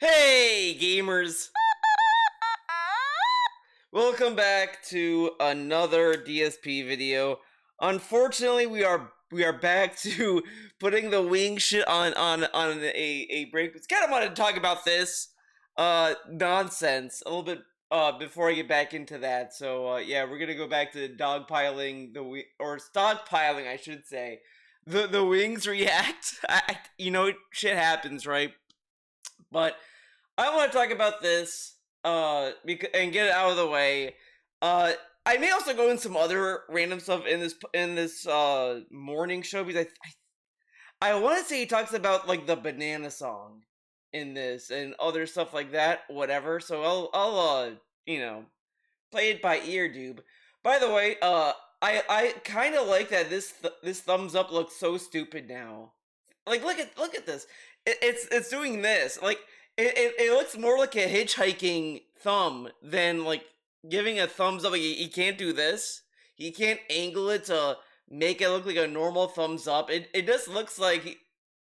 Hey gamers! Welcome back to another DSP video. Unfortunately, we are back to putting the wing shit on a break. It's kind of want to talk about this nonsense a little bit before I get back into that. So yeah, we're gonna go back to dogpiling or stockpiling, I should say. The wings react. Shit happens, right? But I want to talk about this and get it out of the way. I may also go in some other random stuff in this morning show because I want to say he talks about like the banana song in this and other stuff like that. Whatever. So I'll play it by ear, dude. By the way, I kind of like that this thumbs up looks so stupid now. Like look at this. It's doing this. Like it looks more like a hitchhiking thumb than like giving a thumbs up. Like he can't do this. He can't angle it to make it look like a normal thumbs up. It just looks like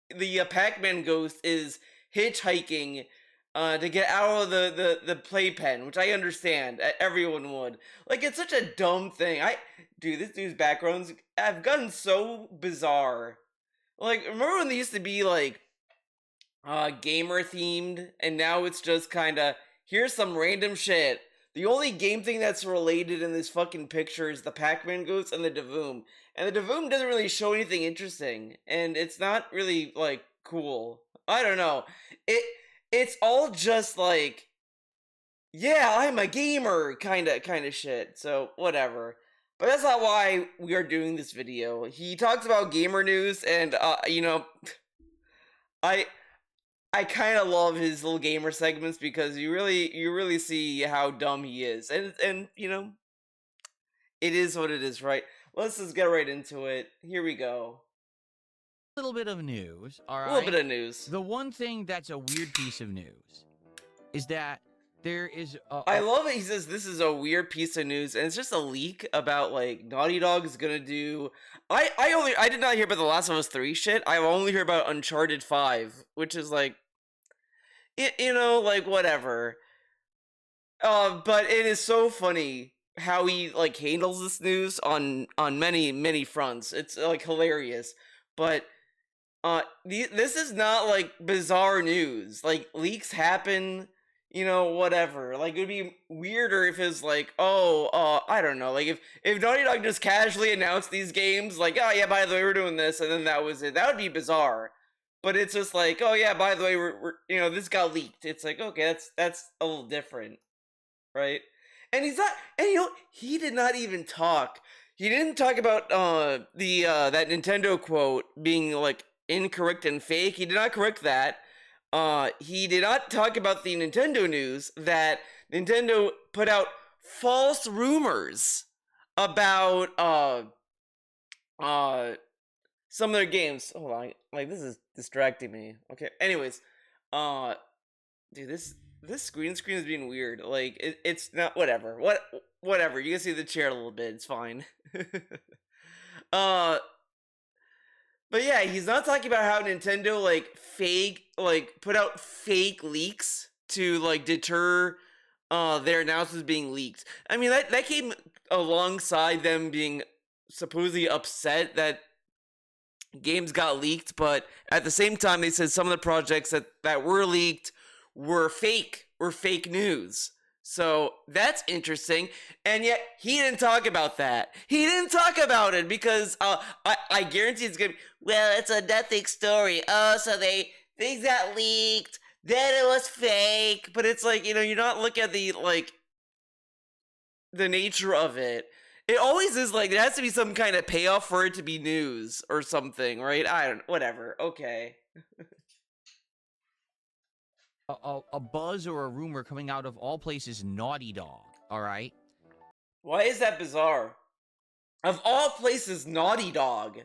the Pac-Man ghost is hitchhiking to get out of the playpen, which I understand. Everyone would. Like, it's such a dumb thing. Dude, this dude's backgrounds have gotten so bizarre. Like, remember when they used to be, like, gamer themed, and now it's just kinda, here's some random shit. The only game thing that's related in this fucking picture is the Pac-Man ghost and the Davoom. And the Davoom doesn't really show anything interesting, and it's not really, like, cool. I don't know. It's all just like, yeah, I'm a gamer kind of shit. So whatever. But that's not why we are doing this video. He talks about gamer news, and I I kind of love his little gamer segments because you really see how dumb he is, and it is what it is, right? Let's just get right into it. Here we go. Little bit of news, all A right? little bit of news. The one thing that's a weird piece of news is that there is I love it. He says this is a weird piece of news, and it's just a leak about like Naughty Dog is gonna do. I did not hear about the Last of Us 3 shit. I only hear about Uncharted 5, which is like, like whatever. But it is so funny how he like handles this news on many fronts. It's like hilarious, but this is not like bizarre news. Like leaks happen, whatever. Like it would be weirder if it's like, oh, I don't know, like if Naughty Dog just casually announced these games, like, oh yeah, by the way, we're doing this, and then that was it. That would be bizarre. But it's just like, oh yeah, by the way, we're this got leaked. It's like, okay, that's a little different, right? And he's not, and he did not even talk. He didn't talk about the that Nintendo quote being like incorrect and fake. He did not correct that. He did not talk about the Nintendo news that Nintendo put out false rumors about some of their games. Hold on, like this is distracting me. Okay. Anyways, dude, this green screen is being weird. Like it's not whatever. Whatever. You can see the chair a little bit. It's fine. uh But yeah, he's not talking about how Nintendo put out fake leaks to like deter their announcements being leaked. I mean that came alongside them being supposedly upset that games got leaked, but at the same time they said some of the projects that were leaked were fake news. So that's interesting, and yet he didn't talk about that. He didn't talk about it because I guarantee it's gonna be, well, it's a nothing story. Oh, so things got leaked, then it was fake. But it's like, you're not looking at the nature of it. It always is like there has to be some kind of payoff for it to be news or something, right? I don't, whatever. Okay. a buzz or a rumor coming out of all places Naughty Dog, all right? Why is that bizarre? Of all places, Naughty Dog.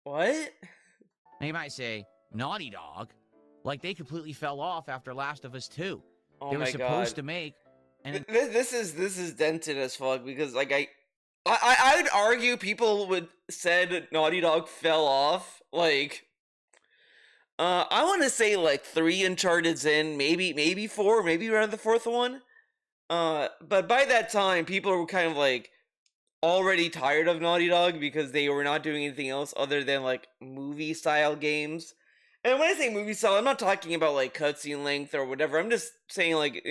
What? They might say Naughty Dog, like they completely fell off after Last of Us 2. Oh They were my supposed god. to make and This is dented as fuck because like I would argue people would said Naughty Dog fell off, like I want to say like 3 Uncharted's in, maybe 4, maybe around the 4th one. But by that time, people were kind of like already tired of Naughty Dog because they were not doing anything else other than like movie style games. And when I say movie style, I'm not talking about like cutscene length or whatever. I'm just saying like,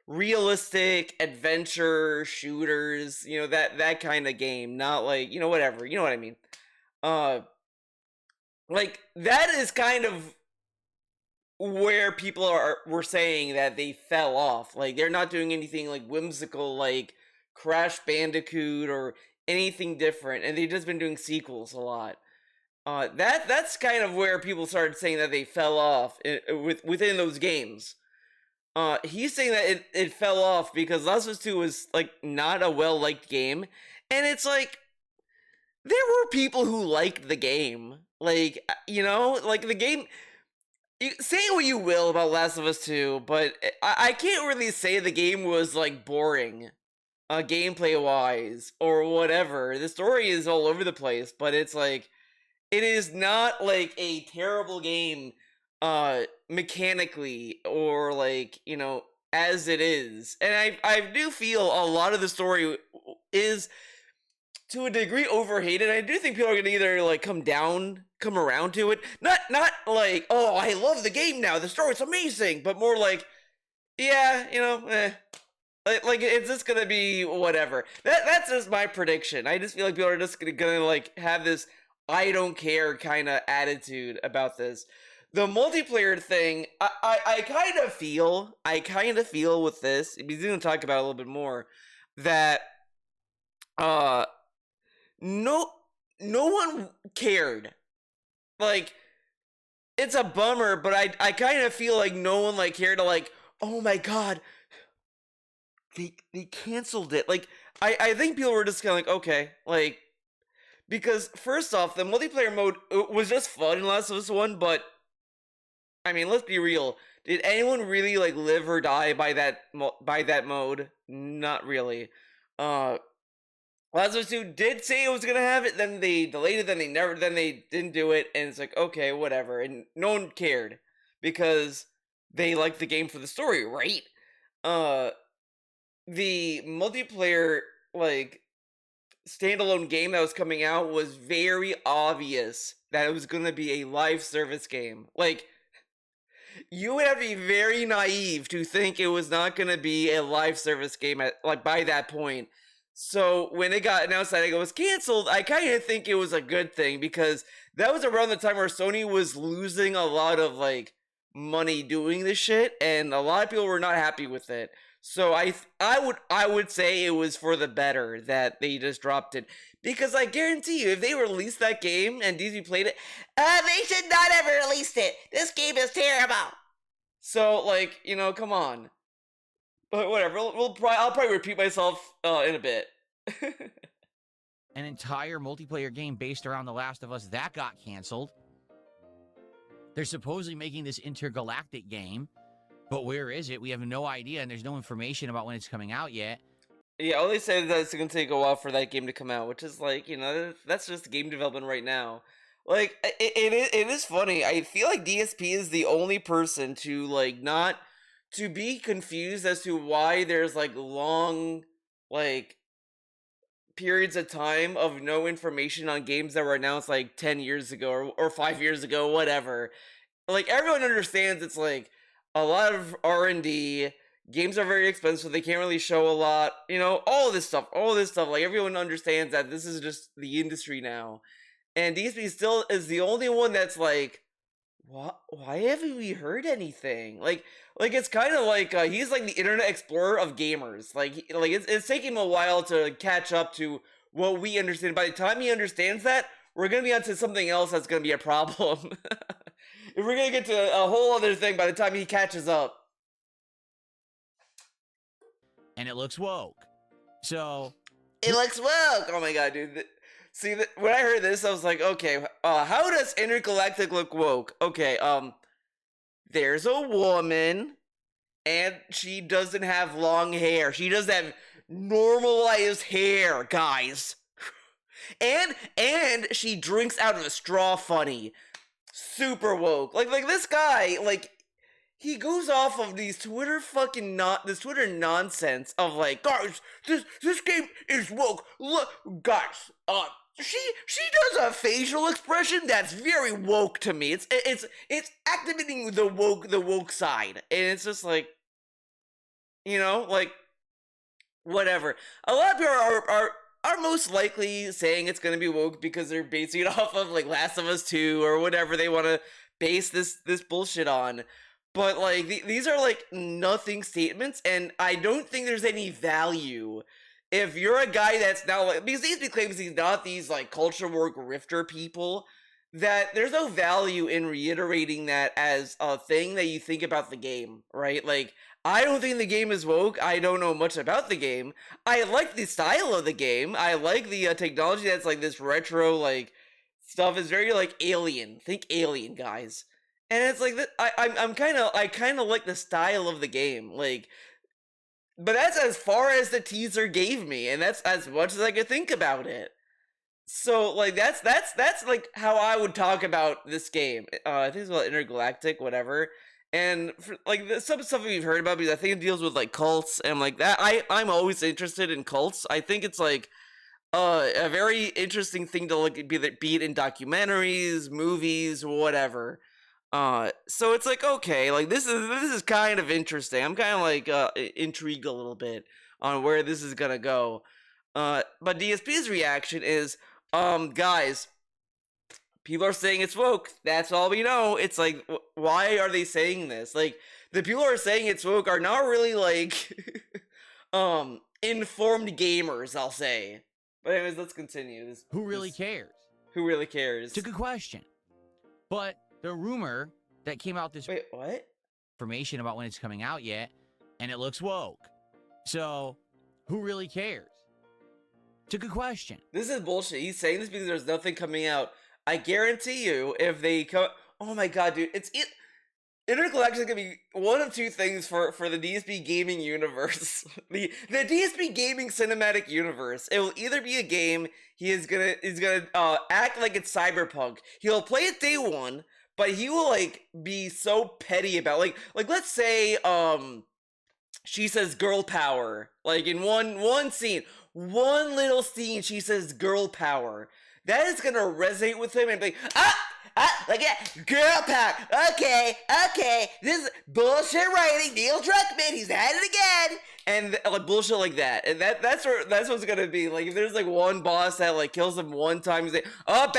realistic adventure shooters, that kind of game, not like, whatever. You know what I mean? Uh like that is kind of where people were saying that they fell off. Like they're not doing anything like whimsical like Crash Bandicoot or anything different, and they've just been doing sequels a lot. That's kind of where people started saying that they fell off within those games. He's saying that it fell off because Last of Us 2 was like not a well liked game, and it's like there were people who liked the game. Like like the game. You say what you will about Last of Us 2, but I can't really say the game was like boring, gameplay wise or whatever. The story is all over the place, but it's like it is not like a terrible game, mechanically or like as it is. And I do feel a lot of the story is to a degree overhated. I do think people are gonna either like come around to it. Not like, oh, I love the game now, the story's amazing, but more like, yeah, like it's just gonna be whatever. That's just my prediction. I just feel like people are just gonna like have this I don't care kind of attitude about this. The multiplayer thing, I kind of feel with this. He's gonna talk about it a little bit more that uh no no one cared. Like it's a bummer, but I kind of feel like no one like cared to like, oh my god, they canceled it. Like I think people were just kind of like, okay, like because first off, the multiplayer mode was just fun in Last of Us 1, but I mean, let's be real. Did anyone really like live or die by that mode? Not really. Uh Last of Us 2 did say it was gonna have it, then they delayed it, then they didn't do it, and it's like, okay, whatever. And no one cared because they liked the game for the story, right? Uh the multiplayer like standalone game that was coming out was very obvious that it was gonna be a live service game. Like you would have to be very naive to think it was not going to be a live service game at like by that point. So when it got announced that it was canceled, I kind of think it was a good thing because that was around the time where Sony was losing a lot of like money doing this shit, and a lot of people were not happy with it. So I would say it was for the better that they just dropped it because I guarantee you, if they released that game and Disney played it, they should not have released it. This game is terrible. So like come on. But whatever. I'll probably repeat myself in a bit. An entire multiplayer game based around The Last of Us that got canceled. They're supposedly making this intergalactic game, but where is it? We have no idea, and there's no information about when it's coming out yet. Yeah, all they said is that it's going to take a while for that game to come out, which is like, that's just game development right now. Like, it is funny. I feel like DSP is the only person to, like, not to be confused as to why there's, like, long, like, periods of time of no information on games that were announced, like, 10 years ago or 5 years ago, whatever. Like, everyone understands it's, like, a lot of R&D. Games are very expensive. They can't really show a lot. All this stuff. Like, everyone understands that this is just the industry now. And DSP still is the only one that's like, what? Why haven't we heard anything? Like it's kind of like he's like the Internet Explorer of gamers. Like it's taking him a while to catch up to what we understand. By the time he understands that, we're gonna be onto something else that's gonna be a problem. We're gonna get to a whole other thing by the time he catches up. And it looks woke. So it looks woke. Oh my god, dude. See, when I heard this, I was like, okay, how does intergalactic look woke? Okay, there's a woman, and she doesn't have long hair. She doesn't have normalized hair, guys. and she drinks out of a straw funny. super woke. Like this guy, like he goes off of these Twitter fucking not this Twitter nonsense of like, guys, this game is woke. Look, guys, she does a facial expression that's very woke to me. It's activating the woke side, and it's just like, like whatever. A lot of people are most likely saying it's gonna be woke because they're basing it off of like Last of Us 2 or whatever they want to base this bullshit on. But like these are like nothing statements, and I don't think there's any value if you're a guy that's now like, because he claims he's not these like culture war grifter people, that there's no value in reiterating that as a thing that you think about the game, right? Like I don't think the game is woke. I don't know much about the game. I like the style of the game. I like the technology that's like this retro like stuff is very like Alien. Think Alien, guys. And it's like I kind of like the style of the game. Like, but that's as far as the teaser gave me, and that's as much as I could think about it. So like that's like how I would talk about this game. I think it's called Intergalactic, whatever. And for, like some stuff we've heard about, because I think it deals with like cults and like that. I'm always interested in cults. I think it's like a very interesting thing to look be it in documentaries, movies, whatever. So it's like, okay, like this is kind of interesting. I'm kind of like intrigued a little bit on where this is gonna go. But DSP's reaction is, guys, people are saying it's woke. That's all we know. It's like, why are they saying this? Like, the people who are saying it's woke are not really like, informed gamers, I'll say. But anyways, let's continue. Who really cares? Who really cares? It's a good question. But the rumor that came out this Wait, what? information about when it's coming out yet, and it looks woke. So, who really cares? It's a good question. This is bullshit. He's saying this because there's nothing coming out. I guarantee you, if they come, oh my god, dude, Intergalactic is gonna be one of two things for the DSP gaming universe. the DSP gaming cinematic universe. It will either be a game he's gonna act like it's Cyberpunk. He'll play it day one, but he will like be so petty about like let's say she says girl power, like in one scene, one little scene she says girl power. That is gonna resonate with him and be like, yeah, girl power. Okay, this is bullshit writing. Neil Druckmann, he's at it again, and like bullshit like that. And that's what it's gonna be. Like if there's like one boss that like kills him one time, he's like, oh,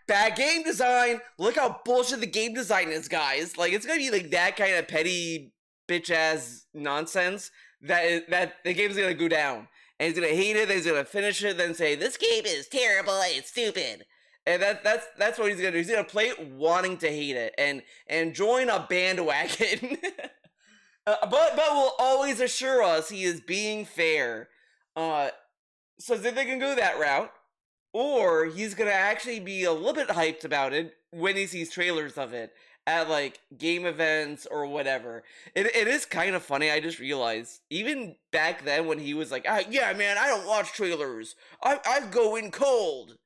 bad game design. Look how bullshit the game design is, guys. Like it's gonna be like that kind of petty bitch ass nonsense that the game's gonna go down. And he's gonna hate it, then he's gonna finish it, then say, this game is terrible, it's stupid. And that's what he's gonna do. He's gonna play it wanting to hate it and join a bandwagon. but will always assure us he is being fair. So if they can go that route, or he's gonna actually be a little bit hyped about it when he sees trailers of it at like game events or whatever. It is kind of funny. I just realized even back then when he was like, yeah, man, I don't watch trailers. I go in cold.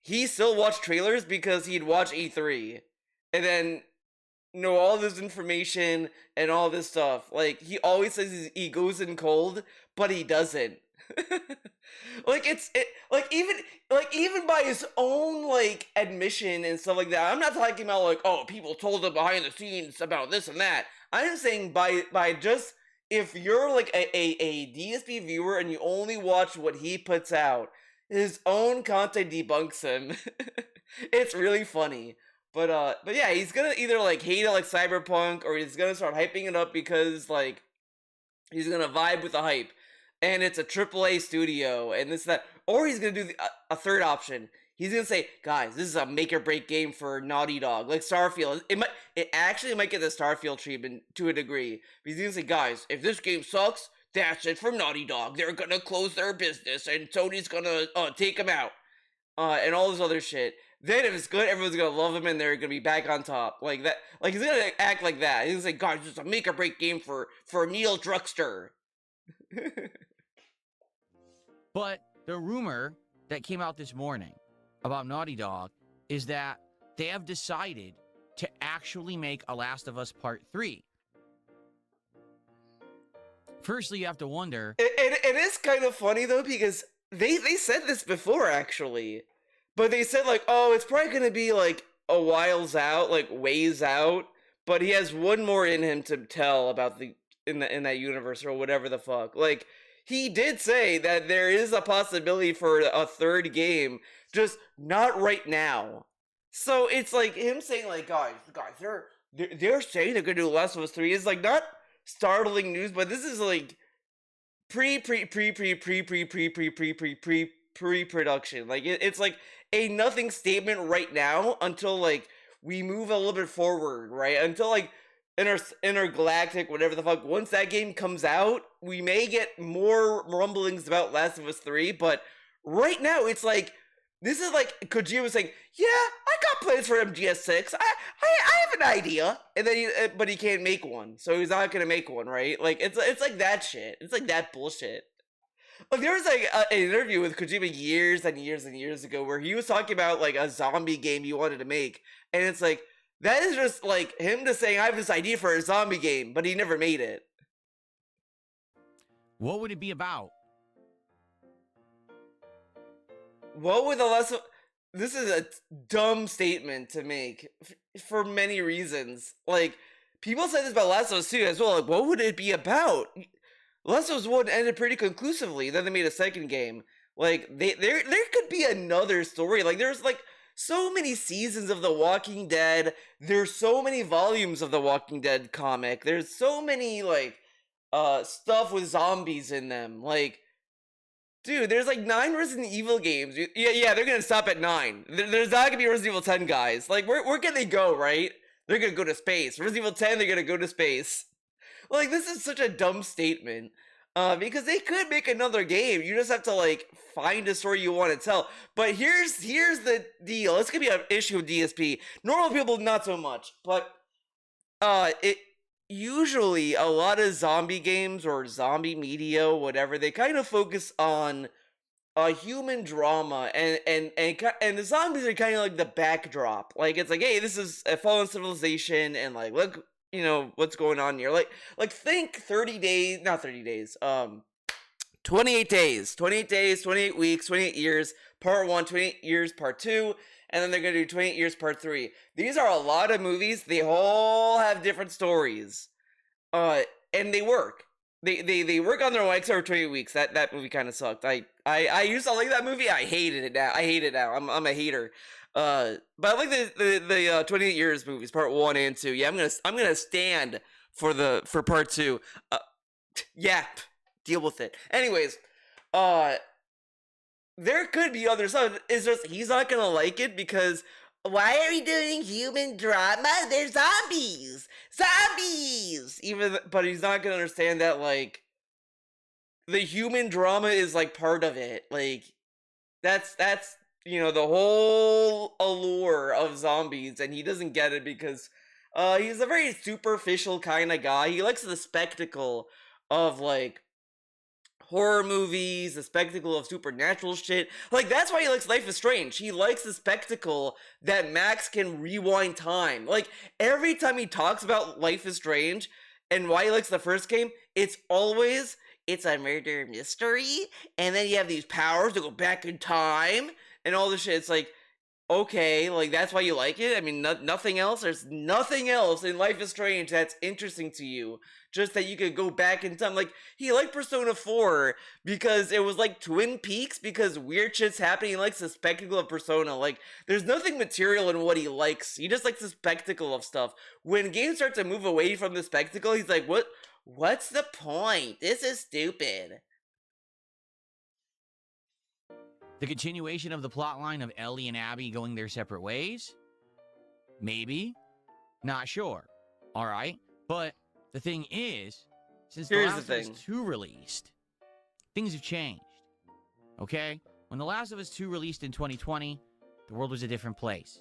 He still watched trailers because he'd watch E3 and then know all this information and all this stuff. Like he always says he goes in cold, but he doesn't. Like even by his own like admission and stuff like that. I'm not talking about like, oh, people told him behind the scenes about this and that. I'm saying by just, if you're like a DSP viewer and you only watch what he puts out, his own content debunks him. It's really funny. But yeah, he's gonna either like hate it like Cyberpunk, or he's gonna start hyping it up because like he's gonna vibe with the hype. And it's a AAA studio, and this that, or he's gonna do a third option. He's gonna say, "Guys, this is a make or break game for Naughty Dog, like Starfield. It actually might get the Starfield treatment to a degree. But he's gonna say, guys, if this game sucks, that's it from Naughty Dog. They're gonna close their business, and Sony's gonna take them out, and all this other shit. Then if it's good, everyone's gonna love him, and they're gonna be back on top, like that. Like he's gonna act like that. He's gonna say, guys, this is a make or break game for Neil Druckster." But the rumor that came out this morning about Naughty Dog is that they have decided to actually make a Last of Us Part 3? Firstly, you have to wonder. It is kind of funny though, because they said this before actually, but they said like, oh, it's probably gonna be like a whiles out, like ways out, but he has one more in him to tell about the in that universe or whatever the fuck. Like he did say that there is a possibility for a third game, just not right now. So it's like him saying like, guys, they're saying they're gonna do Last of Us 3 is like not startling news, but this is like pre-production. Like it's like a nothing statement right now until like we move a little bit forward, right? Until like intergalactic, whatever the fuck. Once that game comes out, we may get more rumblings about Last of Us 3, but right now it's like this is like Kojima saying, "Yeah, I got plans for MGS6. I have an idea," and then but he can't make one, so he's not gonna make one, right? Like it's like that shit. It's like that bullshit. Like there was like an interview with Kojima years and years and years ago where he was talking about like a zombie game he wanted to make, and it's like that is just like him just saying, "I have this idea for a zombie game," but he never made it. What would it be about? What would the lesson? This is a dumb statement to make for many reasons. Like people said this about Last of Us 2 as well. Like, what would it be about? Last of Us 1 ended pretty conclusively. Then they made a second game. Like there could be another story. Like there's like so many seasons of The Walking Dead. There's so many volumes of The Walking Dead comic. There's so many like stuff with zombies in them. Like dude, there's like 9 Resident Evil games. Yeah, they're gonna stop at 9. There's not gonna be Resident Evil 10, guys. Like, where can they go, right? They're gonna go to space. Resident Evil 10, they're gonna go to space. Like, this is such a dumb statement. Because they could make another game. You just have to, like, find a story you want to tell. But here's the deal. It's gonna be an issue with DSP. Normal people, not so much. But, it usually a lot of zombie games or zombie media, whatever, they kind of focus on a human drama, and the zombies are kind of like the backdrop. Like it's like, hey, this is a fallen civilization, and like look, what's going on here. Like think 30 days, not 30 days, 28 days, 28 days, 28 weeks, 28 years, part 1, 28 years, part 2, and then they're going to do 28 years, part 3. These are a lot of movies. They all have different stories. And they work. They work on their own, except for 28 weeks. That movie kind of sucked. I used to like that movie. I hated it now. I hate it now. I'm a hater. But I like the 28 years movies, part 1 and 2. Yeah, I'm gonna stand for part 2. Yeah, deal with it. Anyways, there could be other stuff. It's just he's not gonna like it because why are we doing human drama? They're zombies, zombies. But he's not gonna understand that like the human drama is like part of it. Like that's the whole allure of zombies, and he doesn't get it because he's a very superficial kind of guy. He likes the spectacle of like horror movies, the spectacle of supernatural shit. Like that's why he likes Life is Strange. He likes the spectacle that Max can rewind time. Like every time he talks about Life is Strange and why he likes the first game, it's always it's a murder mystery, and then you have these powers to go back in time and all this shit. It's like, okay, like that's why you like it. I mean, nothing else. There's nothing else in Life is Strange that's interesting to you. Just that you could go back in time. Like he liked Persona 4 because it was like Twin Peaks because weird shit's happening. He likes the spectacle of Persona. Like there's nothing material in what he likes. He just likes the spectacle of stuff. When games start to move away from the spectacle, he's like, what's the point? This is stupid. The continuation of the plot line of Ellie and Abby going their separate ways? Maybe. Not sure. All right. But the thing is, since The Last of Us 2 released, things have changed. Okay? When The Last of Us 2 released in 2020, the world was a different place.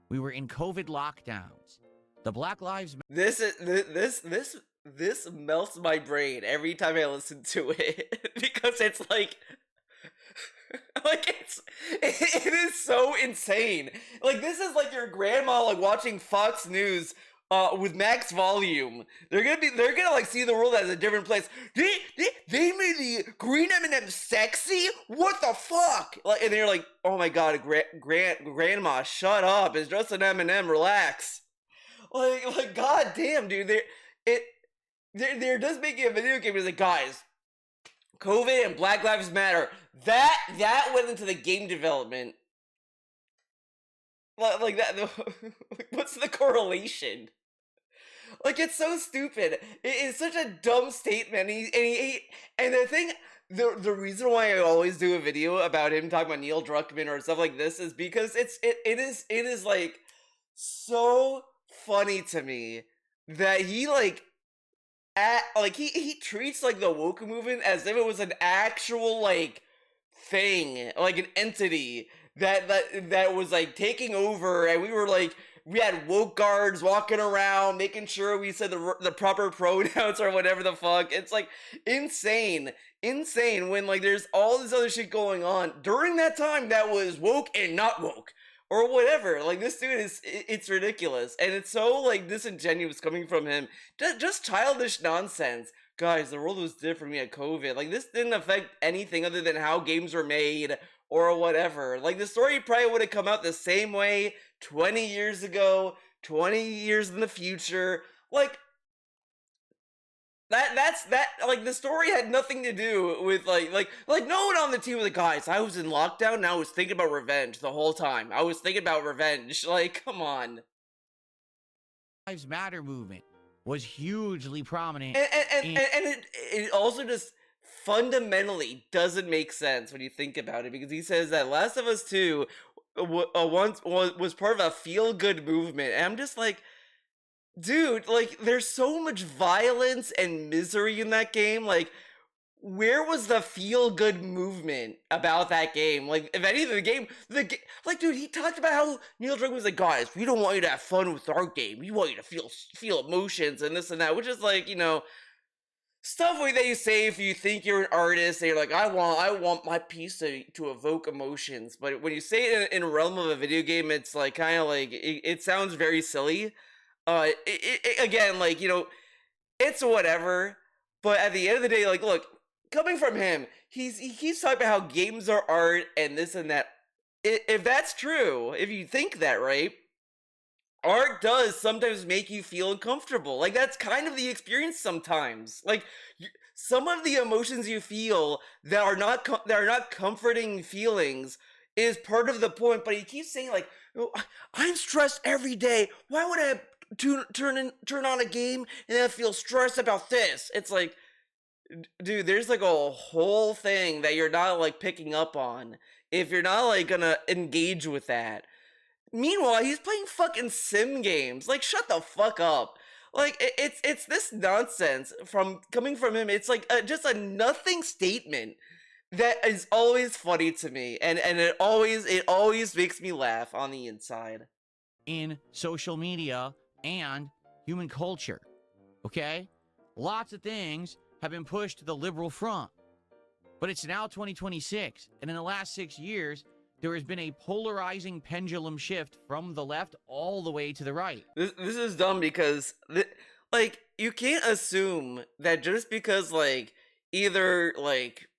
We were in COVID lockdowns. The Black Lives Matter. This melts my brain every time I listen to it because it's like Like it is so insane. Like this is like your grandma like watching Fox News with max volume. They're gonna like see the world as a different place. They made the green M&M sexy? What the fuck? Like, and they're like, oh my god, grandma, shut up. It's just an M&M, relax. Like god damn, dude. They're just making a video game. It's like, guys, COVID and Black Lives Matter. That went into the game development. Like that. What's the correlation? Like it's so stupid. It is such a dumb statement. And the thing, the reason why I always do a video about him talking about Neil Druckmann or stuff like this is because it is like so funny to me that he like like he treats like the woke movement as if it was an actual like thing, like an entity that was like taking over, and we had woke guards walking around making sure we said the proper pronouns or whatever the fuck. It's like insane when like there's all this other shit going on during that time that was woke and not woke or whatever. Like this dude it's ridiculous, and it's so like disingenuous coming from him. Just childish nonsense. Guys, the world was different when we had COVID. Like this didn't affect anything other than how games were made or whatever. Like the story probably would have come out the same way 20 years ago, 20 years in the future. Like that's like the story had nothing to do with like no one on the team was like, guys, I was in lockdown and I was thinking about revenge the whole time. I was thinking about revenge. Like, come on. Lives Matter movement was hugely prominent. And it also just fundamentally doesn't make sense when you think about it, because he says that Last of Us 2 once was part of a feel-good movement. And I'm just like, dude, like there's so much violence and misery in that game. Like, where was the feel-good movement about that game? Like, if anything, like, dude, he talked about how Neil Druckmann was like, guys, we don't want you to have fun with our game. We want you to feel emotions and this and that, which is like, you know, stuff like that you say if you think you're an artist and you're like, I want my piece to evoke emotions. But when you say it in a realm of a video game, it's like kind of like it sounds very silly. Again, like, you know, it's whatever. But at the end of the day, like, look, coming from him, he keeps talking about how games are art and this and that. If that's true, if you think that, right, art does sometimes make you feel uncomfortable. Like that's kind of the experience sometimes. Like some of the emotions you feel that are not comforting feelings is part of the point. But he keeps saying like, "Oh, I'm stressed every day. Why would I turn on a game and then feel stressed about this?" It's like, dude, there's like a whole thing that you're not like picking up on if you're not like gonna engage with that. Meanwhile, he's playing fucking sim games. Like, shut the fuck up. Like, it's this nonsense from coming from him. It's like just a nothing statement that is always funny to me, and it always makes me laugh on the inside. In social media and human culture, okay? Lots of things have been pushed to the liberal front, but it's now 2026, and in the last 6 years, there has been a polarizing pendulum shift from the left all the way to the right. This is dumb because like you can't assume that just because like either like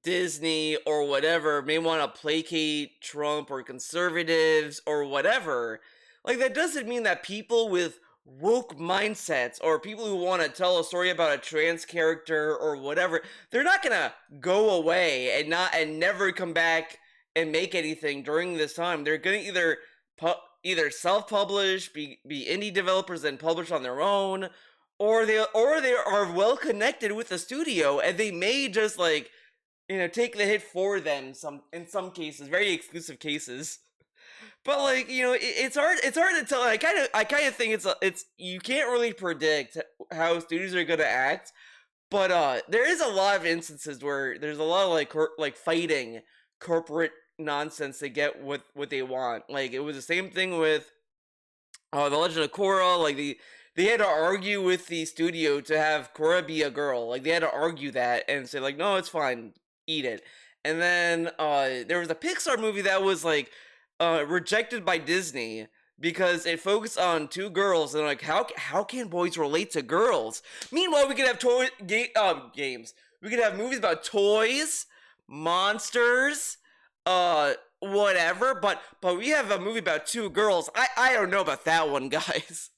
Disney or whatever may want to placate Trump or conservatives or whatever, like that doesn't mean that people with woke mindsets or people who want to tell a story about a trans character or whatever, they're not gonna go away and never come back and make anything during this time. They're gonna either self-publish, be indie developers and publish on their own, or they are well connected with the studio and they may just like, you know, take the hit for them in some cases, very exclusive cases. But like, you know, it's hard to tell. I kind of think it's you can't really predict how studios are gonna act. But there is a lot of instances where there's a lot of like fighting corporate nonsense to get what they want. Like it was the same thing with The Legend of Korra. Like they had to argue with the studio to have Korra be a girl. Like they had to argue that and say like, no, it's fine, eat it. And then there was a Pixar movie that was like rejected by Disney because it focused on two girls and like how can boys relate to girls? Meanwhile, we could have games. We could have movies about toys, monsters, whatever. But we have a movie about two girls. I don't know about that one, guys.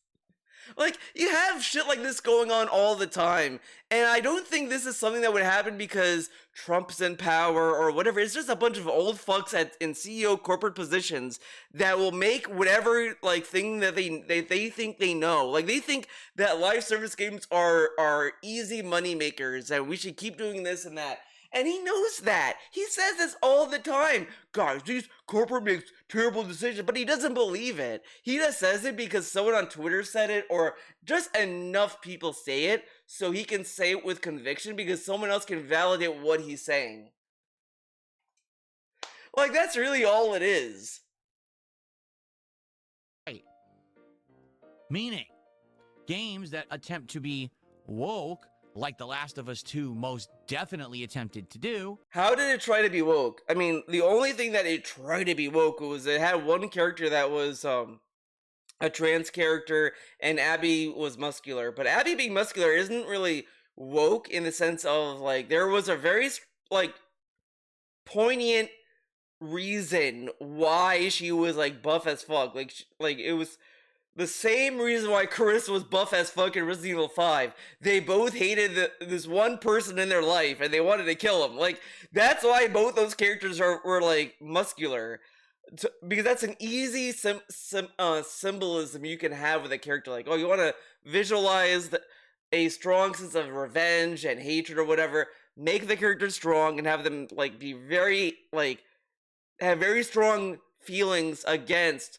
Like, you have shit like this going on all the time. And I don't think this is something that would happen because Trump's in power or whatever. It's just a bunch of old fucks in CEO corporate positions that will make whatever, like, thing that they think they know. Like, they think that live service games are easy money makers and we should keep doing this and that. And he knows that. He says this all the time. Guys, these corporate makes terrible decisions, but he doesn't believe it. He just says it because someone on Twitter said it, or just enough people say it, so he can say it with conviction because someone else can validate what he's saying. Like, that's really all it is. Right. Meaning, games that attempt to be woke, like The Last of Us 2 most definitely attempted to do. How did it try to be woke? I mean, the only thing that it tried to be woke was it had one character that was a trans character and Abby was muscular. But Abby being muscular isn't really woke in the sense of like there was a very like poignant reason why she was like buff as fuck. Like it was the same reason why Carissa was buff as fuck in Resident Evil 5. They both hated this one person in their life and they wanted to kill him. Like, that's why both those characters were like, muscular. Because that's an easy symbolism you can have with a character. Like, oh, you want to visualize a strong sense of revenge and hatred or whatever. Make the character strong and have them, like, be very, like, have very strong feelings against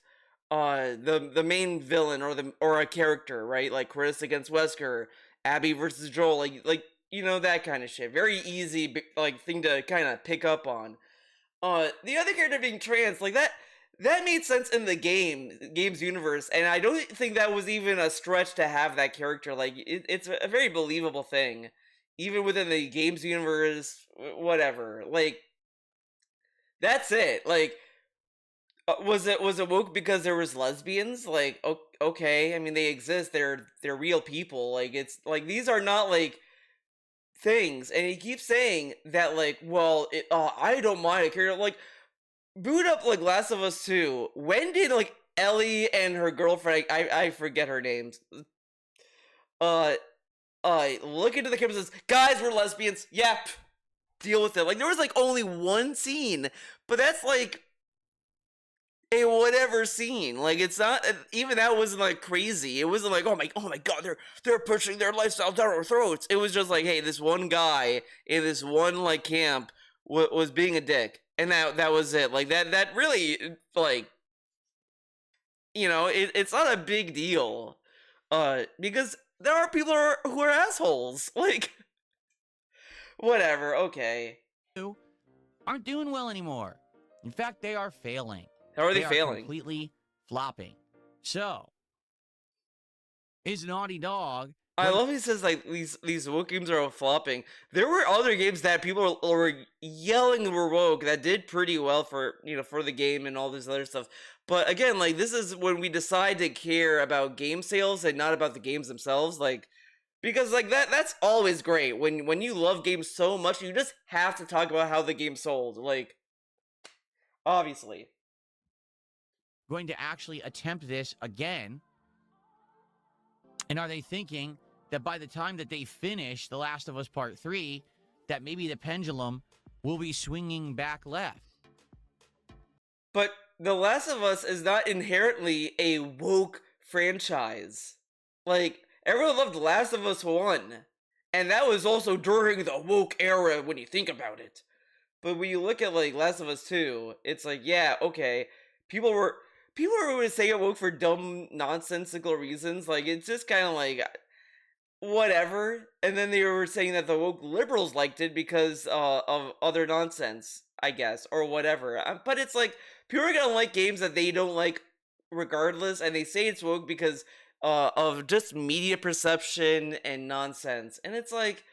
the main villain or a character, right? Like Chris against Wesker, Abby versus Joel, like you know, that kind of shit. Very easy like thing to kind of pick up on. The other character being trans, like that made sense in the game's universe, and I don't think that was even a stretch to have that character. Like it's a very believable thing, even within the game's universe. Whatever, like that's it. Like was it woke because there was lesbians? Like okay, I mean they exist. They're real people. Like it's like these are not like things. And he keeps saying that like, well, I don't mind a character. Like boot up like Last of Us 2. When did like Ellie and her girlfriend? I forget her names. Uh, look into the camera and says, "Guys, we're lesbians." Yep. Deal with it. Like there was like only one scene, but that's like a whatever scene. Like it's not even that wasn't like crazy. It wasn't like oh my god they're pushing their lifestyle down our throats. It was just like hey, this one guy in this one like camp was being a dick, and that was it. Like that really like you know it's not a big deal because there are people who are assholes. Like whatever. Okay. Aren't doing well anymore. In fact, they are failing. How are they failing? Completely flopping. So, is Naughty Dog... I love he says like these woke games are flopping. There were other games that people were yelling were woke that did pretty well for for the game and all this other stuff. But again, like this is when we decide to care about game sales and not about the games themselves. Like because like that's always great when you love games so much you just have to talk about how the game sold. Like obviously. Going to actually attempt this again? And are they thinking that by the time that they finish The Last of Us Part 3, that maybe the pendulum will be swinging back left? But The Last of Us is not inherently a woke franchise. Like, everyone loved The Last of Us 1. And that was also during the woke era when you think about it. But when you look at, like, Last of Us 2, it's like, yeah, okay, people were going to say it woke for dumb, nonsensical reasons. Like, it's just kind of like, whatever. And then they were saying that the woke liberals liked it because of other nonsense, I guess, or whatever. But it's like, people are going to like games that they don't like regardless. And they say it's woke because of just media perception and nonsense. And it's like,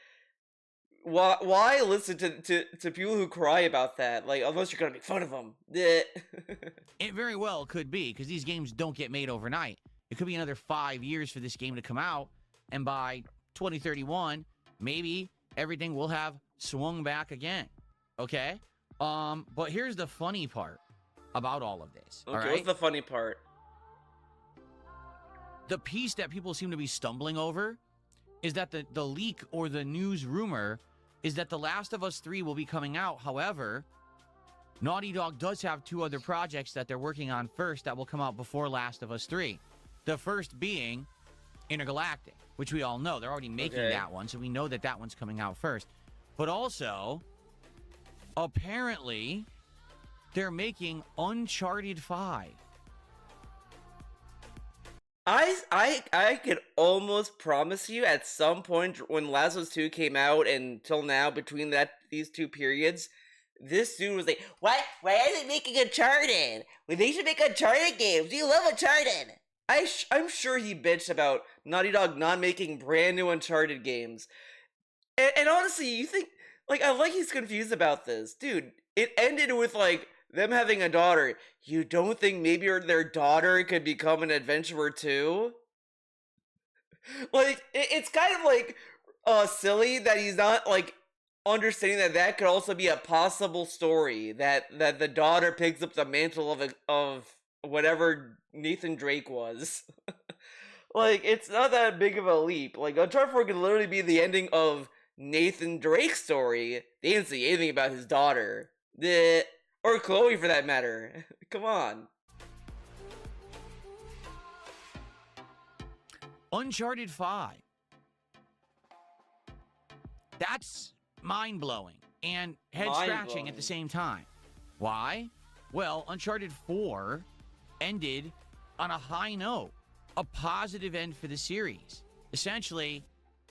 why listen to people who cry about that? Like, unless you're gonna make fun of them. Yeah. It very well could be, because these games don't get made overnight. It could be another 5 years for this game to come out, and by 2031, maybe everything will have swung back again. Okay? But here's the funny part about all of this. Okay, all right? what's the funny part? The piece that people seem to be stumbling over is that the leak or the news rumor is that The Last of Us 3 will be coming out. However, Naughty Dog does have 2 other projects that they're working on first that will come out before Last of Us 3. The first being Intergalactic, which we all know. They're already making that one, so we know that that one's coming out first. But also, apparently, they're making Uncharted 5. I could almost promise you at some point when Last of Us 2 came out and till now, between these 2 periods, this dude was like, "What? Why are they making Uncharted? Well, they should make Uncharted games. You love Uncharted." I'm sure he bitched about Naughty Dog not making brand new Uncharted games. And honestly, you think, like, I like he's confused about this. Dude, it ended with, like, them having a daughter. You don't think maybe their daughter could become an adventurer too? Like, it's kind of, like, silly that he's not, like, understanding that could also be a possible story. That the daughter picks up the mantle of whatever Nathan Drake was. Like, it's not that big of a leap. Like, Uncharted 4 could literally be the ending of Nathan Drake's story. They didn't see anything about his daughter. Or Chloe, for that matter. Come on. Uncharted 5. That's mind-blowing and head-scratching at the same time. Why? Well, Uncharted 4 ended on a high note. A positive end for the series. Essentially,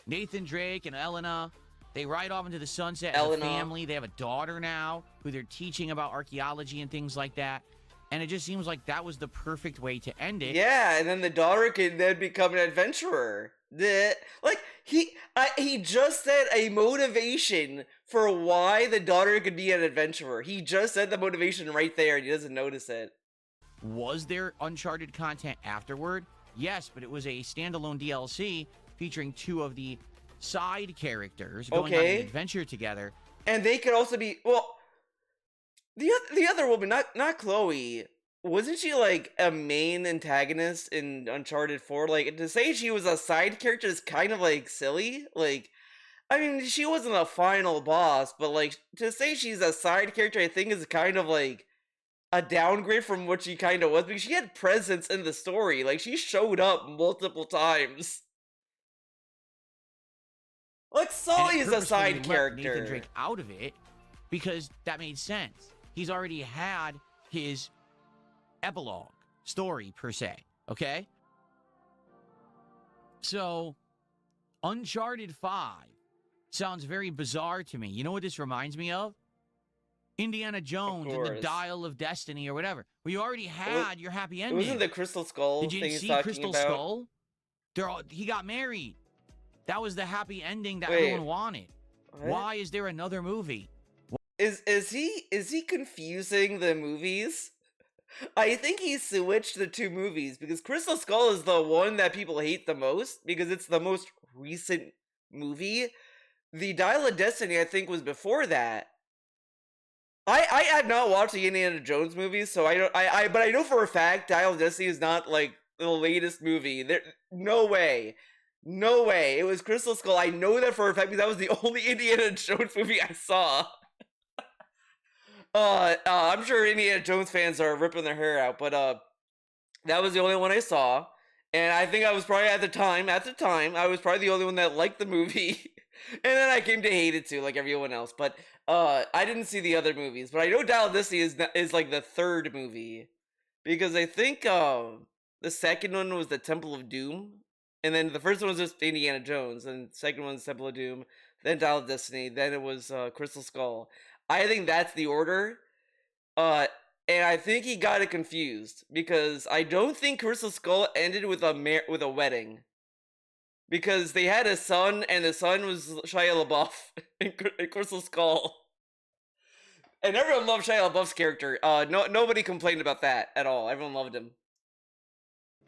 Nathan Drake and Elena, they ride off into the sunset as a family. They have a daughter now who they're teaching about archaeology and things like that. And it just seems like that was the perfect way to end it. Yeah, and then the daughter can then become an adventurer. Like, he just said a motivation for why the daughter could be an adventurer. He just said the motivation right there, and he doesn't notice it. Was there Uncharted content afterward? Yes, but it was a standalone DLC featuring 2 of the side characters going on an adventure together. And they could also be, well, the other woman, not Chloe, wasn't she like a main antagonist in Uncharted 4? Like, to say she was a side character is kind of like silly. Like, I mean, she wasn't a final boss, but like, to say she's a side character, I think is kind of like a downgrade from what she kind of was, because she had presence in the story. Like, she showed up multiple times. Like, Sully is a side character. Nathan Drake out of it because that made sense. He's already had his epilogue story, per se. Okay? So, Uncharted 5 sounds very bizarre to me. You know what this reminds me of? Indiana Jones and the Dial of Destiny or whatever. Well, you already had your happy ending. Wasn't the Crystal Skull thing he's talking about? Did you see Crystal Skull? He got married. That was the happy ending that everyone wanted. What? Why is there another movie? Is he confusing the movies? I think he switched the 2 movies, because Crystal Skull is the one that people hate the most because it's the most recent movie. The Dial of Destiny, I think, was before that. I have not watched the Indiana Jones movies, so but I know for a fact Dial of Destiny is not like the latest movie. No way. It was Crystal Skull. I know that for a fact because that was the only Indiana Jones movie I saw. I'm sure Indiana Jones fans are ripping their hair out, but that was the only one I saw. And I think I was probably at the time, I was probably the only one that liked the movie. And then I came to hate it too, like everyone else. But I didn't see the other movies. But I know Dial of Destiny is like the 3rd movie, because I think the second one was the Temple of Doom, and then the first one was just Indiana Jones, and the second one was Temple of Doom, then Dial of Destiny, then it was Crystal Skull. I think that's the order. And I think he got it confused, because I don't think Crystal Skull ended with a wedding. because they had a son, and the son was Shia LaBeouf in Crystal Skull. And everyone loved Shia LaBeouf's character. Nobody complained about that at all. Everyone loved him.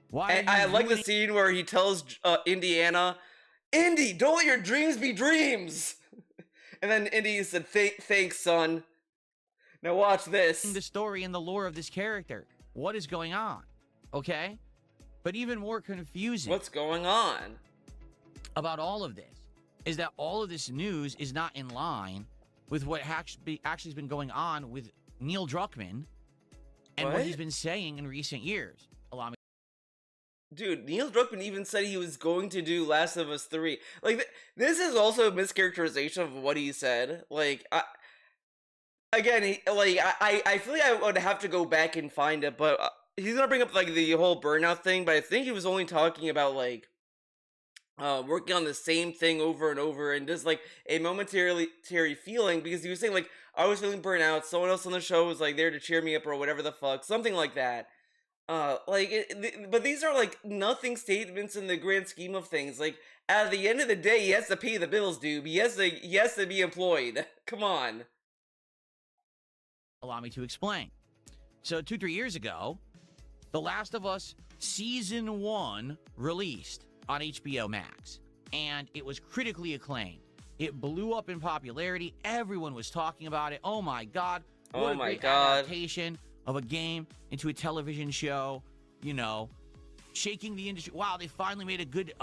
Why are And you I like the ruining scene where he tells Indiana, "Indy, don't let your dreams be dreams." And then Indy said, "Thanks, son. Now watch this." the story and the lore of this character? What is going on? Okay? But even more confusing What's going on? about all of this is that all of this news is not in line with what actually has been going on with Neil Druckmann and what What? he's been saying in recent years. Allow me. Dude, Neil Druckmann even said he was going to do Last of Us 3. Like, this is also a mischaracterization of what he said. Like, again, I feel like I would have to go back and find it, but he's gonna bring up, like, the whole burnout thing, but I think he was only talking about, like, working on the same thing over and over, and just, like, a momentary feeling, because he was saying, like, I was feeling burnt out, someone else on the show was, like, there to cheer me up, or whatever the fuck, something like that. But these are, like, nothing statements in the grand scheme of things. Like, at the end of the day, he has to pay the bills, dude. He has to be employed. Come on. Allow me to explain. So 2-3 years ago, The Last of Us Season 1 released on HBO Max, and it was critically acclaimed. It blew up in popularity. Everyone was talking about it. Oh my God. What Oh a my great God. adaptation of a game into a television show, you know, shaking the industry. Wow, they finally made a good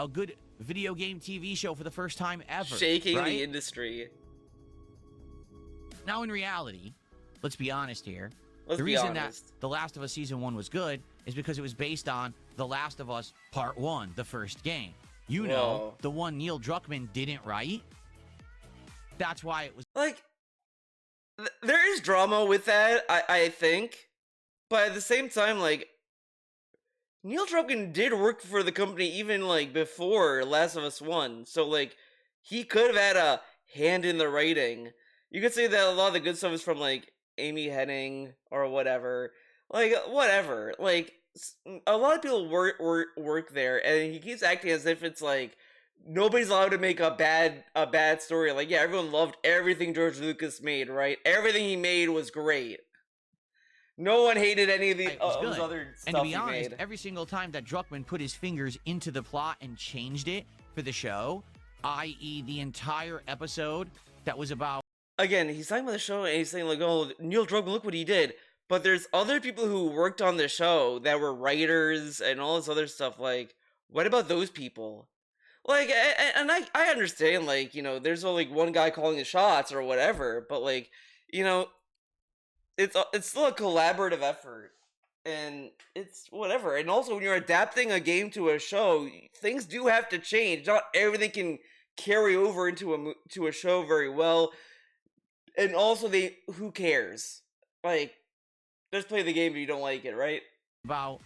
video game TV show for the first time ever. Shaking right? the industry. Now, in reality, let's be honest here. Let's The be reason that honest. The Last of Us Season 1 was good is because it was based on The Last of Us Part 1, the first game. You know, Whoa. the one Neil Druckmann didn't write. That's why it was. Like, there is drama with that, I think. But at the same time, like, Neil Druckmann did work for the company even, like, before Last of Us 1. So, like, he could have had a hand in the writing. You could say that a lot of the good stuff is from, like, Amy Hennig or whatever. Like, whatever. Like, a lot of people work there, and he keeps acting as if it's, like, nobody's allowed to make a bad story. Like, yeah, everyone loved everything George Lucas made, right? Everything he made was great. No one hated any of the It was of his good. other stuff And to be he honest, made. every single time that Druckmann put his fingers into the plot and changed it for the show, i.e., the entire episode that was about. Again, he's talking about the show and he's saying, like, oh, Neil Druckmann, look what he did. But there's other people who worked on the show that were writers and all this other stuff. Like, what about those people? Like, and I understand, like, you know, there's only one guy calling the shots or whatever, but, like, you know, it's still a collaborative effort, and it's whatever. And also, when you're adapting a game to a show, things do have to change. Not everything can carry over into a show very well. And also, who cares? Like, just play the game if you don't like it, right? About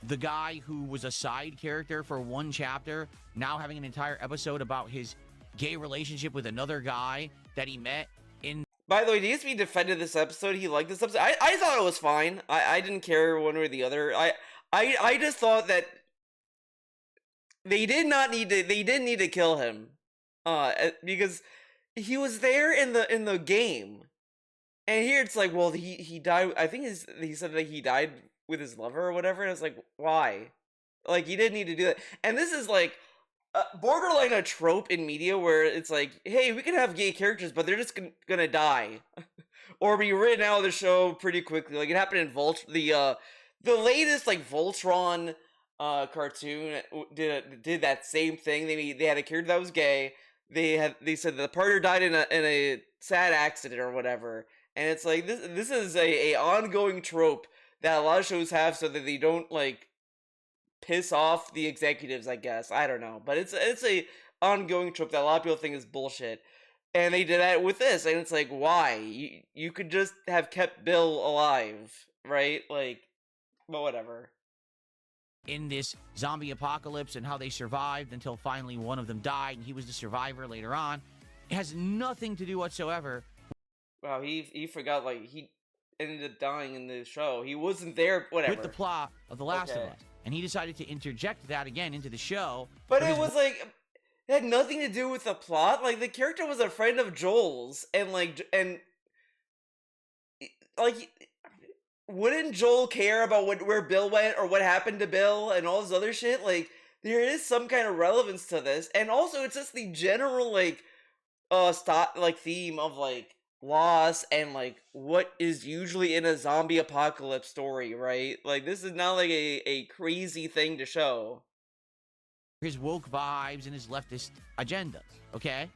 the guy who was a side character for one chapter now having an entire episode about his gay relationship with another guy that he met in. By the way, DSP defended this episode. He liked this episode. I thought it was fine. I didn't care one way or the other. I just thought that they didn't need to kill him. Because he was there in the game. And here it's like, well, he died. I think he said that he died with his lover or whatever. And it's like, why? Like, he didn't need to do that. And this is like borderline a trope in media where it's like, hey, we can have gay characters, but they're just gonna die or be written out of the show pretty quickly. Like, it happened in the latest, like, Voltron cartoon did that same thing. They had a character that was gay. They said the partner died in a sad accident or whatever. And it's like, this is a ongoing trope that a lot of shows have so that they don't, like, piss off the executives, I guess. I don't know. But it's a ongoing trope that a lot of people think is bullshit. And they did that with this, and it's like, why? You could just have kept Bill alive, right? Like, but whatever. In this zombie apocalypse and how they survived until finally one of them died and he was the survivor later on. It has nothing to do whatsoever. Wow, he forgot, like, he ended up dying in the show. He wasn't there, whatever. With the plot of The Last of Okay. Us. And he decided to interject that again into the show. But it was like, had nothing to do with the plot. Like the character was a friend of Joel's, and like wouldn't Joel care about where Bill went or what happened to Bill and all this other shit? Like there is some kind of relevance to this, and also it's just the general like theme of like loss and like what is usually in a zombie apocalypse story, right? Like this is not like a crazy thing to show. His woke vibes and his leftist agendas, okay?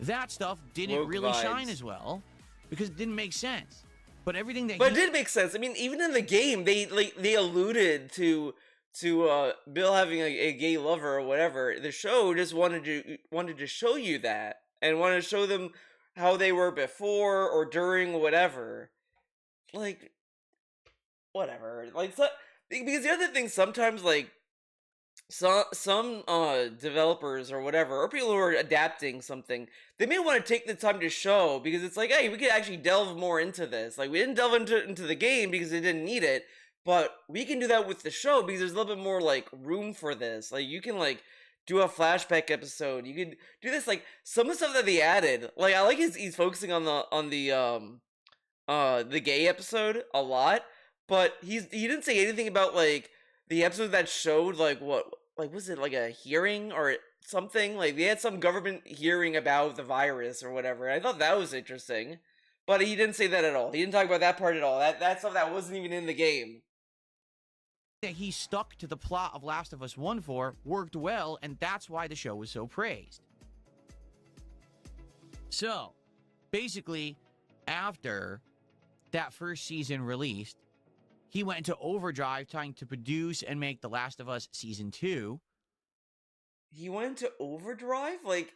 That stuff didn't Woke really vibes. shine as well because it didn't make sense. But everything that But it did make sense. I mean, even in the game, they alluded to Bill having a gay lover or whatever. The show just wanted to show you that and wanted to show them how they were before or during whatever. Like whatever. Like so, because the other thing sometimes like some developers or whatever, or people who are adapting something, they may want to take the time to show, because it's like, hey, we could actually delve more into this. Like we didn't delve into the game because they didn't need it, but we can do that with the show because there's a little bit more like room for this. Like you can like do a flashback episode, you could do this, like some of the stuff that they added. Like I like he's focusing on the gay episode a lot, but he didn't say anything about like the episode that showed like what, like was it like a hearing or something, like they had some government hearing about the virus or whatever. I thought that was interesting, but he didn't say that at all. He didn't talk about that part at all. That stuff that wasn't even in the game. that he stuck to the plot of Last of Us 1 for worked well, and that's why the show was so praised. So, basically, after that first season released, he went into overdrive trying to produce and make The Last of Us Season 2. He went into overdrive. Like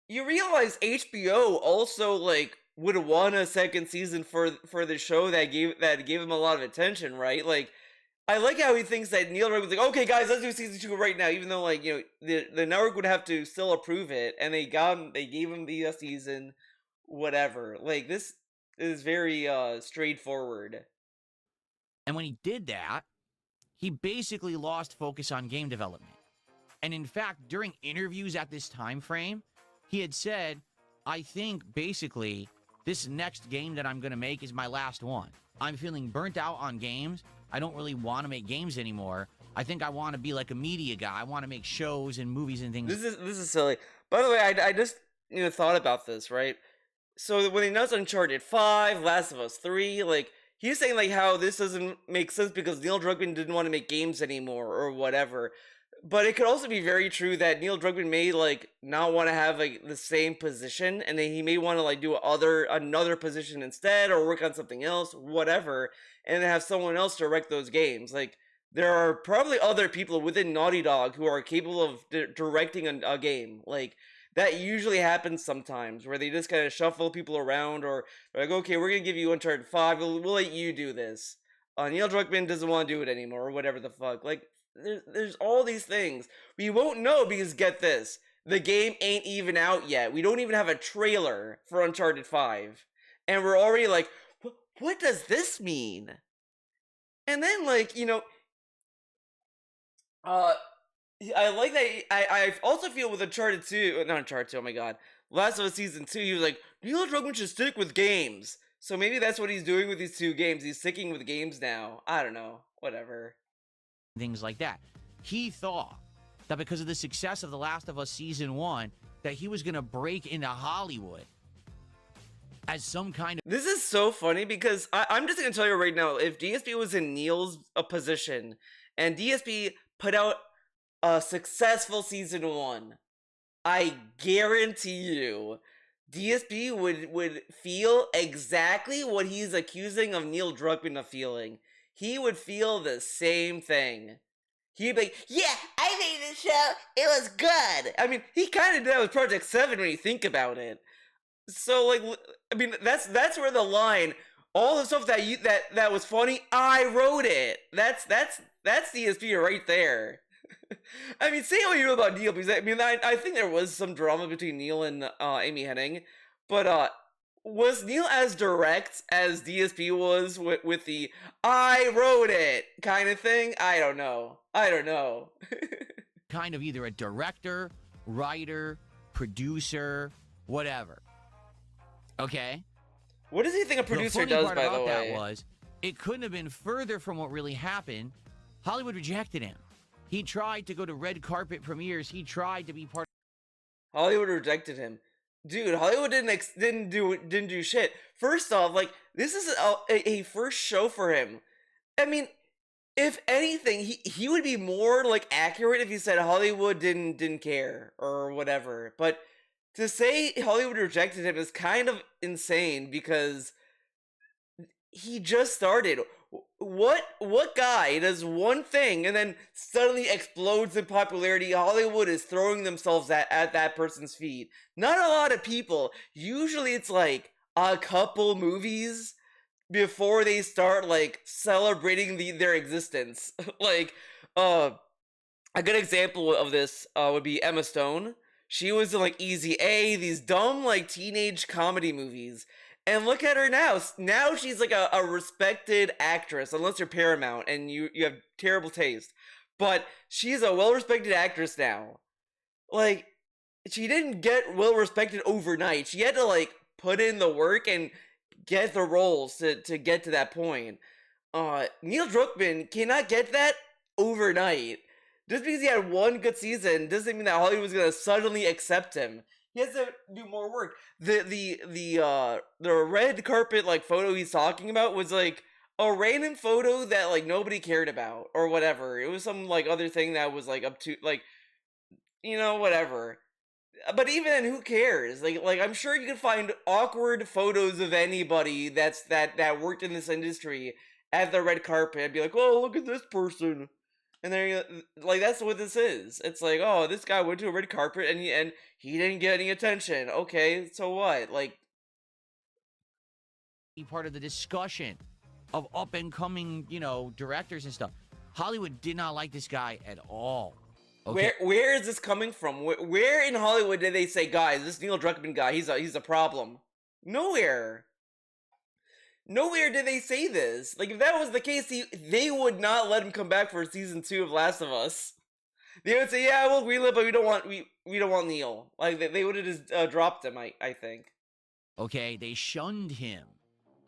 you realize HBO also like would want a second season for the show that gave him a lot of attention, right? Like I like how he thinks that Neil Druckmann was like, okay, guys, let's do season 2 right now, even though like the network would have to still approve it, and they gave him the season, whatever. Like this is very straightforward. And when he did that, he basically lost focus on game development. And in fact, during interviews at this time frame, he had said, I think basically this next game that I'm going to make is my last one. I'm feeling burnt out on games. I don't really want to make games anymore. I think I want to be like a media guy. I want to make shows and movies and things. This is silly. By the way, I just thought about this, right? So when they announced Uncharted 5, Last of Us 3, like he's saying like how this doesn't make sense because Neil Druckmann didn't want to make games anymore or whatever. But it could also be very true that Neil Druckmann may like not want to have like the same position, and then he may want to like do another position instead, or work on something else, whatever, and then have someone else direct those games. Like there are probably other people within Naughty Dog who are capable of directing a game. Like that usually happens sometimes, where they just kind of shuffle people around, or like, okay, we're gonna give you Uncharted 5, we'll let you do this. Neil Druckmann doesn't want to do it anymore, or whatever the fuck. Like there's all these things we won't know, because get this, the game ain't even out yet. We don't even have a trailer for Uncharted 5, and we're already like, what does this mean? And then like I like that. I also feel with Uncharted 2, not Uncharted 2, oh my god, Last of Us Season 2, he was like, Neil Druckmann should stick with games. So maybe that's what he's doing with these 2 games. He's sticking with games now. I don't know. Whatever. Things like that. He thought that because of the success of The Last of Us Season 1, that he was going to break into Hollywood as some kind of... This is so funny, because I'm just going to tell you right now, if DSP was in Neil's position, and DSP put out a successful Season 1, I guarantee you, DSP would feel exactly what he's accusing of Neil Druckmann of feeling. He would feel the same thing. He'd be like, yeah, I made this show, it was good. I mean, he kind of did that with Project 7 when you think about it. So, like, I mean, that's where the line, all the stuff that was funny, I wrote it. That's DSP right there. I mean, say what you know about Neil, because I mean, I think there was some drama between Neil and Amy Hennig, but was Neil as direct as DSP was with the I wrote it kind of thing? I don't know. kind of either a director writer, producer, whatever. Okay? What does he think a producer the funny does, part by about the that way? was, it couldn't have been further from what really happened. Hollywood rejected him. He tried to go to red carpet premieres. He tried to be part. Hollywood rejected him. Dude, Hollywood didn't do shit. First off, like, this is a first show for him. I mean, if anything, he would be more like accurate if he said Hollywood didn't care or whatever. But to say Hollywood rejected him is kind of insane because he just started. What guy does one thing and then suddenly explodes in popularity? Hollywood is throwing themselves at that person's feet. Not a lot of people. Usually it's like a couple movies before they start like celebrating their existence. Like a good example of this would be Emma Stone. She was in like Easy A, these dumb like teenage comedy movies. And look at her now. Now she's like a respected actress, unless you're Paramount and you have terrible taste. But she's a well-respected actress now. Like, she didn't get well-respected overnight. She had to like put in the work and get the roles to get to that point. Neil Druckmann cannot get that overnight. Just because he had one good season doesn't mean that Hollywood was gonna suddenly accept him. He has to do more work. The red carpet like photo he's talking about was like a random photo that like nobody cared about or whatever. It was some like other thing that was like up to like, whatever. But even then, who cares? Like I'm sure you can find awkward photos of anybody that worked in this industry at the red carpet and be like, oh, look at this person. And they're like, that's what this is. It's like, oh, this guy went to a red carpet and he didn't get any attention. Okay, so what? Like, Be part of the discussion of up and coming, directors and stuff. Hollywood did not like this guy at all. Okay? where is this coming from? Where in Hollywood did they say, guys, this Neil Druckmann guy, he's a problem? Nowhere. Nowhere did they say this. Like, if that was the case, they would not let him come back for season 2 of Last of Us. They would say, yeah, we'll greenlit, but we don't want Neil. Like, they would have just dropped him, I think. Okay, they shunned him.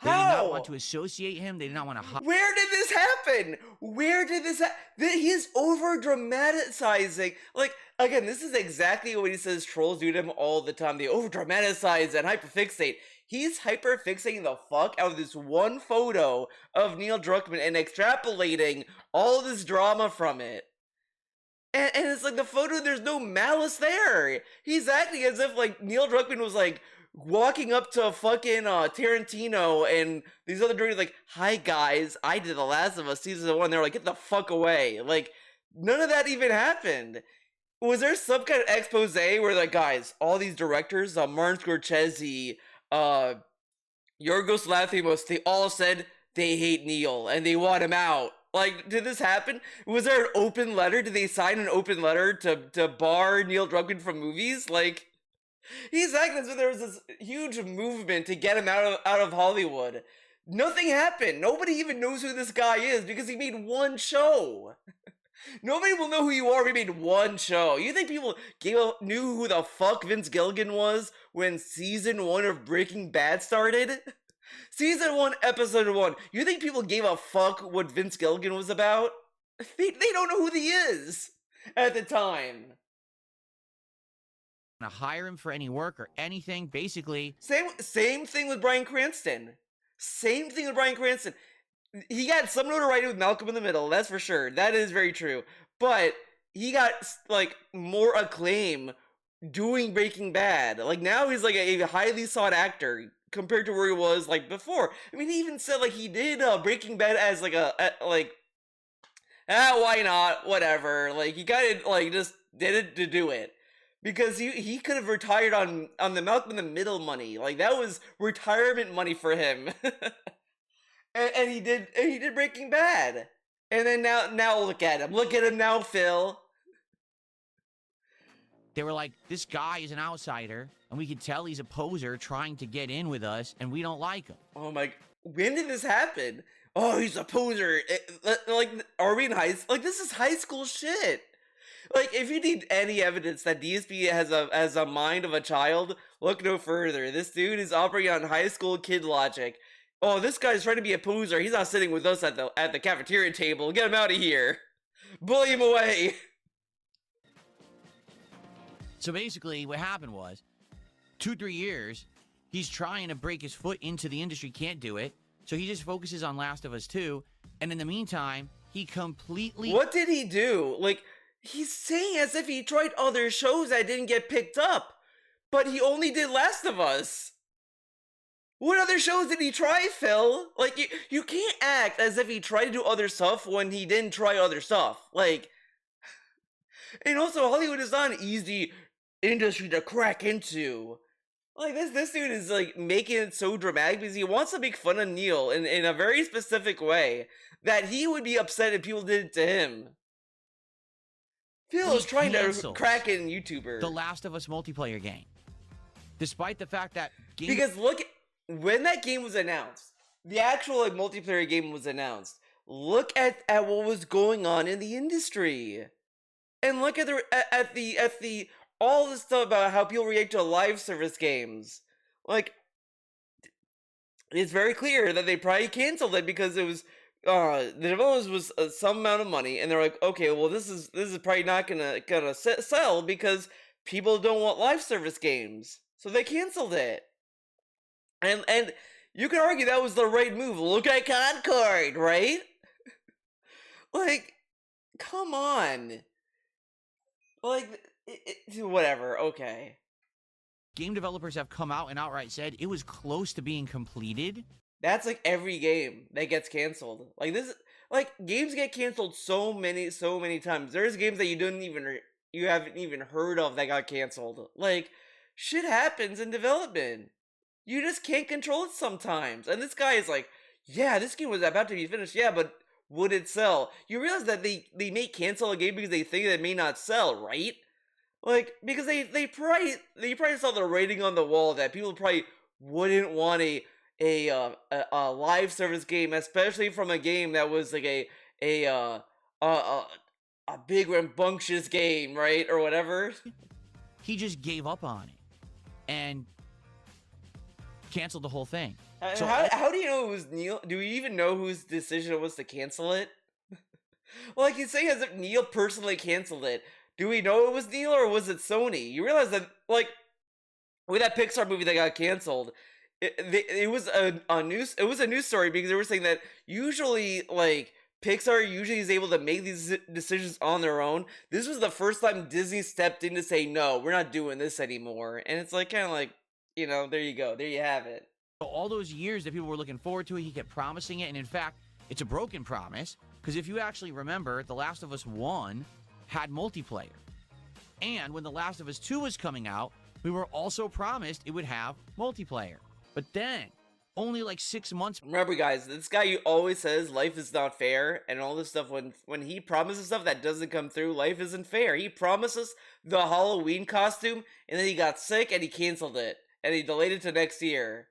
They How? did not want to associate him. They did not want to. Where did this happen? Where did this He's over dramatizing. Like, again, this is exactly what he says trolls do to him all the time. They over dramatize and hyperfixate. He's hyperfixating the fuck out of this one photo of Neil Druckmann and extrapolating all this drama from it. And it's like the photo, there's no malice there. He's acting as if like Neil Druckmann was like walking up to fucking Tarantino and these other directors like, hi guys, I did The Last of Us season 1. They're like, get the fuck away. Like, none of that even happened. Was there some kind of expose where like, guys, all these directors, Martin Scorsese, Yorgos Lanthimos, they all said they hate Neil and they want him out? Like, did this happen? Was there an open letter? Did they sign an open letter to bar Neil Druckmann from movies? Like, he's acting as if there was this huge movement to get him out of Hollywood. Nothing happened. Nobody even knows who this guy is because he made one show. Nobody will know who you are if you made one show. You think people knew who the fuck Vince Gilligan was when season 1 of Breaking Bad started? Season 1, episode 1. You think people gave a fuck what Vince Gilligan was about? They don't know who he is at the time. To hire him for any work or anything. Basically, same thing with Bryan Cranston. Same thing with Bryan Cranston. He got some notoriety with Malcolm in the Middle, that's for sure. That is very true. But he got like more acclaim doing Breaking Bad. Like now he's like a highly sought actor compared to where he was like before. I mean, he even said like he did Breaking Bad as like why not? Whatever. Like he kind of like just did it to do it. Because he could have retired on the Malcolm in the Middle money. Like that was retirement money for him. and he did Breaking Bad. And then now look at him. Look at him now, Phil. They were like, this guy is an outsider, and we could tell he's a poser trying to get in with us, and we don't like him. Oh my, when did this happen? Oh, he's a poser. Like, are we in high school? Like, this is high school shit. Like, if you need any evidence that DSP has a mind of a child, look no further. This dude is operating on high school kid logic. Oh, this guy's trying to be a poser. He's not sitting with us at the cafeteria table. Get him out of here. Bully him away. So basically, what happened was 2-3 years, he's trying to break his foot into the industry, can't do it. So he just focuses on Last of Us 2. And in the meantime, he completely... What did he do? Like, he's saying as if he tried other shows that didn't get picked up. But he only did Last of Us. What other shows did he try, Phil? Like, you can't act as if he tried to do other stuff when he didn't try other stuff. Like, and also Hollywood is not an easy industry to crack into. Like, this dude is, like, making it so dramatic because he wants to make fun of Neil in a very specific way that he would be upset if people did it to him. Phil is trying to crack in YouTuber. The Last of Us multiplayer game. Despite the fact that... Because look, when that game was announced, the actual, like, multiplayer game was announced, look at what was going on in the industry. And look at the all this stuff about how people react to live service games. Like, it's very clear that they probably canceled it because it was the developers was some amount of money, and they're like, okay, well this is probably not gonna sell because people don't want live service games, so they canceled it. And you can argue that was the right move. Look at Concord, right? Like, come on. Like, whatever, okay. Game developers have come out and outright said it was close to being completed. That's like every game that gets canceled. Like, this, like, games get canceled so many times. There's games that you haven't even heard of that got canceled. Like, shit happens in development. You just can't control it sometimes. And this guy is like, yeah, this game was about to be finished. Yeah, but would it sell? You realize that they may cancel a game because they think that it may not sell, right? Like, because they probably saw the rating on the wall that people probably wouldn't want a live service game, especially from a game that was like a big rambunctious game, right, or whatever. He just gave up on it and canceled the whole thing. So how do you know it was Neil? Do we even know whose decision it was to cancel it? Well, like, he's saying as if Neil personally canceled it. Do we know it was Neil or was it Sony? You realize that, like, with that Pixar movie that got canceled, it was a news story because they were saying that usually, like, Pixar usually is able to make these decisions on their own. This was the first time Disney stepped in to say, no, we're not doing this anymore. And it's like, kind of like, you know, there you go. There you have it. All those years that people were looking forward to it, he kept promising it. And in fact, it's a broken promise. Because if you actually remember, The Last of Us 1 had multiplayer. And when The Last of Us 2 was coming out, we were also promised it would have multiplayer. But then, only like 6 months... Remember, guys, this guy who always says life is not fair and all this stuff, when he promises stuff that doesn't come through, life isn't fair. He promises the Halloween costume, and then he got sick and he canceled it. And he delayed it to next year.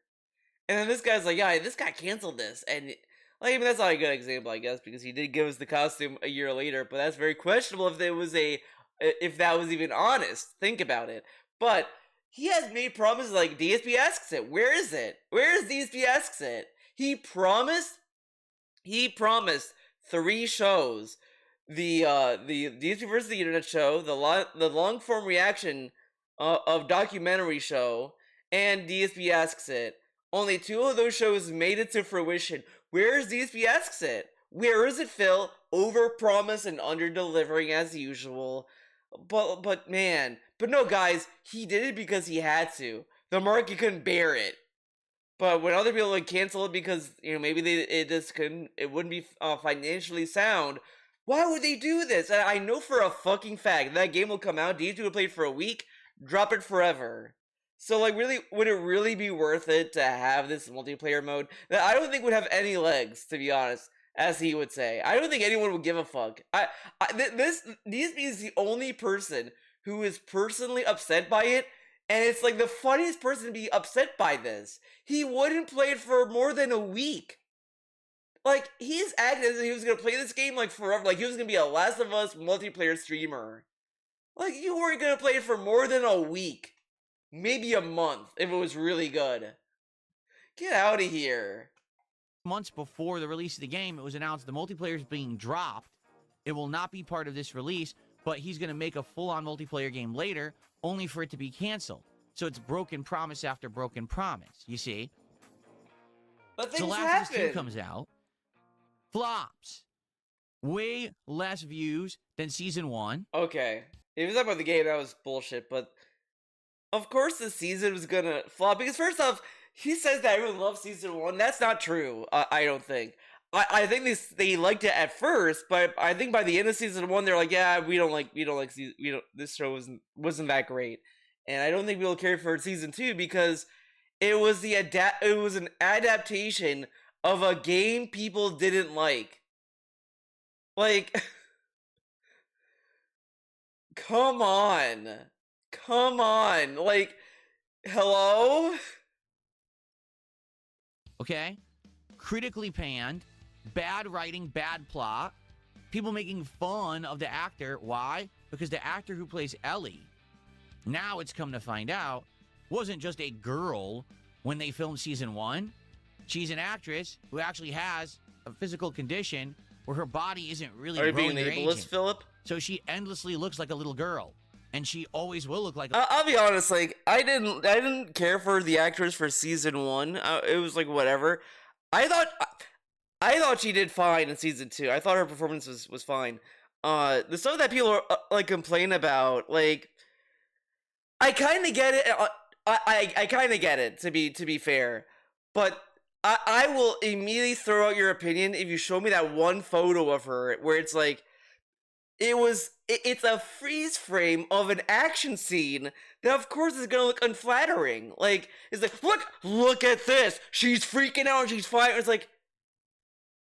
And then this guy's like, yeah, this guy canceled this. And, like, I mean, that's not a good example, I guess, because he did give us the costume a year later. But that's very questionable if that was even honest. Think about it. But he has made promises like DSP asks it. Where is it? Where is DSP asks it? He promised 3 shows. The DSP versus the Internet show, the long form reaction of documentary show, and DSP asks it. Only 2 of those shows made it to fruition. Where is DSP asks it? Where is it, Phil? Overpromise and under-delivering as usual. But man, but no, guys, he did it because he had to. The market couldn't bear it. But when other people would cancel it because, you know, maybe it wouldn't be financially sound. Why would they do this? And I know for a fucking fact that game will come out. DSP will play it for a week, drop it forever. So, like, really, would it really be worth it to have this multiplayer mode that I don't think would have any legs, to be honest, as he would say? I don't think anyone would give a fuck. DSP is the only person who is personally upset by it, and it's like the funniest person to be upset by this. He wouldn't play it for more than a week. Like, he's acting as if he was gonna play this game like forever, like he was gonna be a Last of Us multiplayer streamer. Like, you weren't gonna play it for more than a week, maybe a month, if it was really good. Get out of here. Months before the release of the game, it was announced the multiplayer is being dropped. It will not be part of this release, but he's going to make a full-on multiplayer game later, only for it to be canceled. So it's broken promise after broken promise, you see? But So things Last of Us 2 happen. comes out, flops. Way less views than Season 1. Okay. If you was talking about the game, that was bullshit, but of course the season was gonna flop, because first off, he says that everyone loves Season 1. That's not true, I don't think. I think they liked it at first, but I think by the end of Season 1, they're like, yeah, we don't like, this show wasn't that great. And I don't think we'll care for Season 2, because it was an adaptation of a game people didn't like. Like, come on. Come on. Like, hello? Okay? Critically panned, bad writing, bad plot, people making fun of the actor. Why? Because the actor who plays Ellie, now it's come to find out, wasn't just a girl when they filmed Season 1. She's an actress who actually has a physical condition where her body isn't really Are you growing being or ableist, aging. Philip? So she endlessly looks like a little girl. And she always will look like a... I'll be honest, like, I didn't care for the actress for Season 1. It was like, whatever. I thought she did fine in Season 2. I thought her performance was fine. The stuff that people are, like, complain about, like, I kind of get it. I kind of get it, to be fair, but I will immediately throw out your opinion if you show me that one photo of her where it's like it's a freeze frame of an action scene that of course is gonna look unflattering. Like, it's like, look at this, she's freaking out and she's fine. It's like,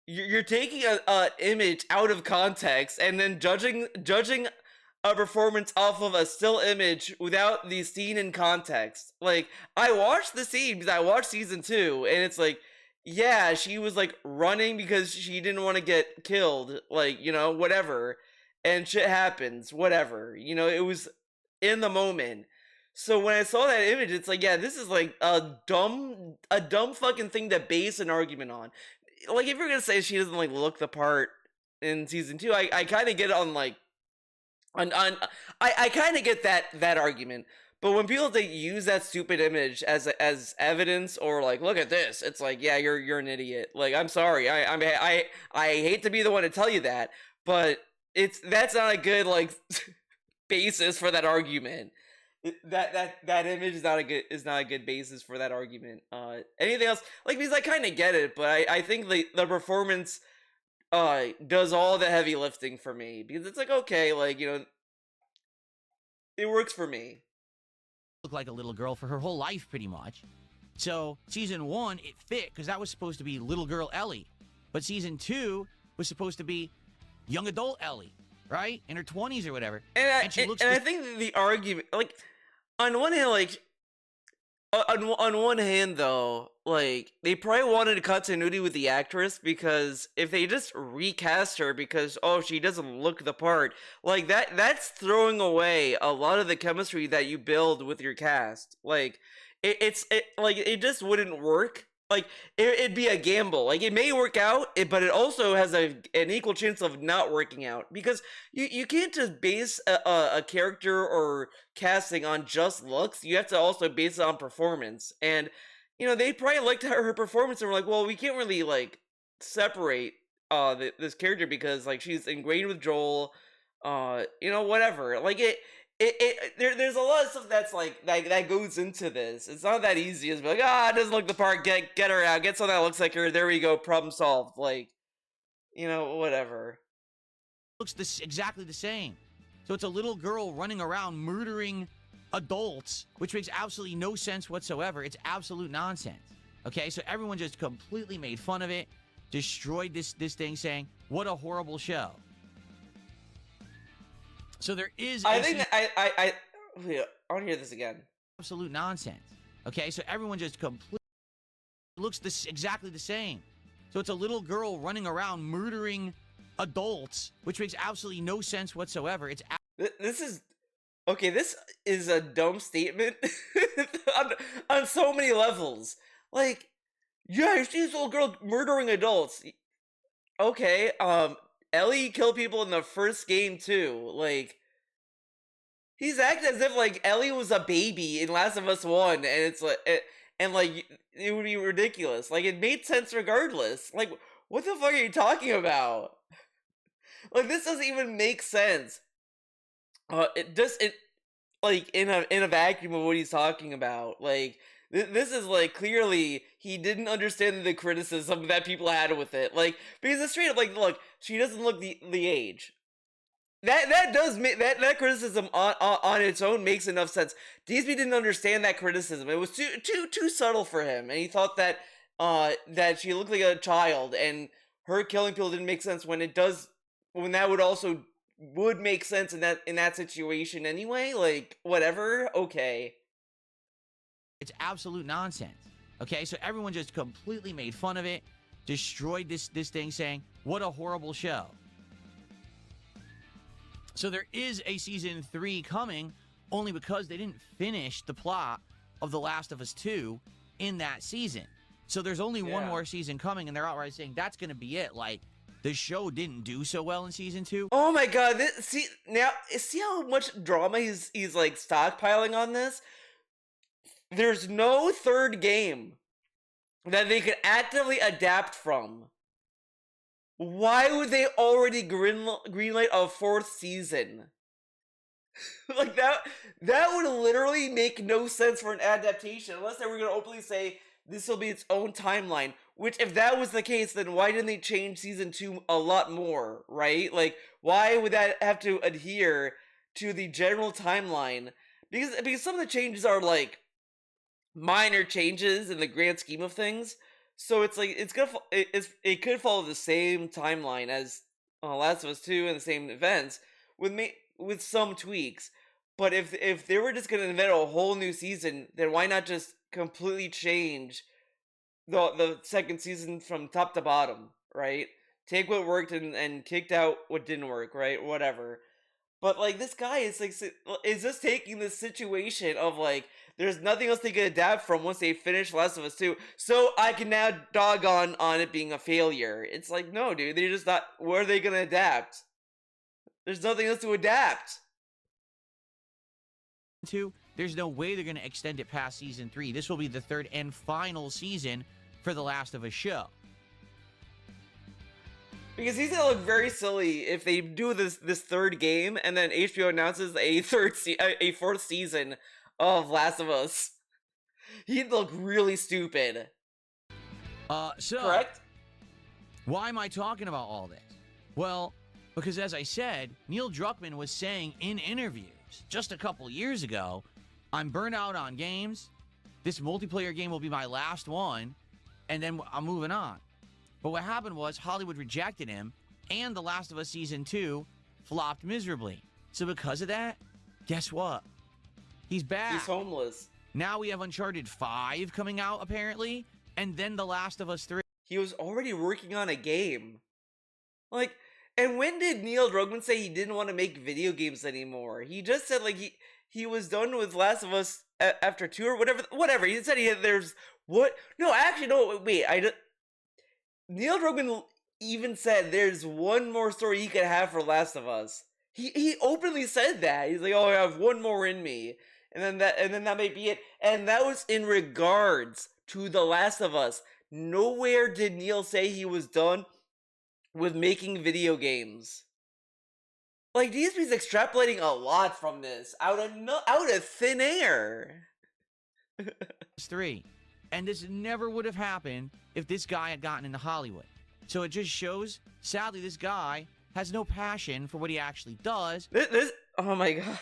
you're taking a image out of context and then judging a performance off of a still image without the scene in context. Like, I watched the scene because I watched Season 2, and it's like, yeah, she was like running because she didn't want to get killed, like, whatever, and shit happens, whatever, it was in the moment. So when I saw that image, it's like, yeah, this is like a dumb fucking thing to base an argument on. Like, if you're gonna say she doesn't like look the part in Season 2, I kind of get it on like I kind of get that argument, but when people use that stupid image as evidence, or like, look at this, it's like, yeah, you're an idiot. Like, I'm sorry, I hate to be the one to tell you that, but that's not a good like basis for that argument. That image is not a good basis for that argument. Anything else? Like, because I kind of get it, but I think the performance does all the heavy lifting for me, because it's like, okay, like, it works for me. Look like a little girl for her whole life, pretty much. So Season 1, it fit because that was supposed to be little girl Ellie, but Season 2 was supposed to be young adult Ellie, right, in her 20s or whatever. And I think the argument, like, on one hand, like, on one hand, though, like, they probably wanted continuity with the actress, because if they just recast her because, oh, she doesn't look the part, like, that's throwing away a lot of the chemistry that you build with your cast. Like, it just wouldn't work. Like, it'd be a gamble. Like, it may work out, but it also has an equal chance of not working out, because you can't just base a character or casting on just looks. You have to also base it on performance. And they probably liked her performance and were like, well, we can't really like separate this character because like she's ingrained with Joel, whatever. Like, there's a lot of stuff that's like that goes into this. It's not that easy as like, it doesn't look the part, get her out, get something that looks like her, there we go, problem solved. Like, whatever. Looks exactly the same. So it's a little girl running around murdering adults, which makes absolutely no sense whatsoever. It's absolute nonsense. Okay, so everyone just completely made fun of it, destroyed this thing, saying, what a horrible show. So there is... I think that I want to hear this again. Absolute nonsense. Okay, so everyone just completely... looks exactly the same. So it's a little girl running around murdering adults, which makes absolutely no sense whatsoever. It's this is Okay, this is a dumb statement on, on so many levels. Like, yeah, you see this little girl murdering adults. Okay, Ellie killed people in the first game too. Like, he's acting as if like Ellie was a baby in Last of Us 1, and it's like, and like it would be ridiculous. Like, it made sense regardless. Like, what the fuck are you talking about? Like, this doesn't even make sense. It like in a vacuum of what he's talking about. Like, this is like clearly he didn't understand the criticism that people had with it. Like, because it's straight up like, look, she doesn't look the age. That does make that criticism on its own makes enough sense. DSP didn't understand that criticism. It was too subtle for him, and he thought that that she looked like a child, and her killing people didn't make sense when it does, when that would also would make sense in that situation anyway. Like, whatever, okay. It's absolute nonsense. Okay, so everyone just completely made fun of it, destroyed this thing, saying, what a horrible show. So there is a season 3 coming, only because they didn't finish the plot of The Last of Us 2 in that season. So there's only one more season coming, and they're outright saying that's going to be it. Like, the show didn't do so well in season 2. Oh my god, see how much drama he's like stockpiling on this? There's no third game that they could actively adapt from. Why would they already greenlight a 4th season? Like, that would literally make no sense for an adaptation, unless they were going to openly say this will be its own timeline. Which, if that was the case, then why didn't they change season 2 a lot more, right? Like, why would that have to adhere to the general timeline? Because some of the changes are like minor changes in the grand scheme of things. So it's like it could follow the same timeline as Last of Us 2 and the same events with some tweaks. But if they were just gonna invent a whole new season, then why not just completely change the second season from top to bottom, right? Take what worked and kicked out what didn't work, right? Whatever. But like, this guy is just taking this situation of like, there's nothing else they can adapt from once they finish Last of Us 2, so I can now dog on it being a failure. It's like, no, dude, they're just not. Where are they gonna adapt? There's nothing else to adapt. 2, there's no way they're going to extend it past season 3. This will be the third and final season for The Last of Us show. Because he's gonna look very silly if they do this third game and then HBO announces a 4th season of Last of Us. He'd look really stupid. So correct? Why am I talking about all this? Well, because as I said, Neil Druckmann was saying in interviews just a couple years ago, I'm burnt out on games. This multiplayer game will be my last one, and then I'm moving on. But what happened was Hollywood rejected him, and The Last of Us Season 2 flopped miserably. So because of that, guess what? He's back. He's homeless. Now we have Uncharted 5 coming out, apparently, and then The Last of Us 3. He was already working on a game. Like, and when did Neil Druckmann say he didn't want to make video games anymore? He just said, like, he was done with Last of Us after 2 or whatever. He said there's... What? No, actually, no, wait, Neil Druckmann even said there's one more story he could have for Last of Us. He openly said that. He's like, oh, I have one more in me. And then that may be it. And that was in regards to The Last of Us. Nowhere did Neil say he was done with making video games. Like, DSP's extrapolating a lot from this out of thin air. 3. And this never would have happened if this guy had gotten into Hollywood. So it just shows, sadly, this guy has no passion for what he actually does. This oh my god.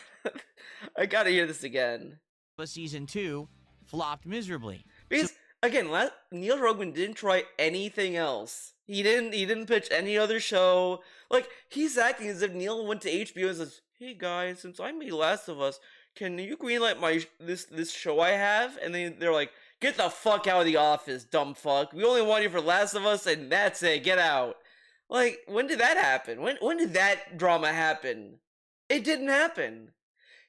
I gotta hear this again. But Season 2 flopped miserably. Because, again, Neil Druckmann didn't try anything else. He didn't pitch any other show. Like, he's acting as if Neil went to HBO and says, hey guys, since I made Last of Us, can you greenlight this show I have? And they're like, get the fuck out of the office, dumb fuck. We only want you for Last of Us, and that's it. Get out. Like, when did that happen? When did that drama happen? It didn't happen.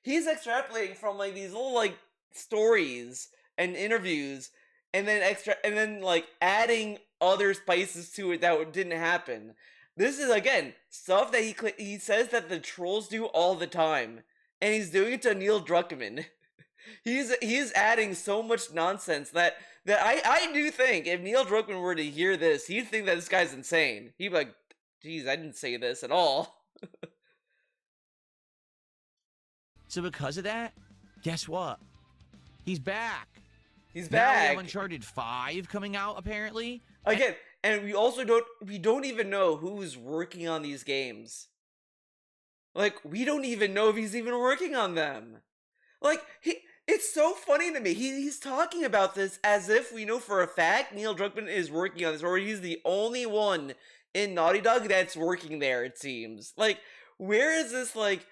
he's extrapolating from like these little like stories and interviews, and then like adding other spices to it that didn't happen. This is again stuff that he says that the trolls do all the time, and he's doing it to Neil Druckmann. He's adding so much nonsense that I do think if Neil Druckmann were to hear this, he'd think that this guy's insane. He'd be like, "Geez, I didn't say this at all." So because of that, guess what? He's back. He's Now we back have Uncharted 5 coming out, apparently. again, and we don't even know who's working on these games. Like, we don't even know if he's even working on them. Like, it's so funny to me. He's talking about this as if we know for a fact Neil Druckmann is working on this, or he's the only one in Naughty Dog that's working there, it seems. Like, where is this, like,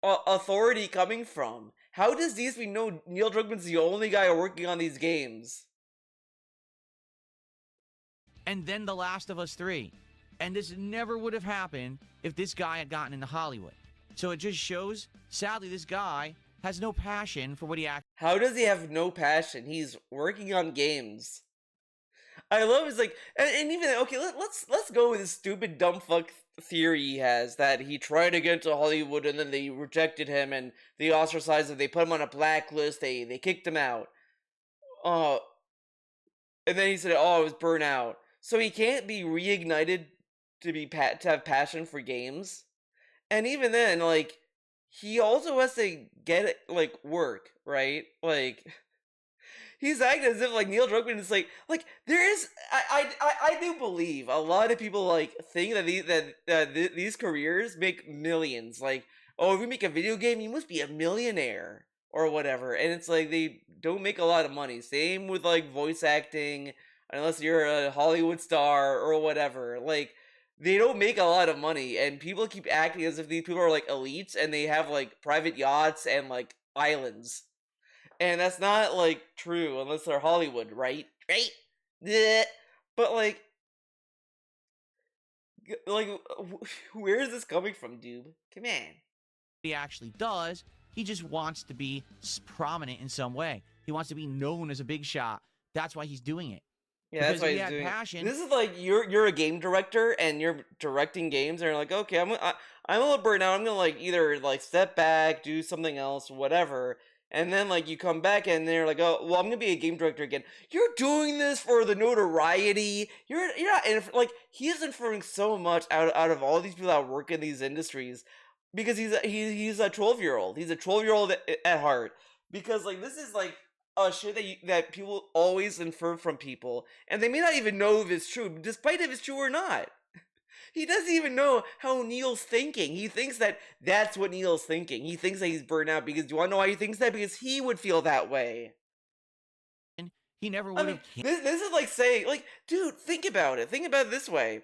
authority coming from? How does DSP know Neil Druckmann's the only guy working on these games? And then The Last of Us 3. And this never would have happened if this guy had gotten into Hollywood. So it just shows, sadly, this guy has no passion for what he actually... How does he have no passion? He's working on games. I love his like, and even okay. Let's go with this stupid dumb fuck theory he has that he tried to get into Hollywood and then they rejected him and they ostracized him. They put him on a blacklist. They kicked him out. Uh, and then he said, "Oh, I was burnt out." So he can't be reignited to have passion for games. And even then, like, he also has to get it, like, work, right? Like, he's acting as if like Neil Druckmann is like there is I do believe a lot of people like think that these careers make millions. Like, oh, if you make a video game, you must be a millionaire or whatever. And it's like they don't make a lot of money. Same with like voice acting, unless you're a Hollywood star or whatever. Like, they don't make a lot of money, and people keep acting as if these people are like elites and they have like private yachts and like islands. And that's not like true unless they're Hollywood, right? Right? Yeah. But like, where is this coming from, dude? Come on. he actually does. He just wants to be prominent in some way. He wants to be known as a big shot. That's why he's doing it. Yeah, that's Because why if he he's had doing it. passion, This is like you're a game director and you're directing games, and you're like, okay, I'm a little burnt out. I'm gonna like either like step back, do something else, whatever. And then like you come back and they're like, oh, well, I'm gonna be a game director again. You're doing this for the notoriety. You're not. And like he's inferring so much out of all these people that work in these industries because he's a 12-year-old. He's a 12-year-old at heart. Because like this is like shit that people always infer from people, and they may not even know if it's true, despite if it's true or not. He doesn't even know how Neil's thinking. He thinks that that's what Neil's thinking. He thinks that he's burnt out because, do you want to know why he thinks that? Because he would feel that way. he never I would mean, have. this is like saying, like, dude, think about it. Think about it this way.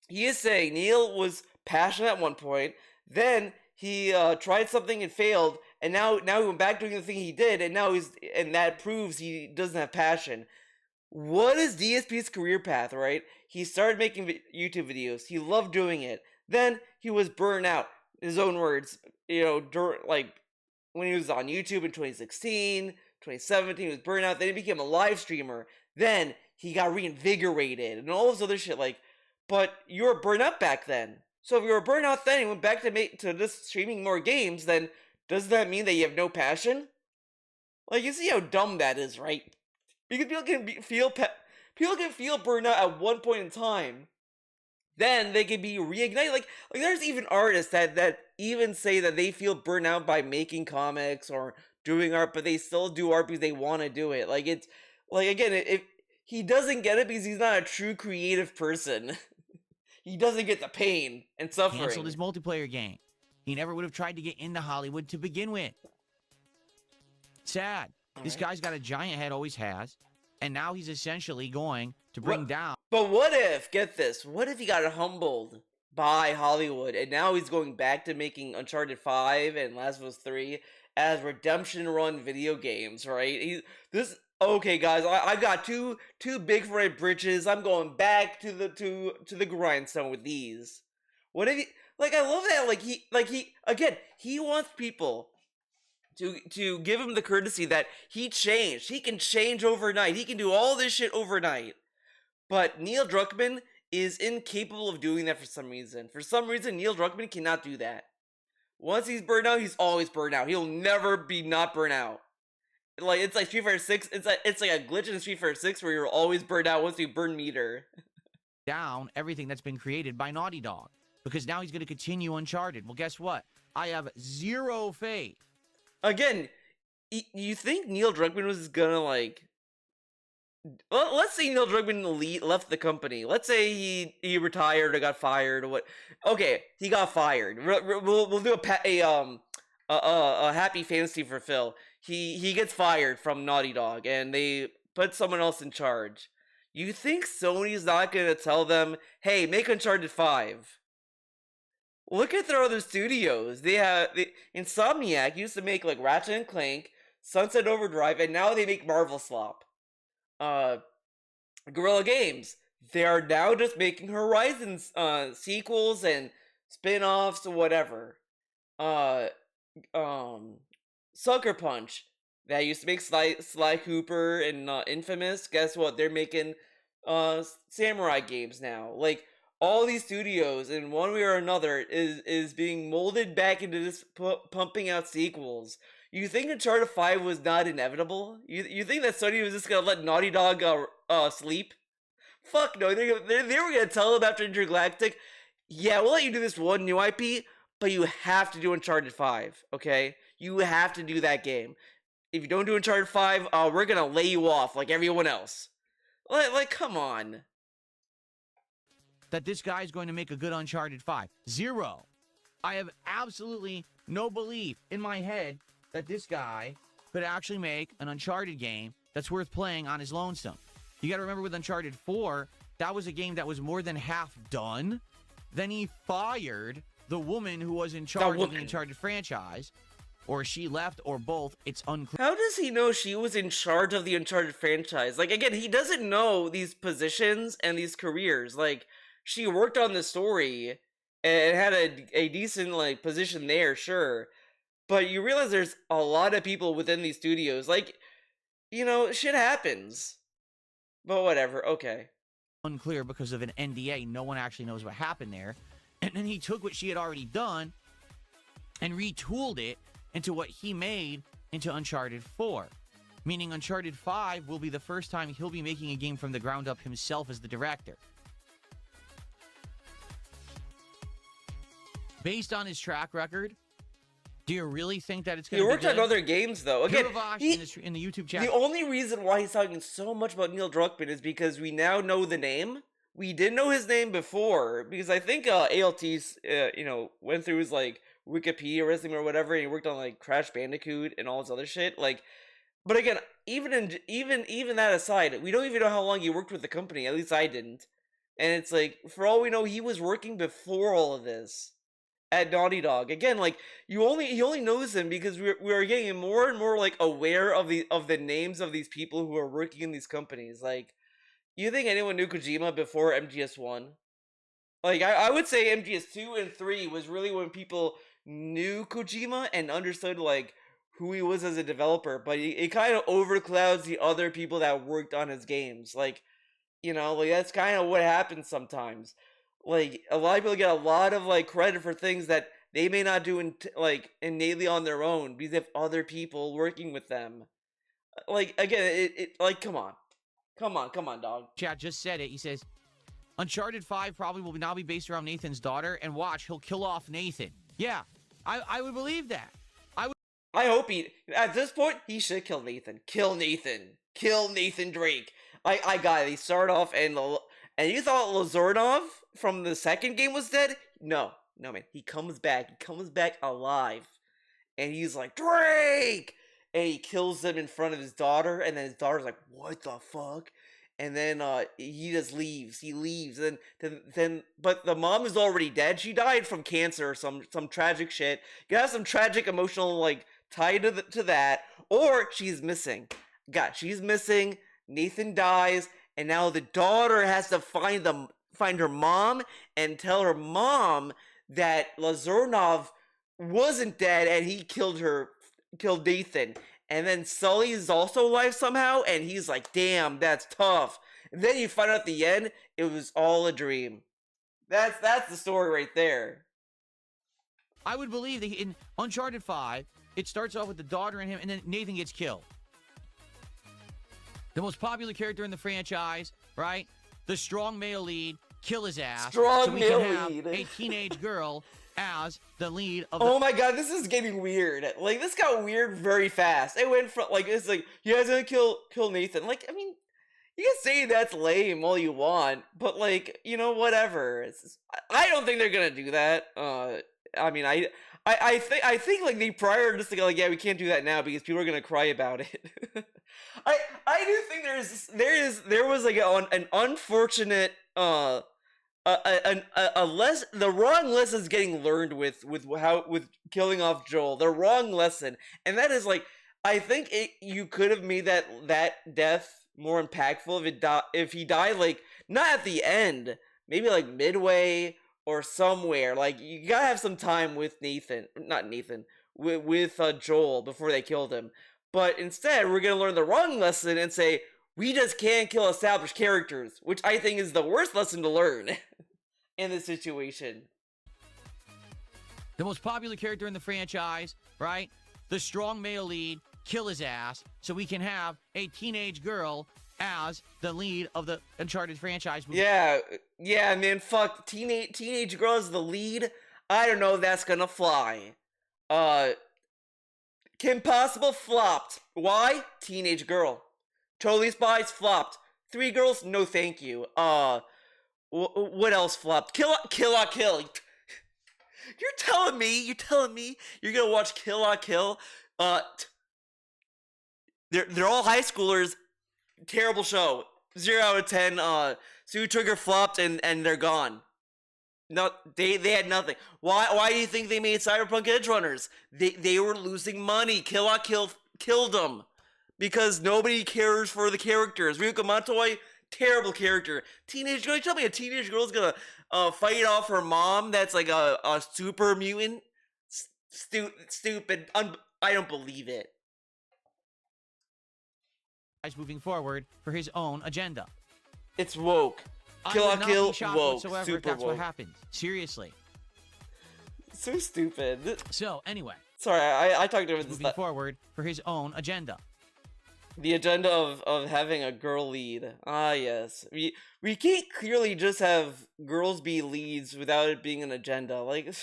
He is saying Neil was passionate at one point, then he tried something and failed, and now he went back doing the thing he did, and and that proves he doesn't have passion. What is DSP's career path, right? He started making YouTube videos. He loved doing it. Then he was burned out. His own words, like when he was on YouTube in 2016, 2017, he was burned out. Then he became a live streamer. Then he got reinvigorated and all this other shit. Like, but you were burnt out back then. So if you were burnt out then and went back to just streaming more games, then does that mean that you have no passion? Like, you see how dumb that is, right? Because people can feel burnout at one point in time. Then they can be reignited. Like there's even artists that even say that they feel burnout by making comics or doing art, but they still do art because they want to do it. Like, it's like, again, if he doesn't get it because he's not a true creative person. He doesn't get the pain and suffering. Canceled his multiplayer game. He never would have tried to get into Hollywood to begin with. Sad. This guy's got a giant head, always has, and now he's essentially going to bring down. But what if, get this, what if he got humbled by Hollywood and now he's going back to making Uncharted 5 and Last of Us 3 as redemption run video games, right? Okay, guys, I've got two big for my britches. I'm going back to the grindstone with these. What if he, like, I love that, he wants people to give him the courtesy that he changed. He can change overnight. He can do all this shit overnight. But Neil Druckmann is incapable of doing that for some reason. For some reason, Neil Druckmann cannot do that. Once he's burned out, he's always burned out. He'll never be not burned out. Like it's like Street Fighter 6. It's like a glitch in Street Fighter 6 where you're always burned out once you burn meter. Down everything that's been created by Naughty Dog, because now he's going to continue Uncharted. Well, guess what? I have zero faith. Again, you think Neil Druckmann was gonna like? Let's say Neil Druckmann left the company. Let's say he retired or got fired or what? Okay, he got fired. We'll do a happy fantasy for Phil. He gets fired from Naughty Dog and they put someone else in charge. You think Sony's not gonna tell them, "Hey, make Uncharted 5"? Look at their other studios. Insomniac used to make like Ratchet and Clank, Sunset Overdrive, and now they make Marvel Slop. Guerrilla Games, they are now just making Horizons sequels and spin-offs or whatever. Sucker Punch, that used to make Sly Cooper and Infamous. Guess what? They're making samurai games now. Like all these studios, in one way or another, is being molded back into this pumping out sequels. You think Uncharted 5 was not inevitable? You think that Sony was just gonna let Naughty Dog sleep? Fuck no, they were gonna tell them after Intergalactic, yeah, we'll let you do this one new IP, but you have to do Uncharted 5, okay? You have to do that game. If you don't do Uncharted 5, we're gonna lay you off like everyone else. Like come on. That this guy is going to make a good Uncharted 5. Zero. I have absolutely no belief in my head that this guy could actually make an Uncharted game that's worth playing on his lonesome. You gotta remember with Uncharted 4, that was a game that was more than half done. Then he fired the woman who was in charge of the Uncharted franchise. Or she left, or both. It's unclear. How does he know she was in charge of the Uncharted franchise? Like, again, he doesn't know these positions and these careers. Like, she worked on the story and had a decent, like, position there, sure. But you realize there's a lot of people within these studios. Like, you know, shit happens. But whatever, okay. Unclear because of an NDA. No one actually knows what happened there. And then he took what she had already done and retooled it into what he made into Uncharted 4. Meaning Uncharted 5 will be the first time he'll be making a game from the ground up himself as the director. Based on his track record, do you really think that it's going to be He worked on other games, though. Again, in the YouTube chat. The only reason why he's talking so much about Neil Druckmann is because we now know the name. We didn't know his name before, because I think ALT, went through his, like, Wikipedia resume or whatever, and he worked on, like, Crash Bandicoot and all this other shit. Like, but again, even that aside, we don't even know how long he worked with the company. At least I didn't. And it's like, for all we know, he was working before all of this at Naughty Dog. Again, like, he only knows him because we are getting more and more, like, aware of the names of these people who are working in these companies. Like, you think anyone knew Kojima before MGS1? Like, I would say MGS2 and 3 was really when people knew Kojima and understood, like, who he was as a developer, but it kind of overclouds the other people that worked on his games. Like, you know, like, that's kind of what happens sometimes. Like, a lot of people get a lot of, like, credit for things that they may not do innately on their own because they have other people working with them. Like, again, like, come on, dog. Chat just said it. He says, Uncharted 5 probably will now be based around Nathan's daughter, and watch, he'll kill off Nathan. Yeah, I would believe that. I hope at this point, he should kill Nathan. Kill Nathan Drake. I got it. He started off and you thought Lazornov from the second game was dead? No, man. He comes back. He comes back alive. And he's like, Drake! And he kills him in front of his daughter, and then his daughter's like, what the fuck? And then he just leaves. He leaves. But the mom is already dead. She died from cancer or some tragic shit. You have some tragic emotional, like, tie to that. Or she's missing. She's missing. Nathan dies. And now the daughter has to find her mom and tell her mom that Lazornov wasn't dead and he killed her killed Nathan, and then Sully is also alive somehow, and he's like, "Damn, that's tough." And then you find out at the end it was all a dream. That's the story right there. I would believe that in Uncharted 5, it starts off with the daughter and him, and then Nathan gets killed. The most popular character in the franchise, right? The strong male lead, kill his ass. Strong so we male can have lead. a teenage girl as the lead of Oh my god, this is getting weird. Like, this got weird very fast. It went from, like, it's like, you guys gonna kill Nathan. Like, I mean, you can say that's lame all you want, but, like, you know, whatever. I don't think they're gonna do that. I mean, I think like they prior just like, yeah, we can't do that now because people are gonna cry about it. I do think there was like an unfortunate the wrong lesson is getting learned with killing off Joel. The wrong lesson, and that is like, I think you could have made that death more impactful if he died, like, not at the end, maybe like midway or somewhere. Like, you gotta have some time with Joel before they killed him. But instead, we're gonna learn the wrong lesson and say we just can't kill established characters, which I think is the worst lesson to learn in this situation. the most popular character in the franchise, right? The strong male lead, kill his ass, so we can have a teenage girl as the lead of the Uncharted franchise movie. Yeah, man, fuck, teenage girl as the lead? I don't know if that's gonna fly. Kim Possible flopped. Why? Teenage girl. Totally Spies flopped. Three girls? No thank you. What else flopped? Kill. You're telling me you're gonna watch Kill la Kill? They're all high schoolers. Terrible show. 0 out of 10. Sue Trigger flopped and they're gone. No, they had nothing. Why do you think they made Cyberpunk Edge Runners? They were losing money. Kill la Kill killed them because nobody cares for the characters. Ryuka Matoi, terrible character. Teenage girl. You tell me a teenage girl's gonna fight off her mom that's like a super mutant? Stupid. I don't believe it. Moving forward for his own agenda. It's woke. Kill I la would not Kill be shocked woke. whatsoever Super if that's woke. what happens. Seriously. So stupid. So anyway, Sorry, I talked over this. moving forward for his own agenda. The agenda of having a girl lead. Ah, yes. We can't clearly just have girls be leads without it being an agenda. Like,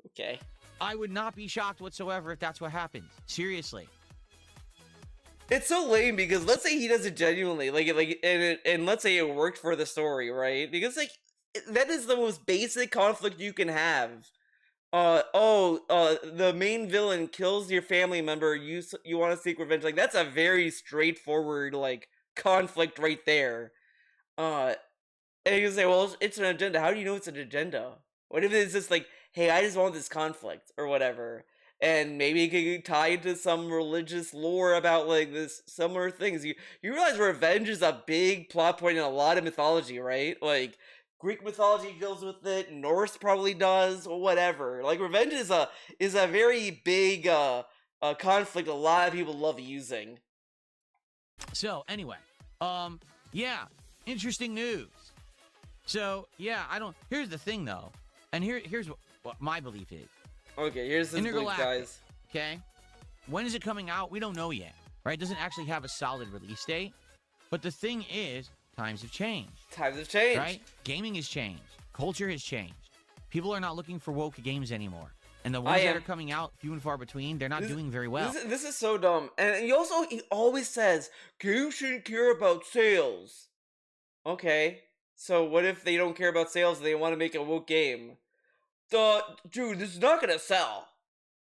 okay. I would not be shocked whatsoever if that's what happens. Seriously. It's so lame because let's say he does it genuinely, and let's say it worked for the story, right? Because like that is the most basic conflict you can have. The main villain kills your family member. You want to seek revenge. Like, that's a very straightforward like conflict right there. And you can say, well, it's an agenda. How do you know it's an agenda? What if it's just like, hey, I just want this conflict or whatever, and maybe it could get tied to some religious lore about like this similar things. You realize revenge is a big plot point in a lot of mythology, right? Like, Greek mythology deals with it, Norse probably does, or whatever. Like, revenge is a very big conflict a lot of people love using. So anyway, yeah, interesting news. So yeah, here's the thing though, and here's what my belief is. Okay, here's this belief, guys. Okay, when is it coming out? We don't know yet, right? It doesn't actually have a solid release date. But the thing is, times have changed. Times have changed. Right? Gaming has changed. Culture has changed. People are not looking for woke games anymore. And the ones that are coming out, few and far between, they're not doing very well. This is so dumb. And he always says, games shouldn't care about sales. Okay. So what if they don't care about sales and they want to make a woke game? Dude, this is not gonna sell.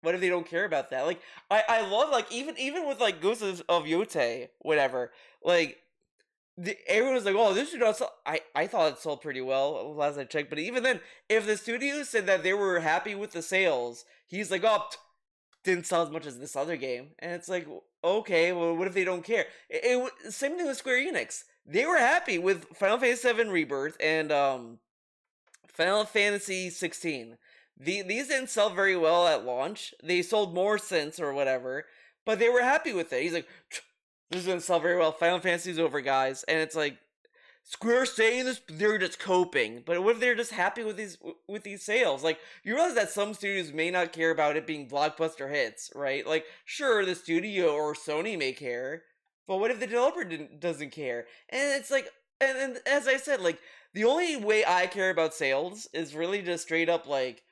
What if they don't care about that? Like, I love, like, even with, like, Ghosts of Yote, whatever, like, everyone was like, oh, this should not sell. I thought it sold pretty well last I checked, but even then, if the studio said that they were happy with the sales, he's like, oh, didn't sell as much as this other game. And it's like, okay, well, what if they don't care? Same thing with Square Enix. They were happy with Final Fantasy VII Rebirth and Final Fantasy 16. These didn't sell very well at launch. They sold more since or whatever. but they were happy with it. He's like, this doesn't sell very well. Final Fantasy's over, guys. And it's like, Square saying this, they're just coping. But what if they're just happy with these sales? Like, you realize that some studios may not care about it being blockbuster hits, right? Like, sure, the studio or Sony may care, but what if the developer doesn't care? And it's like, and as I said, like, the only way I care about sales is really just straight up like,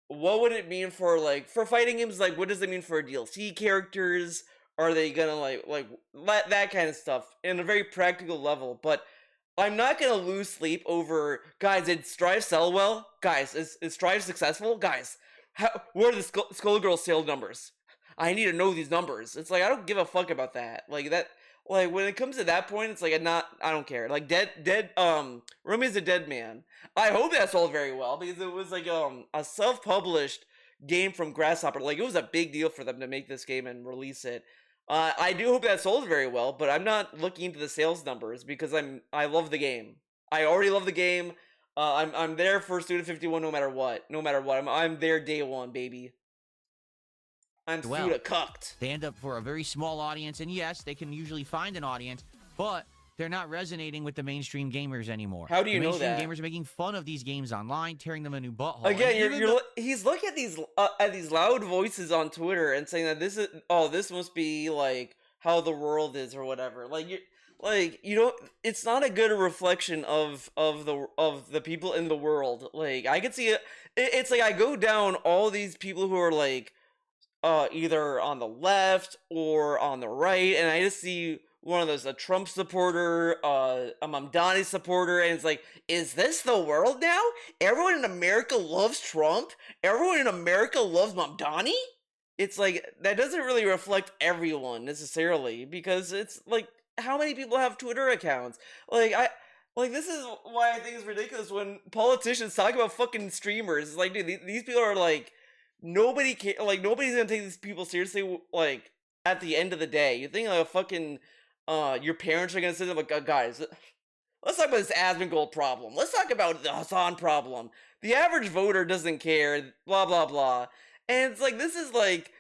what would it mean for for fighting games? Like, what does it mean for DLC characters? Are they gonna like that kind of stuff in a very practical level? But I'm not gonna lose sleep over, guys, did Strive sell well? Guys, is Strive successful? Guys, what are the Skullgirl sales numbers? I need to know these numbers. It's like, I don't give a fuck about that. Like, that, like, when it comes to that point, it's like, I don't care. Like, Rummy's a Dead Man. I hope that sold very well, because it was like, a self-published game from Grasshopper. Like, it was a big deal for them to make this game and release it. I do hope that sold very well, but I'm not looking into the sales numbers because I love the game. I already love the game. I'm there for Student 51 no matter what. No matter what. I'm there day one, baby. I'm Suda cucked. They end up for a very small audience, and yes, they can usually find an audience, but they're not resonating with the mainstream gamers anymore. How do you know that? Mainstream gamers are making fun of these games online, tearing them a new butthole. Again, he's looking at these loud voices on Twitter and saying that this must be like how the world is or whatever. It's not a good reflection of the people in the world. Like, I could see it. It's like I go down all these people who are like either on the left or on the right, and I just see one of those, a Trump supporter, a Mamdani supporter, and it's like, is this the world now? Everyone in America loves Trump? Everyone in America loves Mamdani? It's like, that doesn't really reflect everyone necessarily, because it's like, how many people have Twitter accounts? This is why I think it's ridiculous when politicians talk about fucking streamers. It's like, dude, these people are like, nobody's gonna take these people seriously, like, at the end of the day. You think like a fucking your parents are gonna sit there like, guys, let's talk about this Asmongold problem. Let's talk about the Hassan problem. The average voter doesn't care, blah blah blah. And it's like, this is like,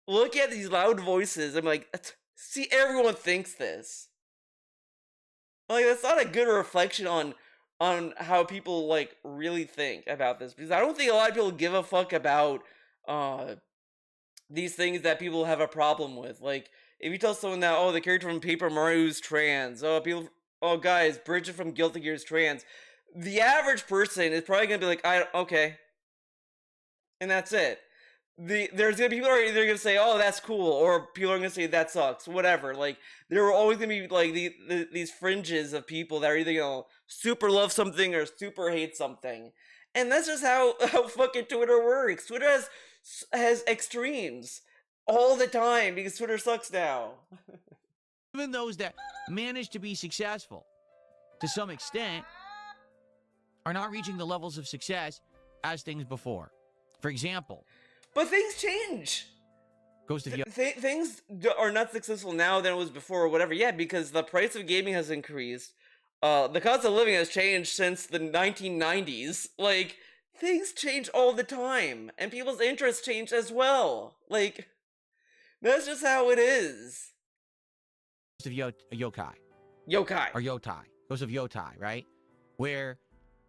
look at these loud voices. I'm like, see, everyone thinks this. Like, that's not a good reflection on how people like really think about this, because I don't think a lot of people give a fuck about these things that people have a problem with. Like, if you tell someone that, the character from Paper Mario is trans, guys, Bridget from Guilty Gear is trans, the average person is probably gonna be like, okay, and that's it. There's gonna be people who are either gonna say, oh, that's cool, or people are gonna say that sucks, whatever. Like, there are always gonna be like these fringes of people that are either gonna super love something or super hate something, and that's just how fucking Twitter works. Twitter has extremes all the time because Twitter sucks now. Even those that manage to be successful to some extent are not reaching the levels of success as things before. For example, but things change. Ghost of things are not successful now than it was before or whatever. Yeah, because the price of gaming has increased. The cost of living has changed since the 1990s. Like, things change all the time, and people's interests change as well. Like, that's just how it is. Ghost of Yokai. Yokai. Or Yotai. Ghost of Yotai, right? Where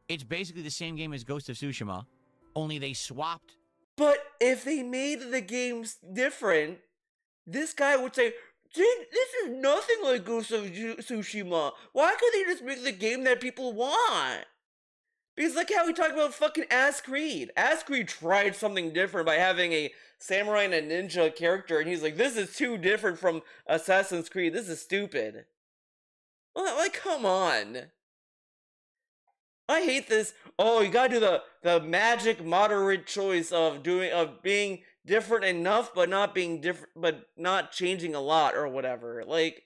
it's basically the same game as Ghost of Tsushima, only they swapped. But if they made the games different, this guy would say, this is nothing like Ghost of Tsushima. Why could they just make the game that people want? Because look how we talked about fucking Ass Creed. Ass Creed tried something different by having a samurai and a ninja character, and he's like, this is too different from Assassin's Creed. This is stupid. Like, come on. I hate this. Oh, you gotta do the magic moderate choice of being different enough, but not being different, but not changing a lot or whatever. Like,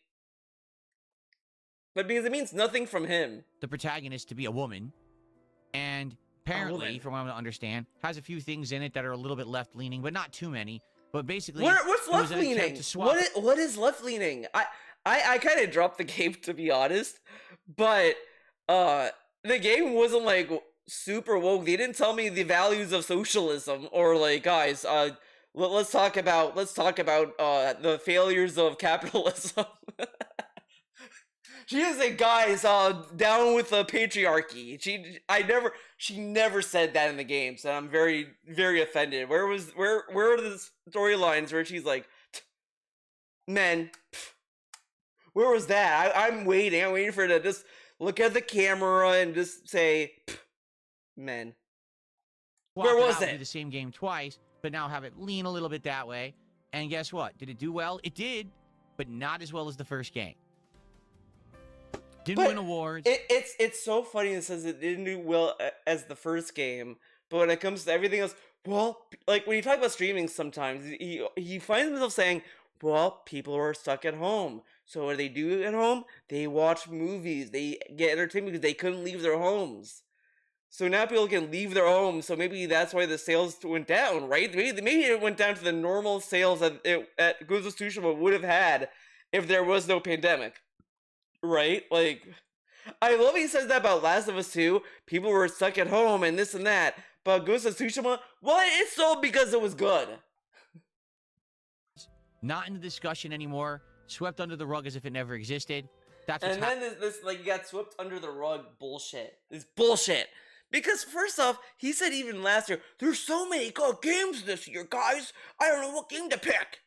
but because it means nothing from him. The protagonist to be a woman, and apparently, from what I understand, has a few things in it that are a little bit left-leaning, but not too many. But basically, what's left-leaning? What is left-leaning? I kind of dropped the game, to be honest, but the game wasn't like super woke. They didn't tell me the values of socialism or like, guys, let's talk about the failures of capitalism. She is a guys down with the patriarchy. She never said that in the games, and I'm very offended. Where are the storylines where she's like, men? Where was that? I'm waiting for her to just look at the camera and just say, men. Where Swap it was out, do it? the same game twice, but now have it lean a little bit that way. And guess what? Did it do well? It did, but not as well as the first game. Didn't win awards. It's so funny. It says it didn't do well as the first game, but when it comes to everything else, well, like when you talk about streaming, sometimes he finds himself saying, "Well, people are stuck at home, so what do they do at home? They watch movies, they get entertainment because they couldn't leave their homes. So now people can leave their homes, so maybe that's why the sales went down, right? Maybe it went down to the normal sales that Ghost of Tsushima would have had if there was no pandemic." Right? Like, I love he says that about Last of Us 2. People were stuck at home and this and that. But Ghost of Tsushima, well, it's sold because it was good. Not in the discussion anymore. Swept under the rug as if it never existed. That's what's And then this like, you got swept under the rug bullshit. This bullshit. Because first off, he said even last year, there's so many good games this year, guys. I don't know what game to pick.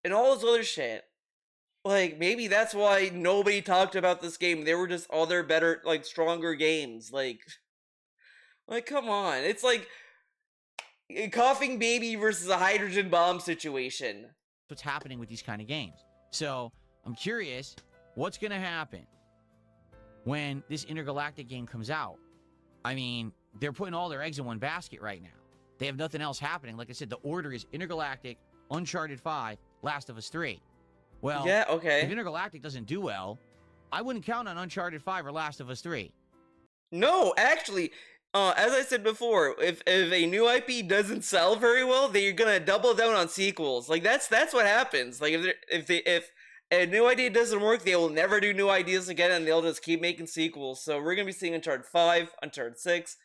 And all this other shit. Like, maybe that's why nobody talked about this game. There were just other better, like, stronger games. Like, come on. It's like a coughing baby versus a hydrogen bomb situation. what's happening with these kind of games. So I'm curious what's going to happen when this intergalactic game comes out. I mean, they're putting all their eggs in one basket right now. They have nothing else happening. Like I said, the order is Intergalactic, Uncharted 5, Last of Us 3. Well, Yeah, okay. if Intergalactic doesn't do well, I wouldn't count on Uncharted 5 or Last of Us 3. No, actually, as I said before, if a new IP doesn't sell very well, they're gonna double down on sequels. Like that's what happens. Like if a new idea doesn't work, they will never do new ideas again, and they'll just keep making sequels. So we're gonna be seeing Uncharted 5, Uncharted 6,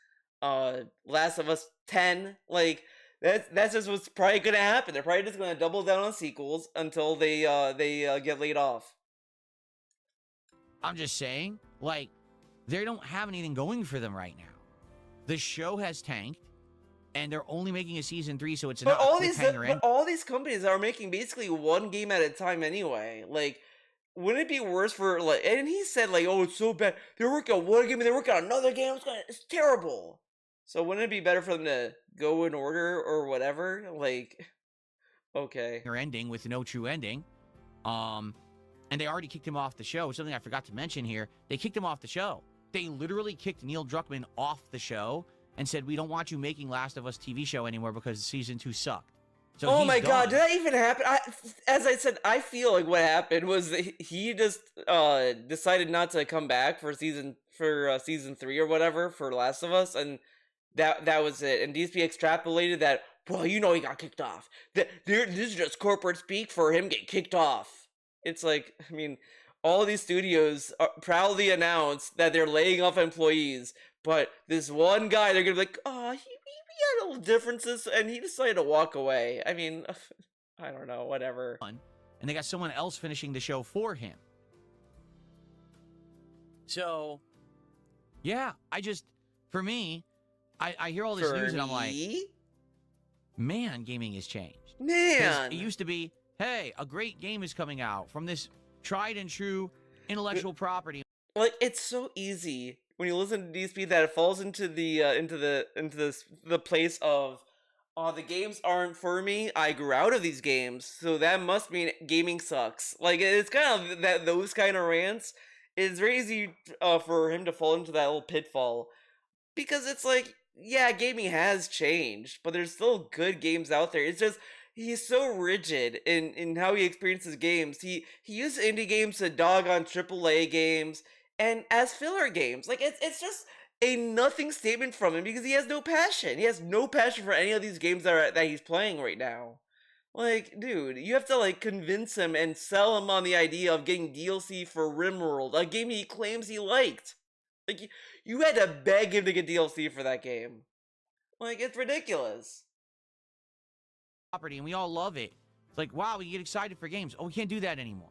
Last of Us 10. Like that's just what's probably gonna happen. They're probably just gonna double down on sequels until they get laid off. I'm just saying, like, they don't have anything going for them right now. The show has tanked, and they're only making a season 3, so it's But not a cliffhanger end. all these companies are making basically one game at a time anyway. Like, wouldn't it be worse for like? And he said like, "Oh, it's so bad. They're working on one game and they're working on another game. It's terrible." So wouldn't it be better for them to go in order or whatever? Like, okay. Ending with no true ending. And they already kicked him off the show. Something I forgot to mention here. They kicked him off the show. They literally kicked Neil Druckmann off the show and said, we don't want you making Last of Us TV show anymore because season 2 sucked. So Oh my god, done. did that even happen? As I said, I feel like what happened was that he just decided not to come back for season 3 or whatever for Last of Us, and that was it. And DSP extrapolated that, well, he got kicked off. This is just corporate speak for him getting kicked off. It's like, I mean, all these studios proudly announce that they're laying off employees, but this one guy, they're gonna be like, oh, we had little differences, and he decided to walk away. I mean, I don't know, whatever. And they got someone else finishing the show for him. So, yeah, for me, I hear all this news and I'm like, man, gaming has changed. Man! It used to be, hey, a great game is coming out from this tried and true intellectual property. Like, it's so easy when you listen to DSP that it falls into the place of, oh, the games aren't for me. I grew out of these games, so that must mean gaming sucks. Like, it's kind of those kind of rants. It's very easy for him to fall into that little pitfall, because it's like, yeah, gaming has changed, but there's still good games out there. It's just he's so rigid in how he experiences games. He uses indie games to dog on AAA games and as filler games. Like it's just a nothing statement from him because he has no passion. He has no passion for any of these games that he's playing right now. Like, dude, you have to like convince him and sell him on the idea of getting DLC for RimWorld, a game he claims he liked. Like, you had to beg him to get DLC for that game. Like, it's ridiculous. property and we all love it. It's like, wow, we get excited for games. Oh, we can't do that anymore.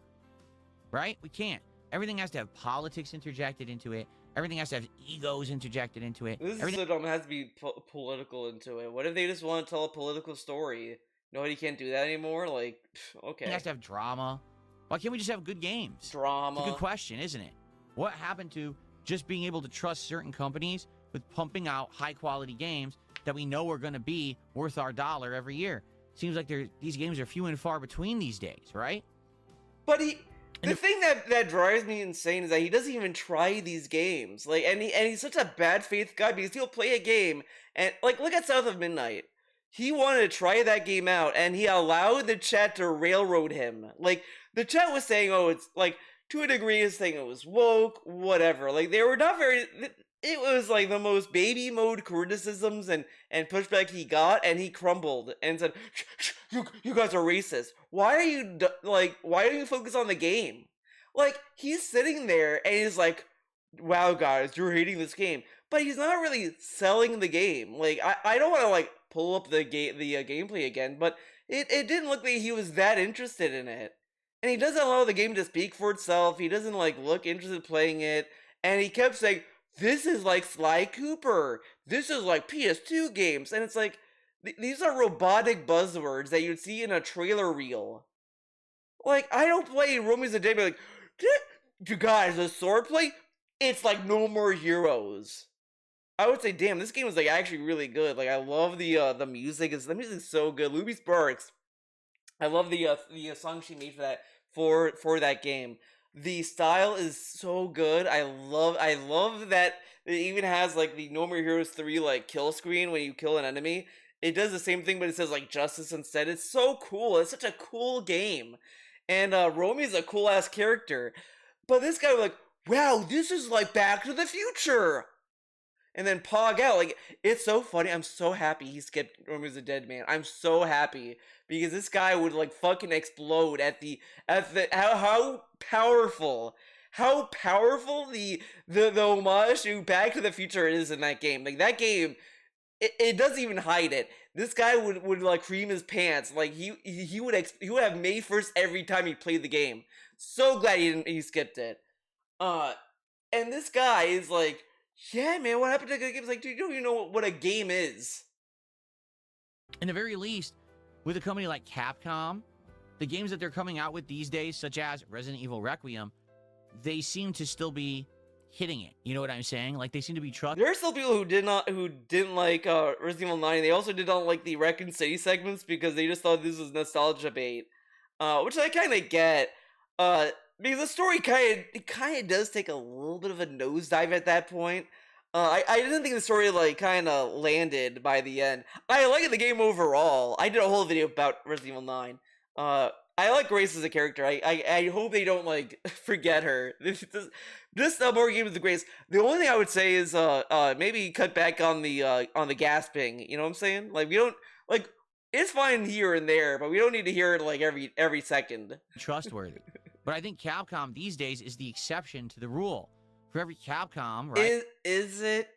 Right? We can't. Everything has to have politics interjected into it. Everything has to have egos interjected into it. This is so dumb. It has to be political into it. What if they just want to tell a political story? Nobody can't do that anymore? Like, okay. It has to have drama. Why can't we just have good games? Drama. It's a good question, isn't it? What happened to just being able to trust certain companies with pumping out high-quality games that we know are going to be worth our dollar every year? Seems like these games are few and far between these days, right? But the thing that drives me insane is that he doesn't even try these games. Like, and he's such a bad faith guy because he'll play a game and like look at South of Midnight. He wanted to try that game out and he allowed the chat to railroad him. Like the chat was saying, oh, it's like to a degree, is saying it was woke, whatever. Like they were not very. It was like the most baby mode criticisms and pushback he got, and he crumbled and said, "You guys are racist. Why are you why don't you focus on the game?" Like he's sitting there and he's like, "Wow, guys, you're hating this game," but he's not really selling the game. Like I don't want to like pull up the gameplay again, but it didn't look like he was that interested in it, and he doesn't allow the game to speak for itself. He doesn't like look interested in playing it, and he kept saying, "This is like Sly Cooper. This is like PS2 games." And it's like, these are robotic buzzwords that you'd see in a trailer reel. Like, I don't play Romeo and Juliet, like, you guys, the swordplay? It's like No More Heroes. I would say, damn, this game is like actually really good. Like, I love the music. The music's so good. Luby Sparks. I love the song she made for that game. The style is so good. I love that it even has like the No More Heroes 3 like kill screen when you kill an enemy. It does the same thing, but it says like justice instead. It's so cool. It's such a cool game. And Romy's a cool ass character. But this guy was like, wow, this is like Back to the Future. And then Pog out, like, it's so funny. I'm so happy he skipped Romeo's a Dead Man. I'm so happy because this guy would like fucking explode at the how powerful the homage to Back to the Future is in that game. Like that game, it doesn't even hide it. This guy would like cream his pants. Like he would have May 1st every time he played the game. So glad he skipped it. And this guy is like, yeah, man, what happened to the games? Like, dude, you don't even know what a game is. In the very least, with a company like Capcom, the games that they're coming out with these days, such as Resident Evil Requiem, they seem to still be hitting it. You know what I'm saying? Like, they seem to be trusted. There are still people who didn't like Resident Evil 9. They also did not like the Raccoon City segments because they just thought this was nostalgia bait. Which I kind of get. Because the story kind of does take a little bit of a nosedive at that point. I didn't think the story like kind of landed by the end. I like the game overall. I did a whole video about Resident Evil 9. I like Grace as a character. I hope they don't like forget her. This more games with Grace. The only thing I would say is maybe cut back on the gasping. You know what I'm saying? Like we don't like. It's fine here and there, but we don't need to hear it like every second. Trustworthy. But I think Capcom these days is the exception to the rule. For every Capcom, right? Is it?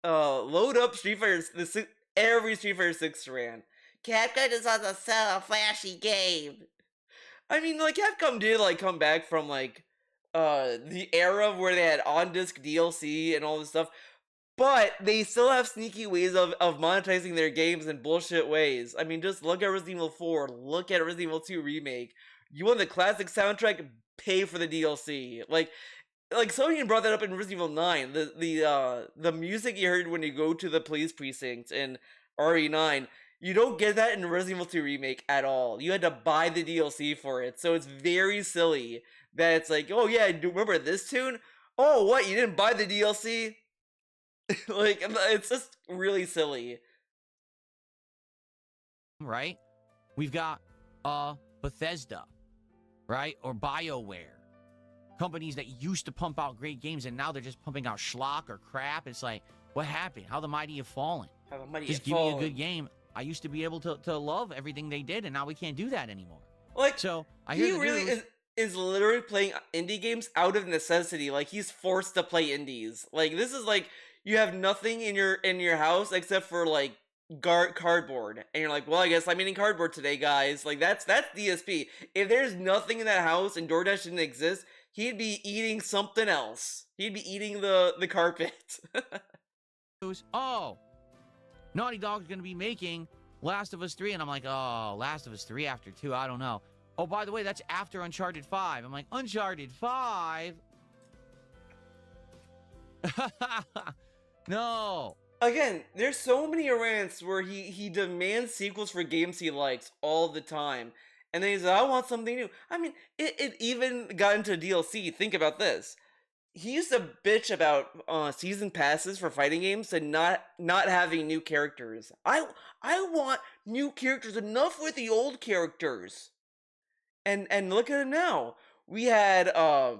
Load up Street Fighter. Every Street Fighter 6 ran. Capcom just wants to sell a flashy game. I mean, like Capcom did like come back from like the era where they had on-disc DLC and all this stuff. But they still have sneaky ways of monetizing their games in bullshit ways. I mean, just look at Resident Evil 4. Look at Resident Evil 2 Remake. You want the classic soundtrack? Pay for the DLC. Like someone even brought that up in Resident Evil 9. The music you heard when you go to the police precinct in RE9, you don't get that in Resident Evil 2 Remake at all. You had to buy the DLC for it. So it's very silly that it's like, oh yeah, do you remember this tune? Oh, what? You didn't buy the DLC? Like, it's just really silly. Right? We've got Bethesda, right? Or BioWare. Companies that used to pump out great games and now they're just pumping out schlock or crap. It's like, what happened? How the mighty have fallen. Just give me a good game. I used to be able to love everything they did, and now we can't do that anymore. Like, so I hear he really is literally playing indie games out of necessity. Like, he's forced to play indies. Like, this is like, you have nothing in your house except for like cardboard, and you're like, well, I guess I'm eating cardboard today, guys. Like that's DSP. If there's nothing in that house and DoorDash didn't exist, he'd be eating something else. He'd be eating the carpet. Oh, Naughty Dog's going to be making Last of Us 3. And I'm like, oh, Last of Us 3 after 2, I don't know. Oh, by the way, that's after Uncharted 5. I'm like, Uncharted 5? No. Again, there's so many rants where he demands sequels for games he likes all the time. And then he's like, I want something new. I mean, it even got into DLC. Think about this. He used to bitch about season passes for fighting games and not having new characters. I want new characters, enough with the old characters. And look at it now. We had oh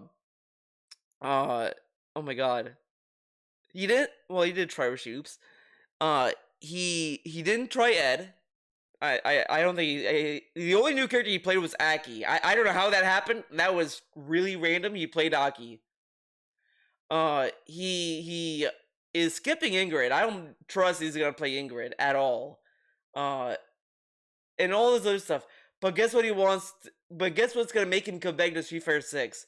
my god. He did try Rashoops. He didn't try Ed. I don't think the only new character he played was Aki. I don't know how that happened. That was really random. He played Aki. He is skipping Ingrid. I don't trust he's gonna play Ingrid at all. And all this other stuff. But guess what he wants? But guess what's gonna make him come back to Street Fighter 6?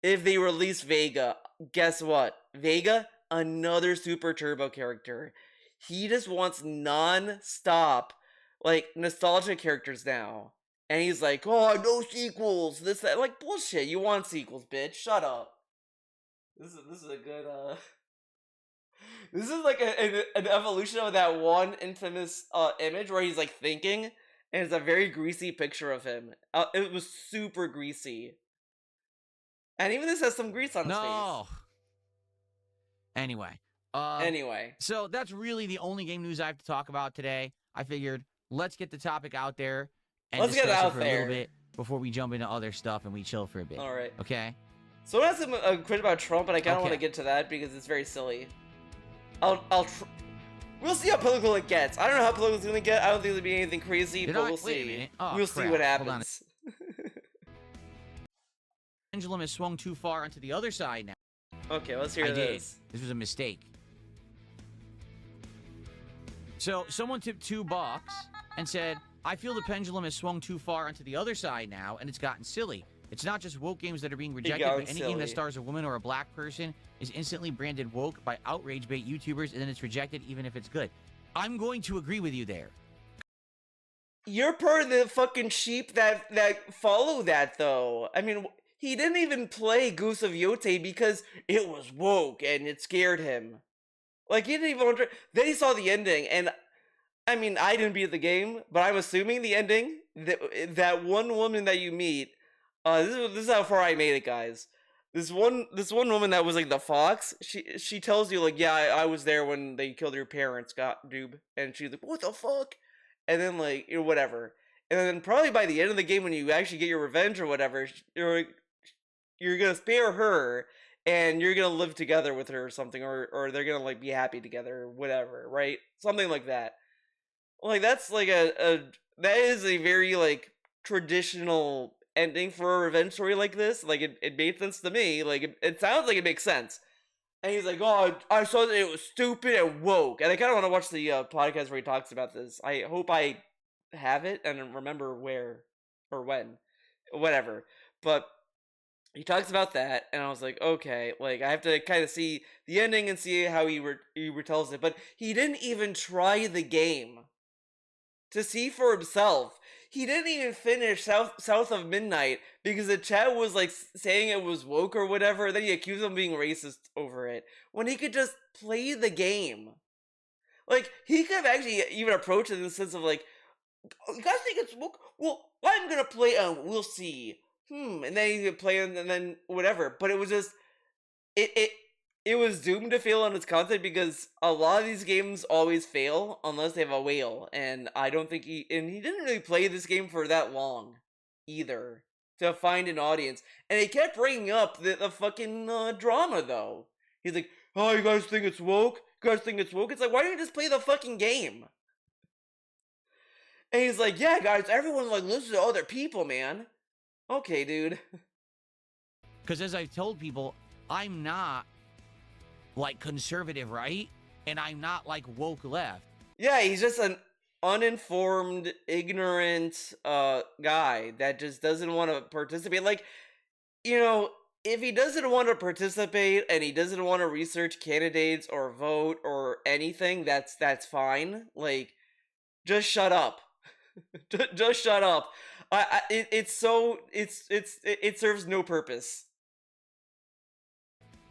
If they release Vega, guess what? Vega, another Super Turbo character. He just wants non-stop, like, nostalgia characters now. And he's like, oh, no sequels, this, that. Like, bullshit, you want sequels, bitch. Shut up. This is a good, This is like an evolution of that one infamous image where he's, like, thinking, and it's a very greasy picture of him. It was super greasy. And even this has some grease on his face. Anyway. So that's really the only game news I have to talk about today. I figured let's get the topic out there and let's get it out for there a little bit before we jump into other stuff and we chill for a bit. All right. Okay. So I have some quit about Trump, but I kind of want to get to that because it's very silly. We'll see how political it gets. I don't know how political it's gonna get. I don't think it'll be anything crazy, but we'll see. We'll see what happens. Pendulum has swung too far onto the other side now. Okay, let's hear this. This was a mistake. So someone tipped $2 and said, I feel the pendulum has swung too far onto the other side now, and it's gotten silly. It's not just woke games that are being rejected, but any game that stars a woman or a black person is instantly branded woke by outrage bait YouTubers, and then it's rejected even if it's good. I'm going to agree with you there. You're part of the fucking sheep that follow that, though. I mean, he didn't even play Goose of Yote because it was woke and it scared him. Like, he didn't even wonder. Then he saw the ending, and I mean, I didn't beat the game, but I'm assuming the ending, that one woman that you meet, this is how far I made it, guys. This one woman that was like the fox, she tells you like, yeah, I was there when they killed your parents, Doob, and she's like, what the fuck? And then like, whatever. And then probably by the end of the game, when you actually get your revenge or whatever, you're gonna spare her, and you're gonna live together with her or something, or they're gonna like be happy together or whatever, right? Something like that. Like that's like that is a very like traditional ending for a revenge story like this. Like it made sense to me. Like it sounds like it makes sense. And he's like, oh, I saw that it was stupid and woke. And I kind of want to watch the podcast where he talks about this. I hope I have it and remember where or when, whatever. But he talks about that, and I was like, okay, like I have to kind of see the ending and see how he retells it. But he didn't even try the game to see for himself. He didn't even finish South of Midnight because the chat was like saying it was woke or whatever. Then he accused him of being racist over it when he could just play the game. Like he could have actually even approached it in the sense of like, oh, you guys think it's woke? Well, I'm gonna play and we'll see. And then he could play and then whatever. But it was just it was doomed to fail on its content because a lot of these games always fail unless they have a whale, and I don't think he didn't really play this game for that long either to find an audience, and he kept bringing up the fucking drama though. He's like, oh, you guys think it's woke? You guys think it's woke? It's like, why don't you just play the fucking game? And he's like, yeah, guys, everyone like listens to other people, man. Okay, dude. Because as I've told people, I'm not like conservative right, and I'm not like woke left. Yeah, he's just an uninformed, ignorant guy that just doesn't want to participate. Like, you know, if he doesn't want to participate and he doesn't want to research candidates or vote or anything, that's fine. Like, just shut up. Just shut up. It's so it serves no purpose.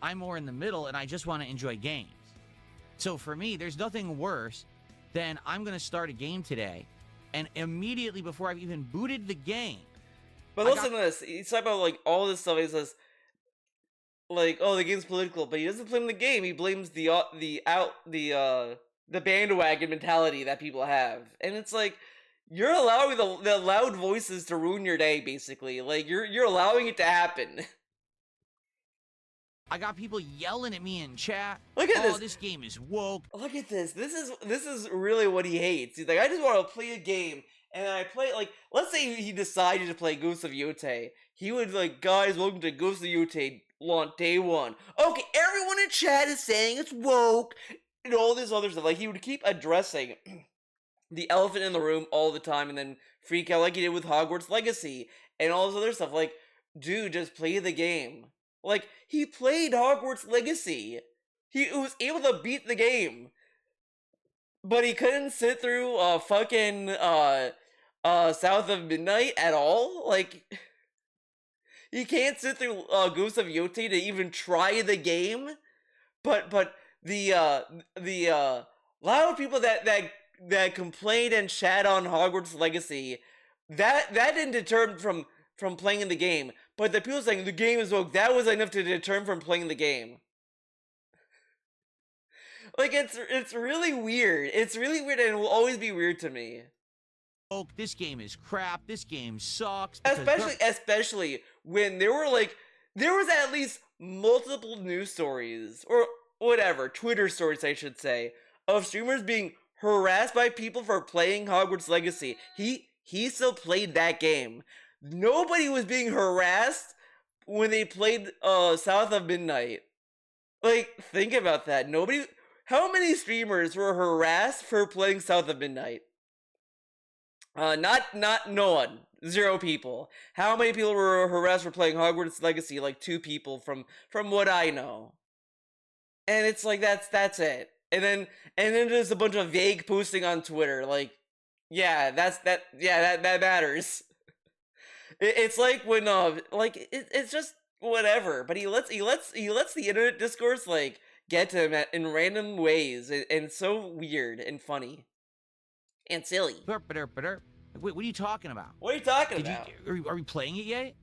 I'm more in the middle and I just want to enjoy games. So for me, there's nothing worse than I'm going to start a game today, and immediately before I've even booted the game, But I listen got to this. He's talking about like all this stuff. He says like, "Oh, the game's political," but he doesn't blame the game. He blames the bandwagon mentality that people have, and it's like you're allowing the loud voices to ruin your day. Basically, like you're allowing it to happen. I got people yelling at me in chat. Look at Oh, this. this game is woke. Look at this. This is really what he hates. He's like, I just want to play a game, and I play like, let's say he decided to play Ghost of Yotei. He would like, guys, welcome to Ghost of Yotei launch day one. Okay, everyone in chat is saying it's woke and all this other stuff. Like he would keep addressing the elephant in the room all the time, and then freak out like he did with Hogwarts Legacy and all this other stuff. Like, dude, just play the game. Like he played Hogwarts Legacy. He was able to beat the game, but he couldn't sit through fucking South of Midnight at all. Like he can't sit through Ghost of Yotei to even try the game. But the loud people that complained and chat on Hogwarts Legacy, that didn't deter him from playing the game. But the people saying the game is woke, that was enough to deter him from playing the game. Like it's really weird. It's really weird, and it will always be weird to me. Woke. This game is crap. This game sucks. Especially when there was at least multiple news stories or whatever, Twitter stories I should say, of streamers being harassed by people for playing Hogwarts Legacy. He still played that game. Nobody was being harassed when they played South of Midnight. Like, think about that. Nobody. How many streamers were harassed for playing South of Midnight? Not no one. 0 people. How many people were harassed for playing Hogwarts Legacy? Like 2 people from what I know. And it's like that's it. And then there's a bunch of vague posting on Twitter. Like, yeah, that matters. It's like when it's just whatever. But he lets the internet discourse like get to him in random ways, and so weird and funny and silly. Wait, what are you talking about? What are you talking about? Are we playing it yet?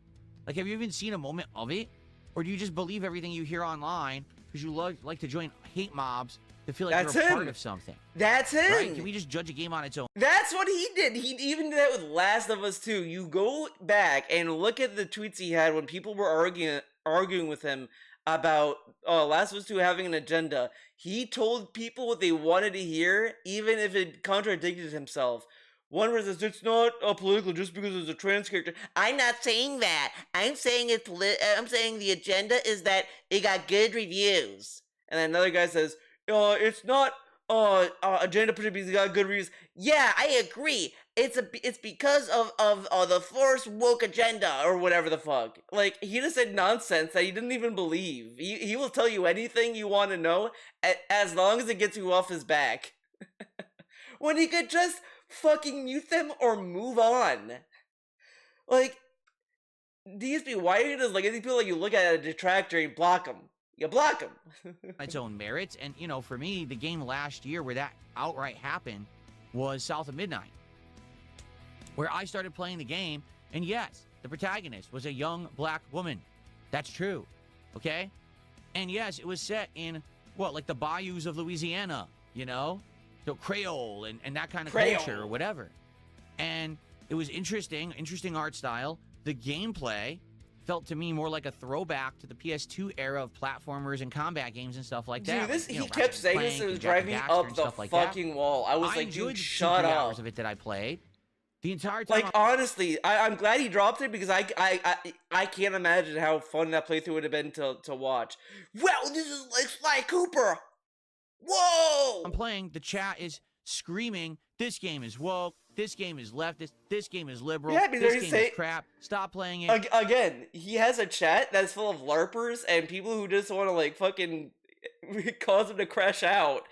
Like, have you even seen a moment of it? Or do you just believe everything you hear online because you like to join hate mobs to feel like you're a part of something? That's him. Right? Can we just judge a game on its own? That's what he did. He even did that with Last of Us 2. You go back and look at the tweets he had when people were arguing with him about Last of Us 2 having an agenda. He told people what they wanted to hear, even if it contradicted himself. One person says, it's not political just because it's a trans character. I'm not saying that. I'm saying I'm saying the agenda is that it got good reviews. And then another guy says, it's not agenda because it got good reviews. Yeah, I agree. It's because of the forced woke agenda or whatever the fuck. Like, he just said nonsense that he didn't even believe. He will tell you anything you want to know as long as it gets you off his back. When he could just fucking mute them or move on. Like, DSP, why are you just like these people? Like, you look at a detractor, you block them. You block them. Its own merits, and for me, the game last year where that outright happened was South of Midnight, where I started playing the game, and yes, the protagonist was a young black woman. That's true, okay? And yes, it was set in like the bayous of Louisiana, so Creole and that kind of culture or whatever. And it was interesting art style. The gameplay felt to me more like a throwback to the PS2 era of platformers and combat games and stuff like that. Dude, he kept saying this and was driving me up the fucking wall. I was like, dude, shut up. Hours of it that I played. The entire time. Like, honestly, I'm glad he dropped it because I can't imagine how fun that playthrough would have been to watch. Well, this is like Sly Cooper. Whoa! I'm playing. The chat is screaming, "This game is woke. This game is leftist. This game is liberal. Yeah, I mean, this they're game saying is crap. Stop playing it." again. He has a chat that's full of larpers and people who just want to like fucking cause him to crash out,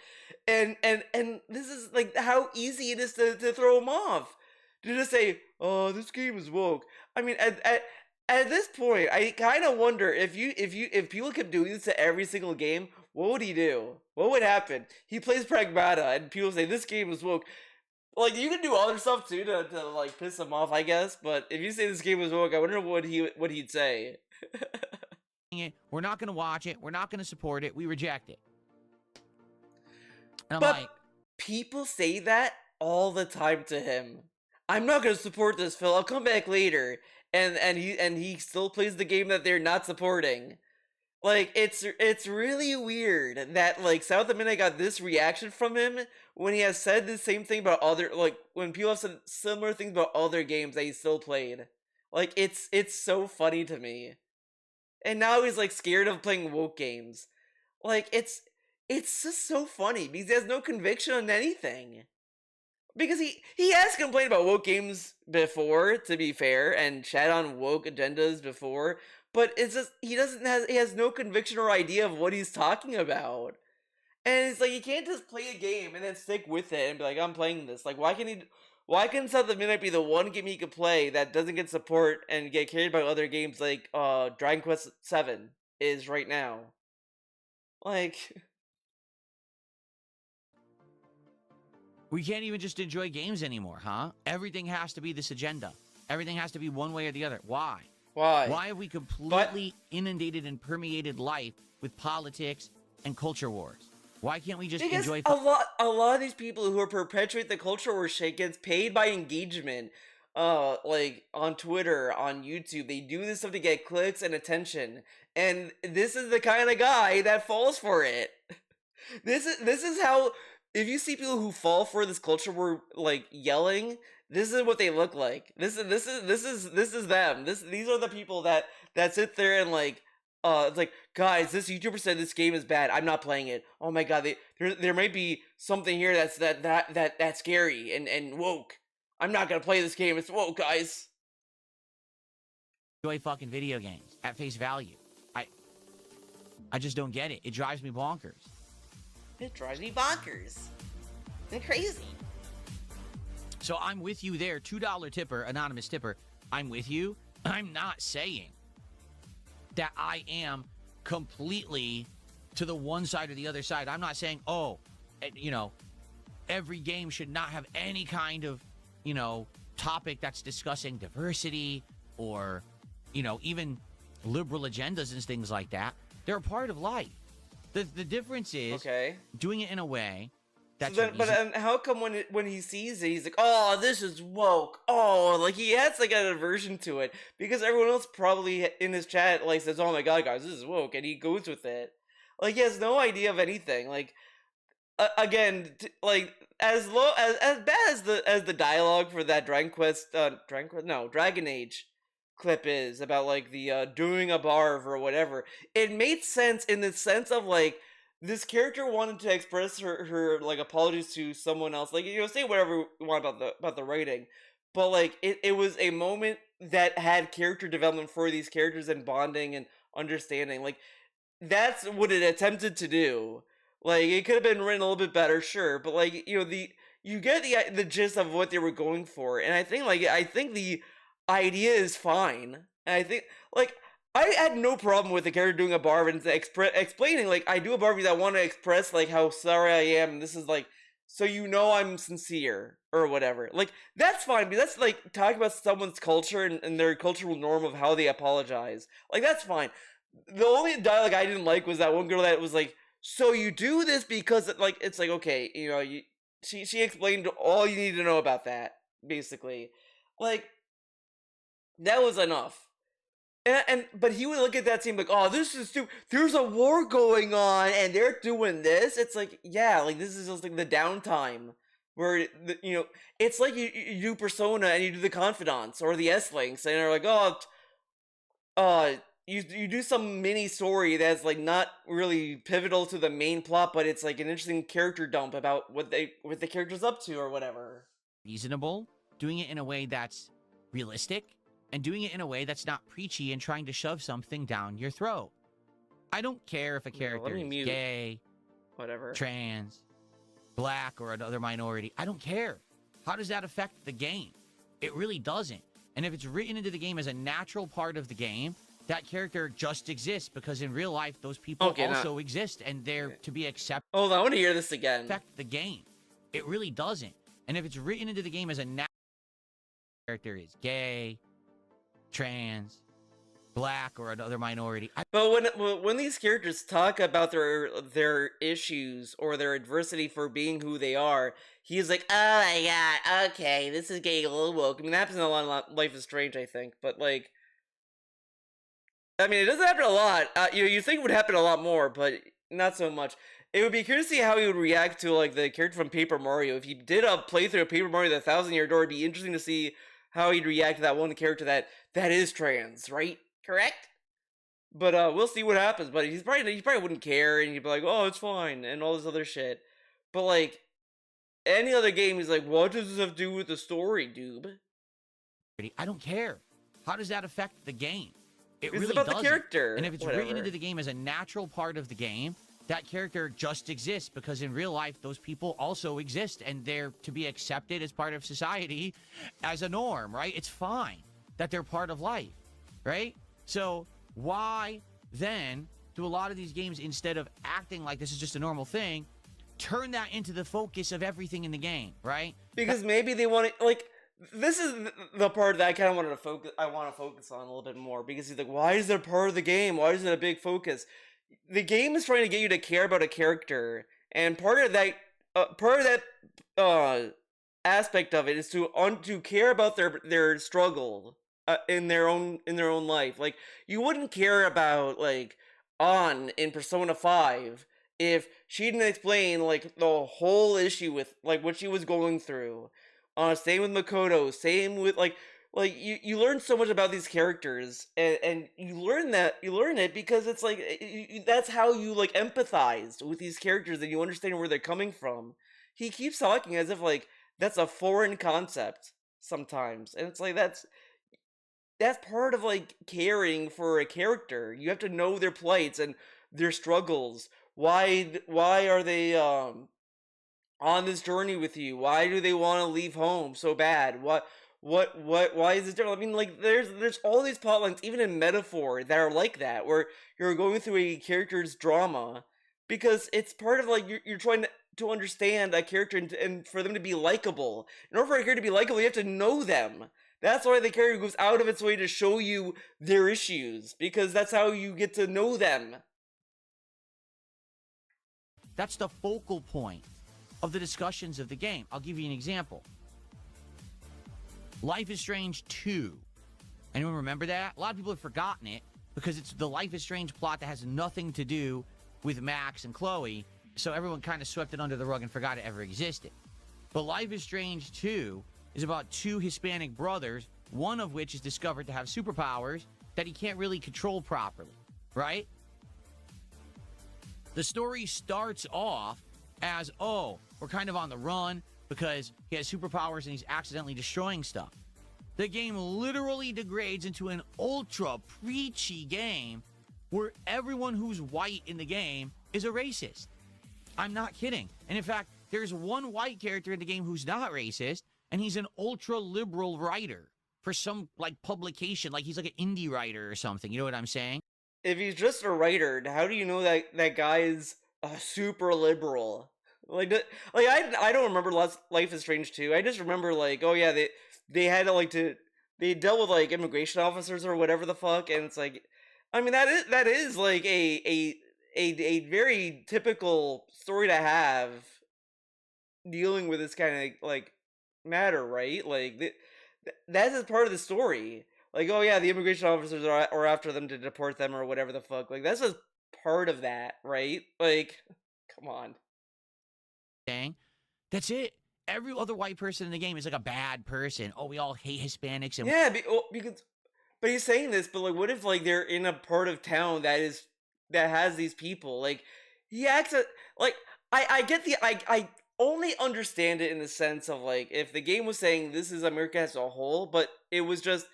and this is like how easy it is to throw him off. To just say, "Oh, this game is woke." I mean, at this point, I kind of wonder if people kept doing this to every single game, what would he do? What would happen? He plays Pragmata, and people say this game is woke. Like, you can do other stuff too to like piss him off, I guess. But if you say this game was woke, I wonder what he'd say. We're not going to watch it. We're not going to support it. We reject it. And I'm But like, people say that all the time to him. I'm not gonna support this, Phil. I'll come back later. And he still plays the game that they're not supporting. Like, it's really weird that like South America got this reaction from him when he has said the same thing about other, like, when people have said similar things about other games that he still played. Like, it's so funny to me. And now he's like scared of playing woke games. Like, it's just so funny because he has no conviction on anything. Because he has complained about woke games before, to be fair, and chat on woke agendas before, but it's just he has no conviction or idea of what he's talking about. And it's like, you can't just play a game and then stick with it and be like, I'm playing this. Like, why can South of Midnight be the one game he could play that doesn't get support and get carried by other games like Dragon Quest 7 is right now? Like, we can't even just enjoy games anymore, huh? Everything has to be this agenda. Everything has to be one way or the other. Why? why? Why have we completely inundated and permeated life with politics and culture wars? Why can't we just Because enjoy? a lot of these people who are perpetuate the culture war shit gets paid by engagement. Like on Twitter, on YouTube, they do this stuff to get clicks and attention. And this is the kind of guy that falls for it. This is how, if you see people who fall for this culture war like yelling, this is what they look like. This is them. These are the people that sit there and like it's like, guys, this YouTuber said this game is bad. I'm not playing it. Oh my god, there might be something here that's scary and woke. I'm not gonna play this game. It's woke, guys. Enjoy fucking video games at face value. I just don't get it. It drives me bonkers. It drives me bonkers and crazy. So I'm with you there. $2 tipper, anonymous tipper. I'm with you. I'm not saying that I am completely to the one side or the other side. I'm not saying, every game should not have any kind of, topic that's discussing diversity or, even liberal agendas and things like that. They're a part of life. The difference is doing it in a way that's but how come when he sees it, he's like, oh, this is woke. Oh, like he has like an aversion to it because everyone else probably in his chat like says, oh my god, guys, this is woke, and he goes with it. Like, he has no idea of anything. Like, like as bad as the dialogue for that Dragon Age clip is about like the doing a barv or whatever, it made sense in the sense of like, this character wanted to express her like apologies to someone else, like, say whatever you want about the writing, but like it was a moment that had character development for these characters and bonding and understanding. Like, that's what it attempted to do. Like, it could have been written a little bit better, sure, but like, you get the gist of what they were going for, and I think the idea is fine. And I think, like, I had no problem with the character doing a barb and explaining, like, I do a barb because I want to express, like, how sorry I am, and this is, like, so I'm sincere, or whatever. Like, that's fine, because that's, like, talking about someone's culture and their cultural norm of how they apologize. Like, that's fine. The only dialogue I didn't like was that one girl that was like, so you do this because, like, it's like, okay, she explained all you need to know about that, basically. Like, that was enough. But he would look at that scene like, oh, this is stupid. There's a war going on and they're doing this. It's like, yeah, like, this is just like the downtime where it's like you do Persona and you do the Confidants or the S-Links and they're like, oh, you do some mini story that's like not really pivotal to the main plot, but it's like an interesting character dump about what the character's up to or whatever. reasonable, doing it in a way that's realistic, and doing it in a way that's not preachy and trying to shove something down your throat. I don't care if a Yeah, let character me is mute. gay, Whatever. trans, black, or another minority. I don't care. How does that affect the game? It really doesn't. And if it's written into the game as a natural part of the game, that character just exists because in real life, those people Okay, now also exist and they're to be accepted. hold on, I want to hear this again. Affect the game. It really doesn't. And if it's written into the game as a natural character is gay, trans, black, or another minority. But when these characters talk about their issues or their adversity for being who they are, he's like, "Oh my god, okay, this is getting a little woke." I mean, that happens in a lot of Life is Strange, I think. But like, I mean, it doesn't happen a lot. You think it would happen a lot more, but not so much. It would be curious to see how he would react to like the character from Paper Mario. If he did a playthrough of Paper Mario: The Thousand Year Door, it'd be interesting to see how he'd react to that one character that is trans, right? Correct? But we'll see what happens. But he probably wouldn't care, and he'd be like, "Oh, it's fine," and all this other shit. But like any other game, he's like, "What does this have to do with the story, dude?" I don't care. How does that affect the game? It It's really about doesn't. the character. And if it's Whatever. written into the game as a natural part of the game, that character just exists because in real life, those people also exist and they're to be accepted as part of society as a norm, right? It's fine that they're part of life, right? So why then do a lot of these games, instead of acting like this is just a normal thing, turn that into the focus of everything in the game, right? Because maybe they want to like. This is the part that I kind of wanted to focus. I want to focus on a little bit more because he's like, "Why is it part of the game? Why is it a big focus?" The game is trying to get you to care about a character, and part of that aspect of it is to care about their struggle in their own life. Like you wouldn't care about like On in Persona 5 if she didn't explain like the whole issue with like what she was going through. Same with Makoto. Same with like you learn so much about these characters, and you learn it because it's like that's how you like empathize with these characters and you understand where they're coming from. He keeps talking as if like that's a foreign concept sometimes, and it's like that's part of like caring for a character. You have to know their plights and their struggles. Why are they on this journey with you? Why do they want to leave home so bad? Why is it different? I mean, like, there's all these plot lines, even in metaphor, that are like that, where you're going through a character's drama, because it's part of, like, you're trying to understand a character and for them to be likable. In order for a character to be likable, you have to know them. That's why the character goes out of its way to show you their issues, because that's how you get to know them. That's the focal point of the discussions of the game. I'll give you an example. Life is Strange 2. Anyone remember that? A lot of people have forgotten it because it's the Life is Strange plot that has nothing to do with Max and Chloe, so everyone kind of swept it under the rug and forgot it ever existed. But Life is Strange 2 is about two Hispanic brothers, one of which is discovered to have superpowers that he can't really control properly, right? The story starts off as, oh, we're kind of on the run because he has superpowers and he's accidentally destroying stuff. The game literally degrades into an ultra preachy game where everyone who's white in the game is a racist. I'm not kidding. And in fact, there's one white character in the game who's not racist, and he's an ultra liberal writer for some like publication, like he's like an indie writer or something. You know what I'm saying? If he's just a writer, how do you know that guy is super liberal? I don't remember Life is Strange 2. I just remember like, oh yeah, they had to they dealt with like immigration officers or whatever the fuck, and it's like, I mean that is like a very typical story to have dealing with this kind of like matter, right? Like that's just part of the story. Like, oh yeah, the immigration officers are after them to deport them or whatever the fuck. Like that's just part of that, right? Like, come on. Dang. That's it. Every other white person in the game is like a bad person. Oh, we all hate Hispanics and Yeah, because but he's saying this, but like, what if like they're in a part of town that has these people? Like, he acts like I get I only understand it in the sense of like if the game was saying this is America as a whole, but it was just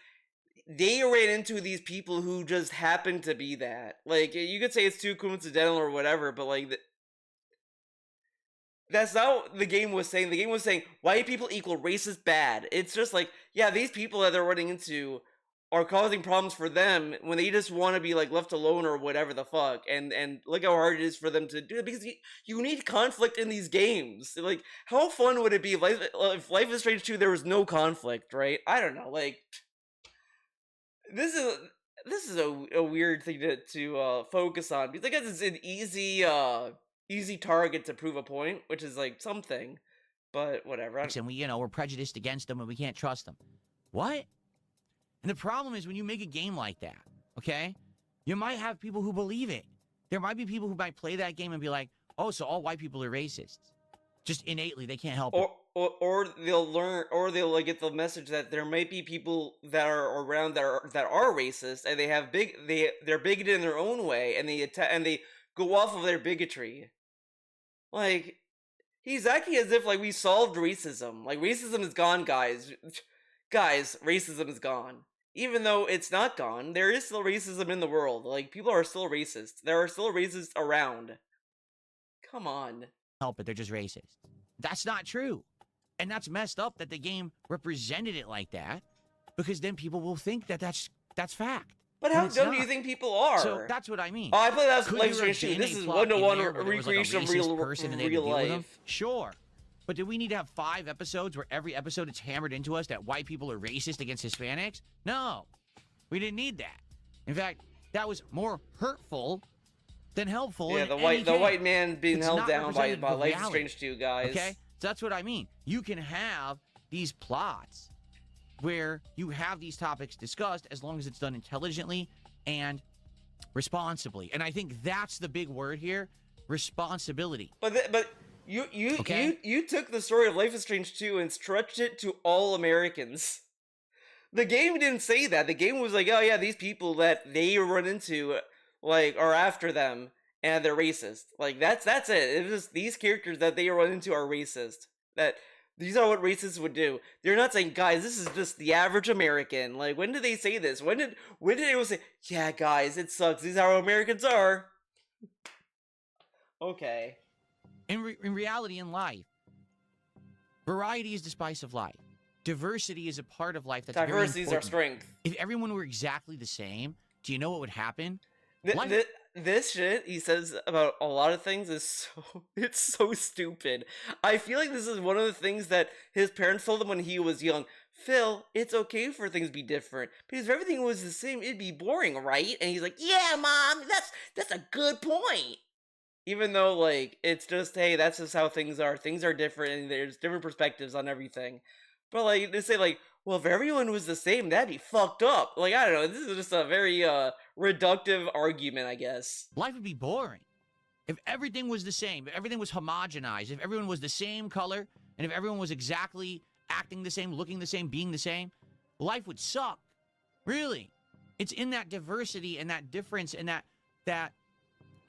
they ran into these people who just happened to be that. Like, you could say it's too coincidental or whatever, but like that's not what the game was saying. The game was saying white people equal racist bad. It's just like, yeah, these people that they're running into are causing problems for them when they just want to be like left alone or whatever the fuck. And look how hard it is for them to do it because you need conflict in these games. Like, how fun would it be if Life is Strange 2 there was no conflict, right? I don't know. Like, this is a weird thing to focus on because I guess it's an easy target to prove a point, which is like something, but whatever. And we're prejudiced against them and we can't trust them. What? And the problem is when you make a game like that, okay, you might have people who believe it. There might be people who might play that game and be like, oh, so all white people are racists. Just innately, they can't help it. Or they'll learn, or they'll like get the message that there might be people that are around that are racist, and they're bigoted in their own way, and they go off of their bigotry. Like, he's acting as if like we solved racism. Like, racism is gone, guys. Guys, racism is gone. Even though it's not gone, there is still racism in the world. Like, people are still racist. There are still racists around. Come on. Help it, they're just racist. That's not true. And that's messed up that the game represented it like that, because then people will think that that's fact. But how dumb do you think people are? So that's what I mean. Oh, I play that Life is Strange 2. This is one-to-one recreation of real life. Sure. But do we need to have 5 episodes where every episode it's hammered into us that white people are racist against Hispanics? No. We didn't need that. In fact, that was more hurtful than helpful. Yeah, the white man being held down by Life is Strange 2, guys. Okay? So that's what I mean. You can have these plots where you have these topics discussed as long as it's done intelligently and responsibly. And I think that's the big word here, responsibility. But you took the story of Life is Strange 2 and stretched it to all Americans. The game didn't say that. The game was like, oh yeah, these people that they run into like are after them and they're racist. Like that's it. It's just these characters that they run into are racist. That these are what racists would do. They're not saying, guys, this is just the average American. Like, when did they say this? When did anyone say, yeah, guys, it sucks. These are how Americans are. Okay. In reality, in life, variety is the spice of life. Diversity is a part of life that's very important. Diversity is our strength. If everyone were exactly the same, do you know what would happen? This shit he says about a lot of things is it's so stupid. I feel like this is one of the things that his parents told him when he was young. Phil, it's okay for things to be different. Because if everything was the same, it'd be boring, right? And he's like, yeah, Mom, that's a good point. Even though, like, it's just, hey, that's just how things are. Things are different, and there's different perspectives on everything. But, like, they say, like, well, if everyone was the same, that'd be fucked up. Like, I don't know, this is just a very, reductive argument, I guess. Life would be boring. If everything was the same, if everything was homogenized, if everyone was the same color, and if everyone was exactly acting the same, looking the same, being the same, life would suck. Really. It's in that diversity and that difference and that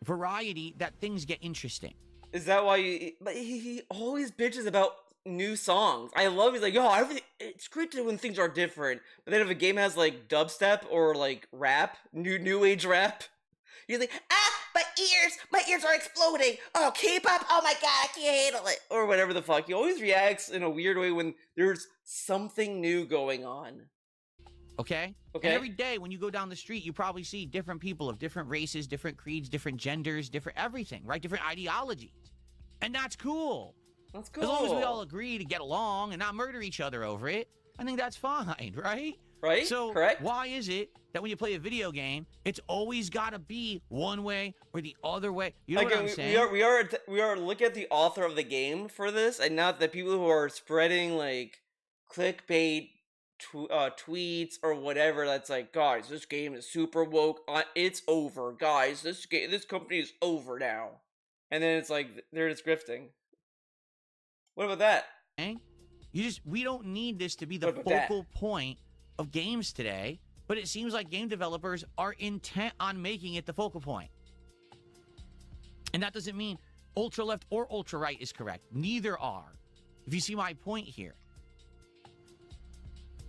variety that things get interesting. Is that why he always bitches about new songs? I love he's like, oh, it's great when things are different. But then if a game has like dubstep or like rap, new age rap, you're like, my ears are exploding. Oh, K-pop, oh my god, I can't handle it. Or whatever the fuck. He always reacts in a weird way when there's something new going on. Okay? And every day when you go down the street, you probably see different people of different races, different creeds, different genders, different everything, right? Different ideologies. And that's cool. That's cool. As long as we all agree to get along and not murder each other over it, I think that's fine, right? Right? So correct. Why is it that when you play a video game, it's always got to be one way or the other way? You know what I'm saying? We are looking at the author of the game for this, and not the people who are spreading like clickbait tweets or whatever. That's like, guys, this game is super woke. It's over, guys. This company is over now. And then it's like they're just grifting. What about that? We don't need this to be the focal point of games today. but it seems like game developers are intent on making it the focal point. And that doesn't mean ultra left or ultra right is correct. Neither are. If you see my point here.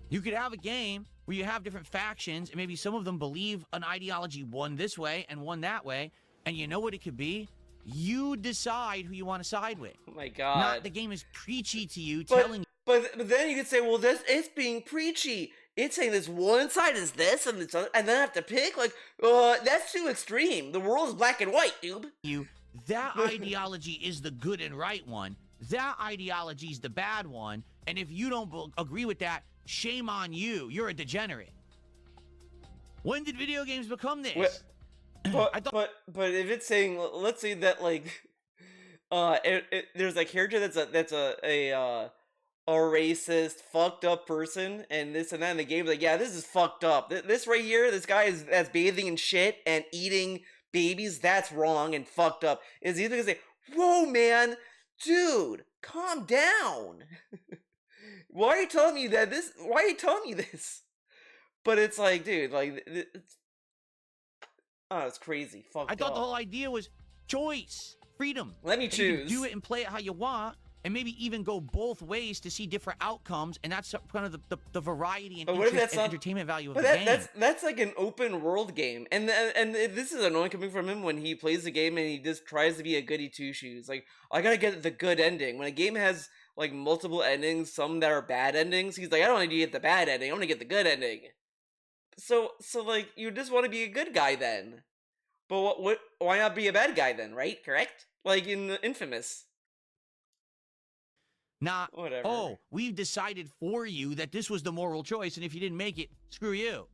You could have a game where you have different factions, and maybe some of them believe an ideology one this way and one that way, and you know what it could be? You decide who you want to side with. Oh my god. Not the game is preachy to you, telling you. But then you could say, well, it's being preachy. It's saying this one side is this and this other, and then I have to pick? Like, that's too extreme. The world is black and white, dude. That ideology is the good and right one. That ideology is the bad one. And if you don't agree with that, shame on you. You're a degenerate. When did video games become this? But if it's saying, let's say that like, there's a character that's a racist, fucked up person, and this and that in the game, like, yeah, this is fucked up. This right here, this guy that's bathing in shit and eating babies, that's wrong and fucked up. Is either gonna say, whoa, man, dude, calm down. Why are you telling me that this? Why are you telling me this? But it's like, dude, like, it's crazy. Fucked up. I thought the whole idea was choice, freedom. Let me choose. You can do it and play it how you want, and maybe even go both ways to see different outcomes, and that's kind of the variety and interest and entertainment value of the game. That's like an open world game, and this is annoying coming from him when he plays the game and he just tries to be a goody two shoes. Like, I gotta get the good ending. When a game has like multiple endings, some that are bad endings, he's like, I don't need to get the bad ending. I want to get the good ending. So like, you just want to be a good guy then. But why not be a bad guy then, right? Correct? Like in Infamous. Not, whatever. Oh, we've decided for you that this was the moral choice, and if you didn't make it, screw you.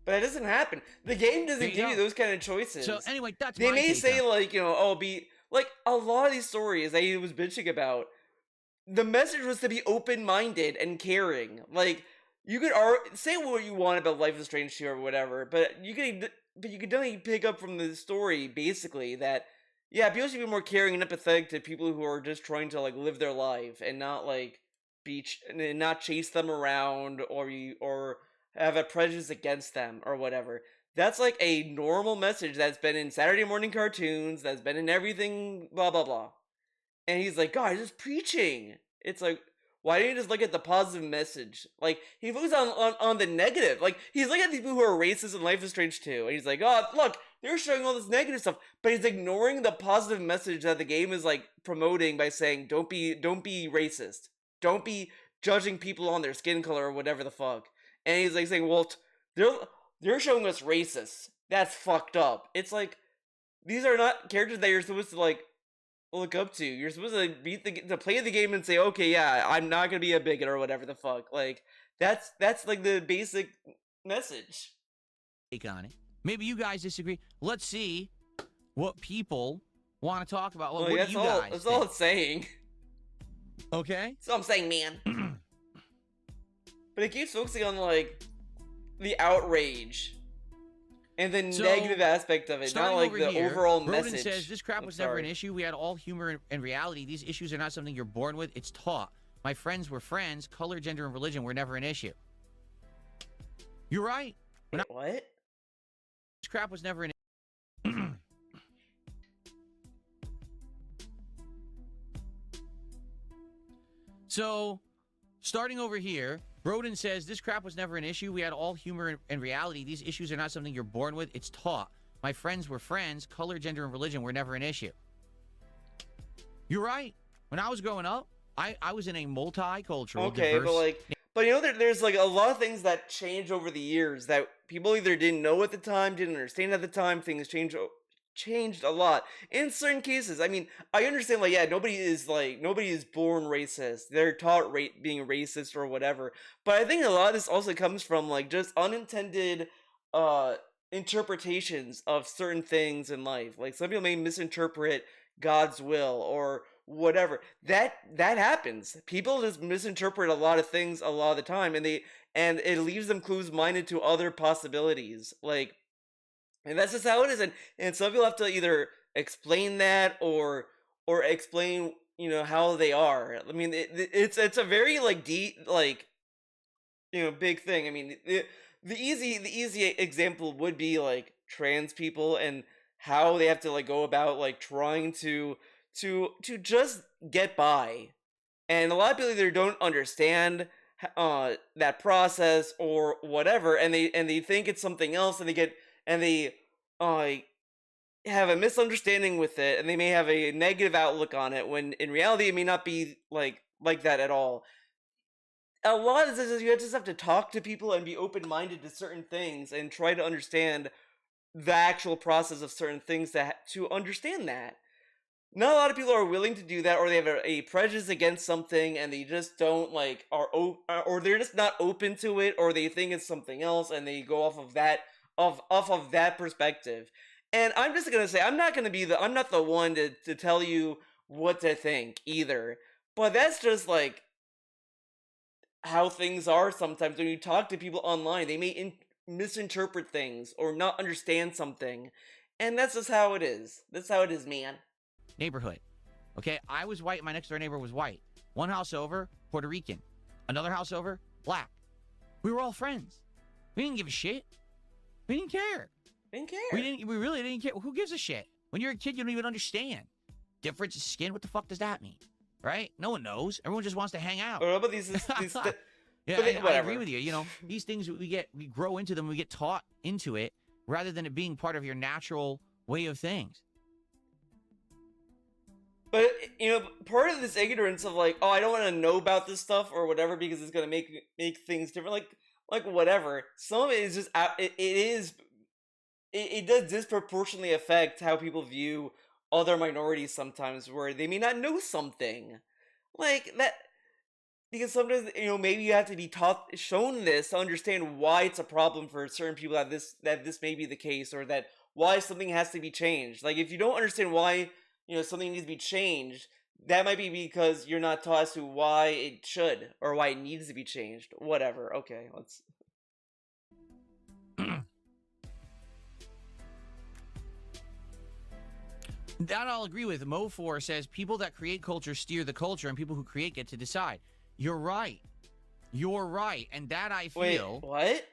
But it doesn't happen. The game doesn't give you those kind of choices. So anyway, that's they may say like, be like a lot of these stories that he was bitching about. The message was to be open-minded and caring. Like, you could say what you want about Life is Strange 2 or whatever, but you could definitely pick up from the story basically that, yeah, people should be more caring and empathetic to people who are just trying to like live their life and not like not chase them around or have a prejudice against them or whatever. That's like a normal message that's been in Saturday morning cartoons, that's been in everything, blah blah blah. And he's like, God, he's just preaching. It's like, why don't you just look at the positive message? Like, he focuses on the negative. Like, he's looking at these people who are racist in Life is Strange 2. And he's like, oh, look, they're showing all this negative stuff. But he's ignoring the positive message that the game is, like, promoting by saying, don't be racist. Don't be judging people on their skin color or whatever the fuck. And he's, like, saying, well, they're showing us racists. That's fucked up. It's like, these are not characters that you're supposed to, like, look up to. You're supposed to play the game and say, okay, yeah, I'm not gonna be a bigot or whatever the fuck. Like, that's like the basic message. Take on it. Maybe you guys disagree. Let's see what people want to talk about. What do you guys think? That's all it's saying. Okay. That's all I'm saying, man. But it keeps focusing on like the outrage and the negative aspect of it, not like the overall message. Broden says, this crap was never an issue. We had all humor and reality. These issues are not something you're born with. It's taught. My friends were friends. Color, gender, and religion were never an issue. You're right. What? This crap was never an issue. So, starting over here, Broden says, this crap was never an issue. We had all humor and reality. These issues are not something you're born with. It's taught. My friends were friends. Color, gender, and religion were never an issue. You're right. When I was growing up, I was in a multicultural, diverse... But there's like a lot of things that change over the years that people either didn't know at the time, didn't understand at the time. Things changed a lot in certain cases. I mean, I understand, like, yeah, nobody is born racist. They're taught being racist or whatever. But I think a lot of this also comes from like just unintended interpretations of certain things in life. Like, some people may misinterpret God's will or whatever. That happens. People just misinterpret a lot of things a lot of the time, and it leaves them closed-minded to other possibilities. Like, and that's just how it is. And some people have to either explain that or explain, how they are. I mean, it's a very like deep, like, big thing. I mean, the easy example would be like trans people and how they have to like go about like trying to just get by. And a lot of people either don't understand that process or whatever, and they think it's something else, and they uh have a misunderstanding with it, and they may have a negative outlook on it when in reality it may not be like that at all. A lot of this is you just have to talk to people and be open-minded to certain things and try to understand the actual process of certain things to understand that. Not a lot of people are willing to do that, or they have a prejudice against something and they just don't like or they're just not open to it, or they think it's something else and they go off of that perspective. And I'm just gonna say I'm not the one to tell you what to think either. But that's just like how things are sometimes when you talk to people online. They may misinterpret things or not understand something. And that's just how it is. That's how it is, man. Neighborhood. Okay, I was white, my next door neighbor was white. One house over, Puerto Rican. Another house over, black. We were all friends. We didn't give a shit. We didn't care. Didn't care. We really didn't care. Who gives a shit? When you're a kid, you don't even understand. Difference of skin, what the fuck does that mean? Right? No one knows. Everyone just wants to hang out. What about Yeah, I agree with you. You know, these things we grow into them, we get taught into it, rather than it being part of your natural way of things. But part of this ignorance of like, oh, I don't want to know about this stuff or whatever because it's gonna make things different. Like whatever. Some of it is just it does disproportionately affect how people view other minorities sometimes, where they may not know something like that. Because sometimes maybe you have to be shown this to understand why it's a problem for certain people that this may be the case, or that why something has to be changed. Like if you don't understand why something needs to be changed, that might be because you're not taught as to why it should or why it needs to be changed. Whatever. Okay, let's. That I'll agree with. Mo4 says people that create culture steer the culture, and people who create get to decide. You're right. You're right. And that I feel. Wait, what?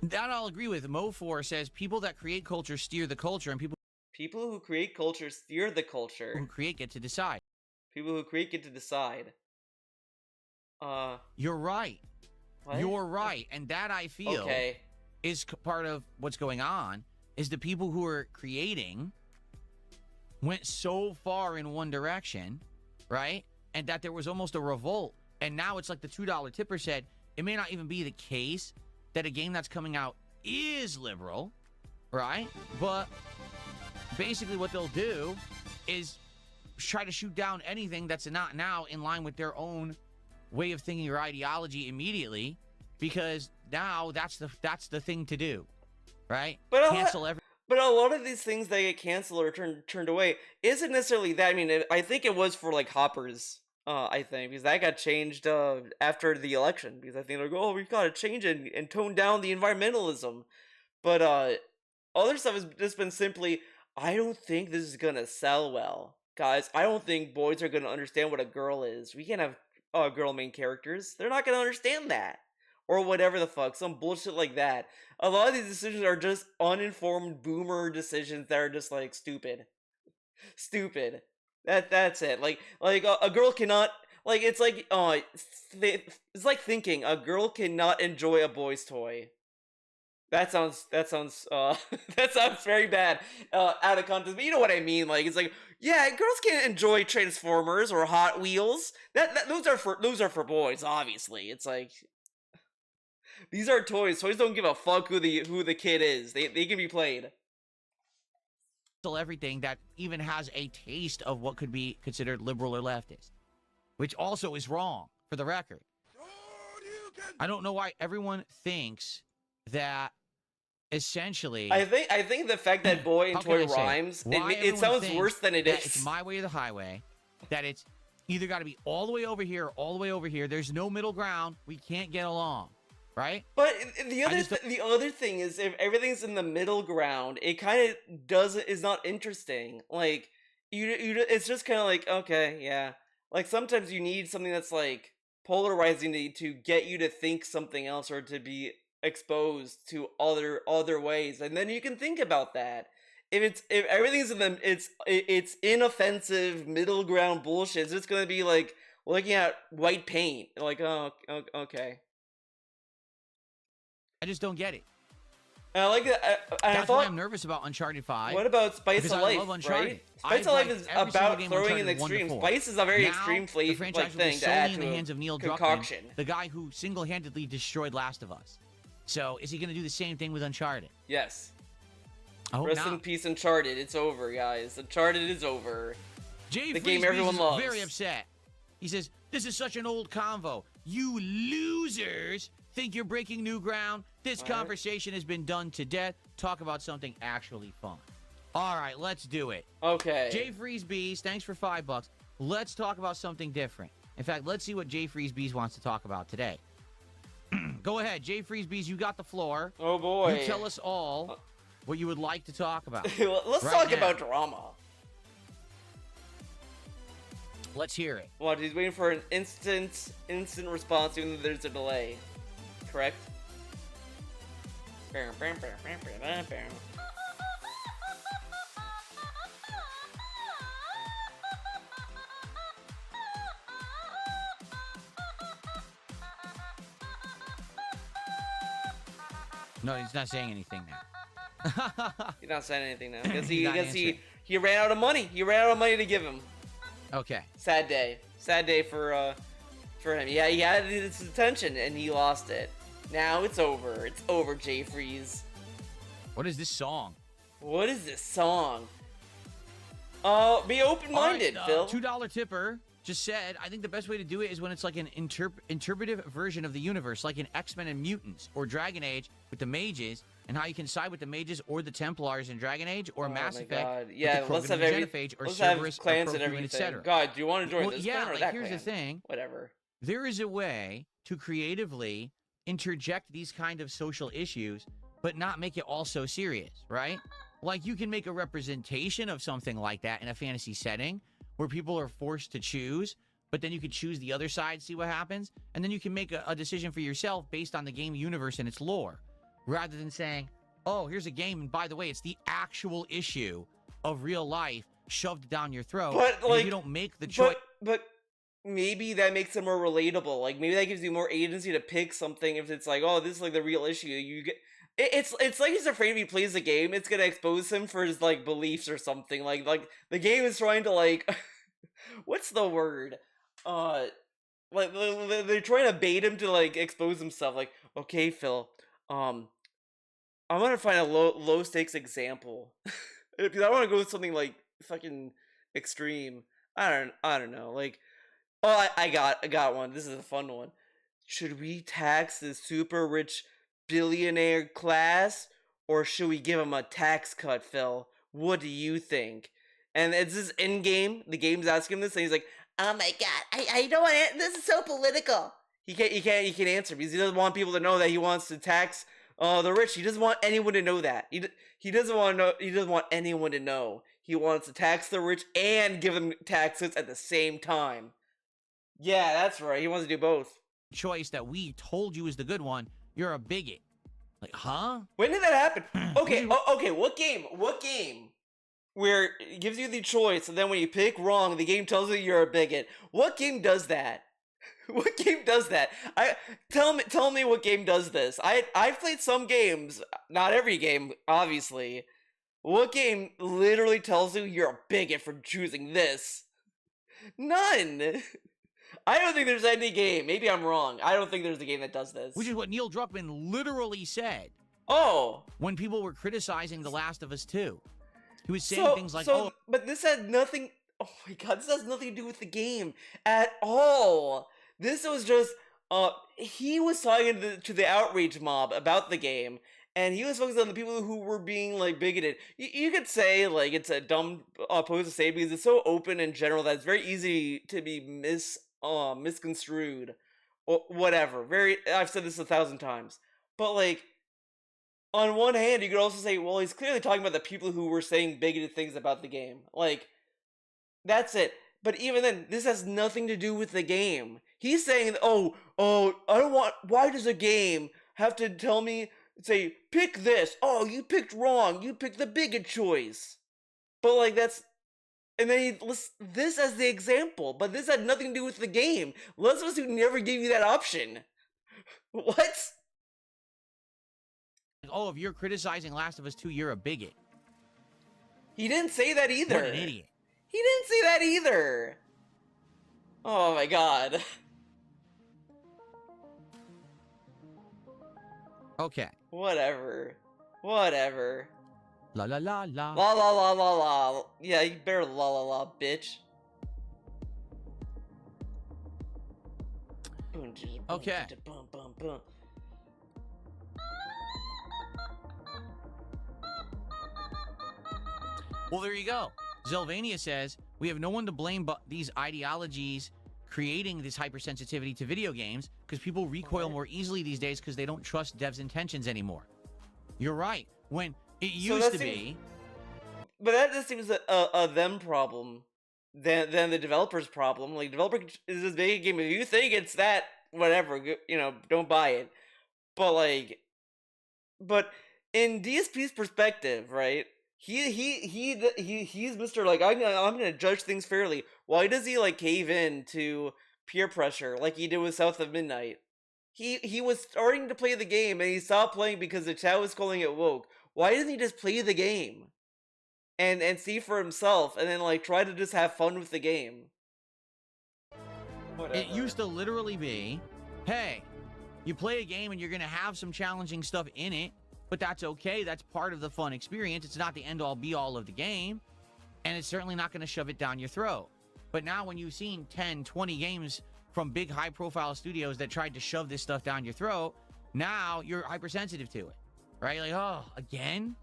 That I'll agree with. Mo4 says people that create culture steer the culture, and people who create culture steer the culture. Who create get to decide. People who create get to decide. You're right. What? You're right. And that I feel is part of what's going on, is the people who are creating went so far in one direction, right? And that there was almost a revolt. And now it's like the $2 tipper said, it may not even be the case that a game that's coming out is liberal, right? But basically what they'll do is try to shoot down anything that's not now in line with their own way of thinking or ideology immediately, because now that's the thing to do, right? But cancel every. But a lot of these things that get canceled or turned away isn't necessarily that. I mean, I think it was for like hoppers. I think because that got changed after the election, because I think they're like, oh, we've got to change it and tone down the environmentalism. But other stuff has just been simply, I don't think this is gonna sell well, guys. I don't think boys are gonna understand what a girl is. We can't have girl main characters. They're not gonna understand that, or whatever the fuck, some bullshit like that. A lot of these decisions are just uninformed boomer decisions that are just like stupid. That's it. Like a girl cannot, like it's like it's like thinking a girl cannot enjoy a boy's toy. That sounds that sounds very bad out of context, but you know what I mean. Like it's like, yeah, girls can't enjoy Transformers or Hot Wheels. Those are for boys, obviously. It's like, these are toys. Toys don't give a fuck who the kid is. They can be played. Everything that even has a taste of what could be considered liberal or leftist, which also is wrong, for the record. I don't know why everyone thinks that essentially. I think the fact that boy and toy rhymes, it sounds worse than it is. It's my way or the highway. That it's either got to be all the way over here or all the way over here. There's no middle ground. We can't get along. Right? But the other thing is, if everything's in the middle ground, it kind of is not interesting. Like it's just kind of like, okay, yeah. Like sometimes you need something that's like polarizing to get you to think something else or to be exposed to other ways, and then you can think about that. If everything's in them, it's inoffensive middle ground bullshit. It's just gonna be like looking at white paint, like, oh, okay. I just don't get it. And I like that. That's why I'm nervous about Uncharted 5. What about Spice of Life? I love Uncharted. Right? Spice of Life is about throwing in extremes. Spice is a very extreme the franchise thing to solely add in to the hands of Neil concoction. Druckmann, the guy who single-handedly destroyed Last of Us. So is he going to do the same thing with Uncharted? Yes. I hope Rest not. in peace, Uncharted. It's over, guys. Uncharted is over. The game everyone loves. Very upset. He says, "This is such an old convo. You losers think you're breaking new ground. This conversation has been done to death. Talk about something actually fun." All right, let's do it. Okay. Jay Freeze Bees, thanks for $5. Let's talk about something different. In fact, let's see what Jay Freeze Bees wants to talk about today. Go ahead, Jay Freeze Bees, you got the floor. Oh boy. You tell us all what you would like to talk about. Let's talk about drama. Let's hear it. What, he's waiting for an instant response even though there's a delay. Correct? No, he's not saying anything now. He's not saying anything now. Because he ran out of money. He ran out of money to give him. Okay. Sad day. Sad day for him. Yeah, he had his attention and he lost it. Now it's over. It's over, Jay Freeze. What is this song? What is this song? Be open-minded, right, Phil. $2 tipper just said, I think the best way to do it is when it's like an interpretive version of the universe, like in X-Men and Mutants, or Dragon Age with the mages, and how you can side with the mages or the Templars in Dragon Age, or Mass Effect yeah, with the let's have Genophage, or let's Cerberus, have clans or and everything. etc. God, do you want to join this yeah, clan or like, that here's clan? the thing. Whatever. There is a way to creatively interject these kind of social issues, but not make it all so serious, right? Like, you can make a representation of something like that in a fantasy setting where people are forced to choose, but then you could choose the other side, see what happens, and then you can make a decision for yourself based on the game universe and its lore, rather than saying, oh, here's a game, and by the way, it's the actual issue of real life shoved down your throat. But, and like, if you don't make the choice. But maybe that makes it more relatable. Like, maybe that gives you more agency to pick something if it's like, oh, this is like the real issue. You get. It's like he's afraid if he plays the game, it's gonna expose him for his like beliefs or something. Like the game is trying to like, what's the word? Like they're trying to bait him to like expose himself. Like, okay, Phil, I'm gonna find a low stakes example because I want to go with something like fucking extreme. I don't know. Like, oh, I got one. This is a fun one. Should we tax the super rich billionaire class, or should we give him a tax cut, Phil? What do you think? And it's this in game. The game's asking him this, and he's like, "Oh my god, I don't want it. This is so political." He can't answer because he doesn't want people to know that he wants to tax the rich. He doesn't want anyone to know that. He doesn't want to know. He doesn't want anyone to know. He wants to tax the rich and give them taxes at the same time. Yeah, that's right. He wants to do both. Choice that we told you is the good one. You're a bigot. Like, huh? When did that happen? Okay, okay. What game? Where it gives you the choice, and then when you pick wrong, the game tells you you're a bigot. What game does that? What game does that? Tell me what game does this. I've played some games, not every game, obviously. What game literally tells you you're a bigot for choosing this? None. I don't think there's any game. Maybe I'm wrong. I don't think there's a game that does this. Which is what Neil Druckmann literally said. Oh. When people were criticizing The Last of Us 2. He was saying things like, oh. But this had nothing. Oh my god, this has nothing to do with the game at all. This was just. He was talking to the outrage mob about the game. And he was focused on the people who were being, like, bigoted. You could say, like, it's a dumb pose to say because it's so open in general that it's very easy to be misconstrued. Or whatever. I've said this 1,000 times. But, like, on one hand, you could also say, well, he's clearly talking about the people who were saying bigoted things about the game. Like, that's it. But even then, this has nothing to do with the game. He's saying, oh, I don't want. Why does a game have to tell me, say, pick this? Oh, you picked wrong. You picked the bigot choice. But like that's, and then he lists this as the example. But this had nothing to do with the game. Last of Us 2 never gave you that option. What? Oh, if you're criticizing Last of Us 2, you're a bigot. He didn't say that either. What an idiot. He didn't say that either. Oh my god. Okay. Whatever. La la la la. La la la la la. Yeah, you better la la la, bitch. Okay. Well, there you go. Zelvania says, we have no one to blame but these ideologies creating this hypersensitivity to video games because people recoil more easily these days because they don't trust devs' intentions anymore. You're right. When it used to be... But that just seems a them problem than the developer's problem. Like, developer is just making a game. If you think it's that, whatever, you know, don't buy it. But, like... But in DSP's perspective, right? He's Mr. Like, I'm gonna judge things fairly. Why does he like cave in to peer pressure like he did with South of Midnight? He was starting to play the game and he stopped playing because the chat was calling it woke. Why didn't he just play the game and see for himself and then like try to just have fun with the game? Whatever. It used to literally be, hey, you play a game and you're gonna have some challenging stuff in it. But that's okay. That's part of the fun experience. It's not the end-all, be-all of the game. And it's certainly not going to shove it down your throat. But now when you've seen 10, 20 games from big, high-profile studios that tried to shove this stuff down your throat, now you're hypersensitive to it. Right? Like, oh, again?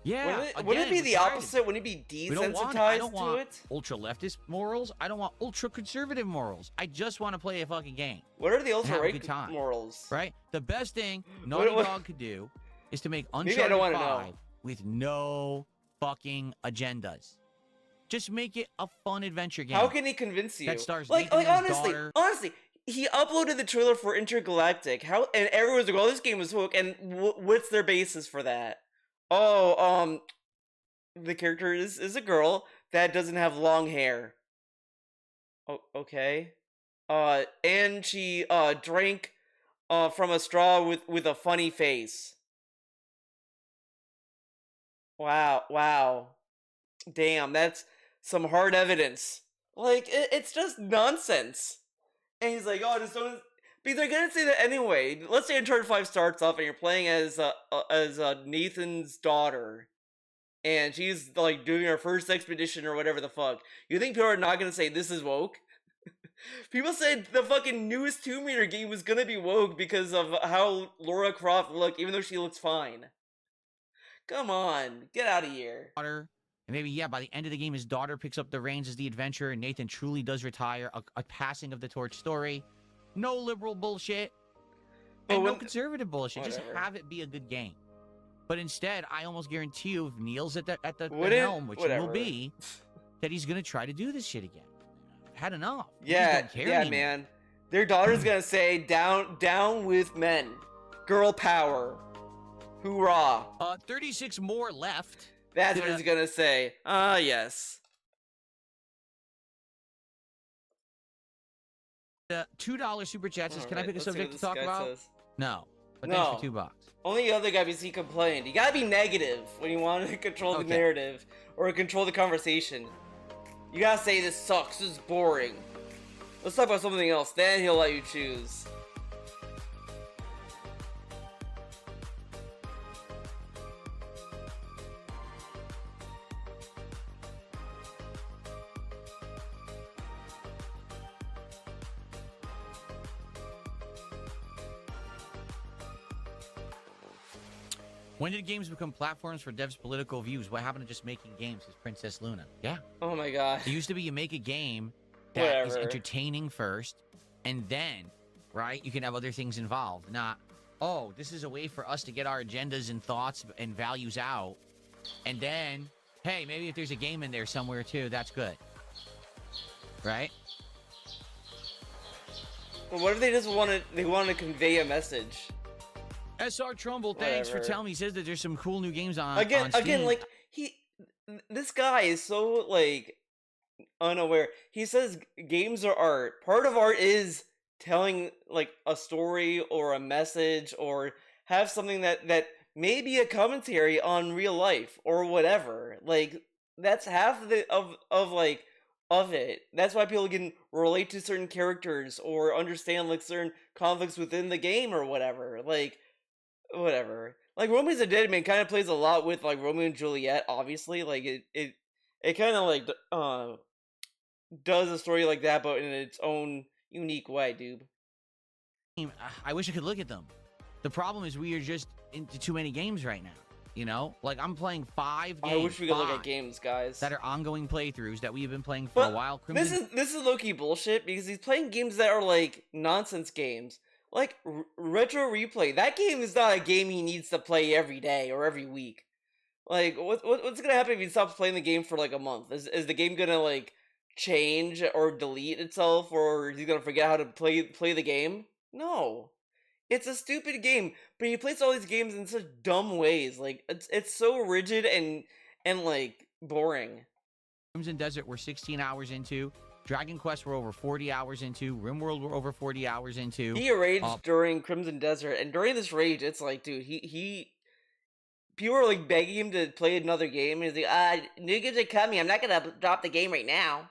Yeah, wouldn't it be the opposite? Wouldn't it be desensitized I don't to want it? Ultra-leftist morals. I don't want ultra-conservative morals. I just want to play a fucking game. What are the ultra-right morals? Right? The best thing Naughty Dog could do is to make Uncharted 5 with no fucking agendas. Just make it a fun adventure game. How can he convince you? That stars like honestly, he uploaded the trailer for Intergalactic. And everyone's like, "Oh, this game was woke." And what's their basis for that? Oh, the character is a girl that doesn't have long hair. Oh, okay. And she drank from a straw with a funny face. Wow. Damn, that's some hard evidence. Like, it's just nonsense. And he's like, oh, just don't... Because they're gonna say that anyway. Let's say Uncharted 5 starts off and you're playing as Nathan's daughter. And she's, like, doing her first expedition or whatever the fuck. You think people are not gonna say, this is woke? People said the fucking newest Tomb Raider game was gonna be woke because of how Lara Croft looked, even though she looks fine. Come on, get out of here. And maybe, yeah, by the end of the game, his daughter picks up the reins as the adventurer, and Nathan truly does retire. A passing of the torch story. No liberal bullshit. And no conservative bullshit. Whatever. Just have it be a good game. But instead, I almost guarantee you, if Neil's at the helm, which he will be, that he's going to try to do this shit again. I've had enough. Yeah, man. Their daughter's going to say, down with men. Girl power. Hoorah. 36 more left. That's what he's gonna say. Yes. The $2 super chat says, can I pick a subject to talk about? Says. No. But thanks for $2. Only the other guy, because he complained. You gotta be negative when you want to control the narrative or control the conversation. You gotta say, this sucks, this is boring. Let's talk about something else, then he'll let you choose. When did games become platforms for devs' political views? What happened to just making games? Is Princess Luna? Yeah. Oh my god. It used to be you make a game that is entertaining first, and then, right, you can have other things involved. Not, oh, this is a way for us to get our agendas and thoughts and values out, and then, hey, maybe if there's a game in there somewhere too, that's good. Right? But what if they just want to convey a message? SR Trumbull, thanks for Whatever. telling me. He says that there's some cool new games on Again, Steam. like this guy is so like unaware. He says games are art. Part of art is telling like a story or a message or have something that may be a commentary on real life or whatever. Like that's half of like of it. That's why people can relate to certain characters or understand like certain conflicts within the game or whatever. Like whatever. Like Romeo's a Dead Man kind of plays a lot with like Romeo and Juliet. Obviously, like it kind of like does a story like that, but in its own unique way, dude. I wish I could look at them. The problem is we are just into too many games right now. You know, like I'm playing 5 games. I wish we could look at games, guys. That are ongoing playthroughs that we have been playing for a while. This is low-key bullshit because he's playing games that are like nonsense games. Like Retro Replay. That game is not a game he needs to play every day or every week. Like what's gonna happen if he stops playing the game for like a month? Is the game gonna like change or delete itself, or is he gonna forget how to play the game? No. It's a stupid game, but he plays all these games in such dumb ways. Like it's so rigid and like boring. Crimson Desert we're 16 hours into. Dragon Quest we're over 40 hours into. RimWorld we're over 40 hours into. He raged during Crimson Desert, and during this rage, it's like, dude, he people are like begging him to play another game, and he's like, new games are coming. I'm not gonna drop the game right now.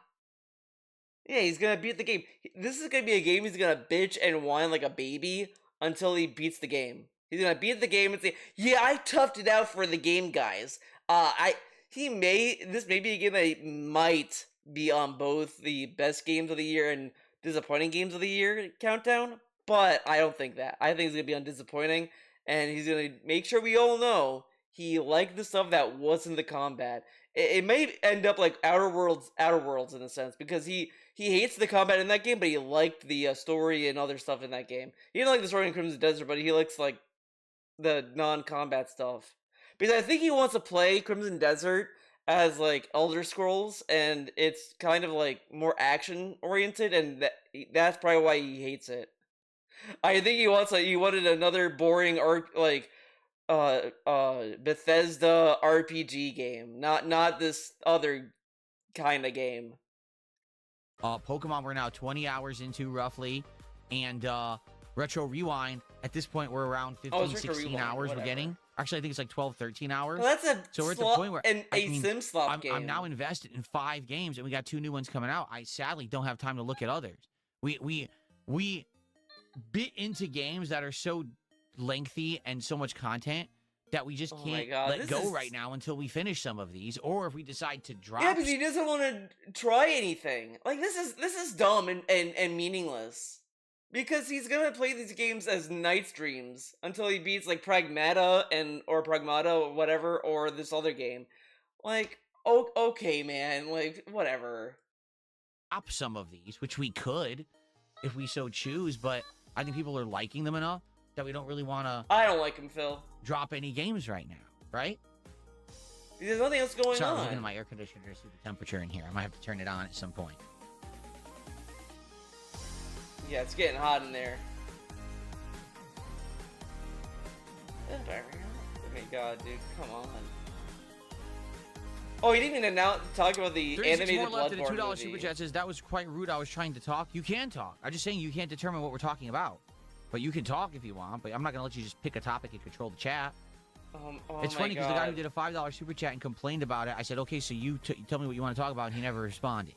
Yeah, he's gonna beat the game. This is gonna be a game he's gonna bitch and whine like a baby until he beats the game. He's gonna beat the game and say, "Yeah, I toughed it out for the game, guys." This may be a game that might be on both the best games of the year and disappointing games of the year countdown, but I don't think that. I think it's gonna be on disappointing, and he's gonna make sure we all know he liked the stuff that wasn't the combat. It may end up like Outer Worlds in a sense, because he hates the combat in that game, but he liked the story and other stuff in that game. He didn't like the story in Crimson Desert, but he likes like the non-combat stuff. Because I think he wants to play Crimson Desert as like Elder Scrolls, and it's kind of like more action oriented, and that's probably why he hates it. I think he wanted another boring Bethesda RPG game, not this other kind of game. Pokemon we're now 20 hours into roughly, and Retro Rewind at this point we're around 15 16 hours. Whatever. We're getting actually I think it's like 12 13 hours. Well, that's we're at the point where sim slot game. I'm now invested in 5 games, and we got 2 new ones coming out. I sadly don't have time to look at others. We bit into games that are so lengthy and so much content that we just can't let go right now until we finish some of these, or if we decide to drop. Yeah, because he doesn't want to try anything. Like this is dumb and meaningless. Because he's gonna play these games as night streams until he beats like Pragmata or whatever, or this other game. Like, okay, man, like whatever. Drop some of these, which we could, if we so choose, but I think people are liking them enough that we don't really want to. I don't like him, Phil. Drop any games right now, right? There's nothing else going on. Sorry, I'm looking at my air conditioner to see the temperature in here. I might have to turn it on at some point. Yeah, it's getting hot in there. Oh my god, dude, come on. Oh, he didn't even talk about the animated more left in a $2 movie. super chat says that was quite rude. I was trying to talk. You can talk. I'm just saying you can't determine what we're talking about. But you can talk if you want, but I'm not going to let you just pick a topic and control the chat. It's funny because the guy who did a $5 super chat and complained about it, I said, okay, so you tell me what you want to talk about, and he never responded.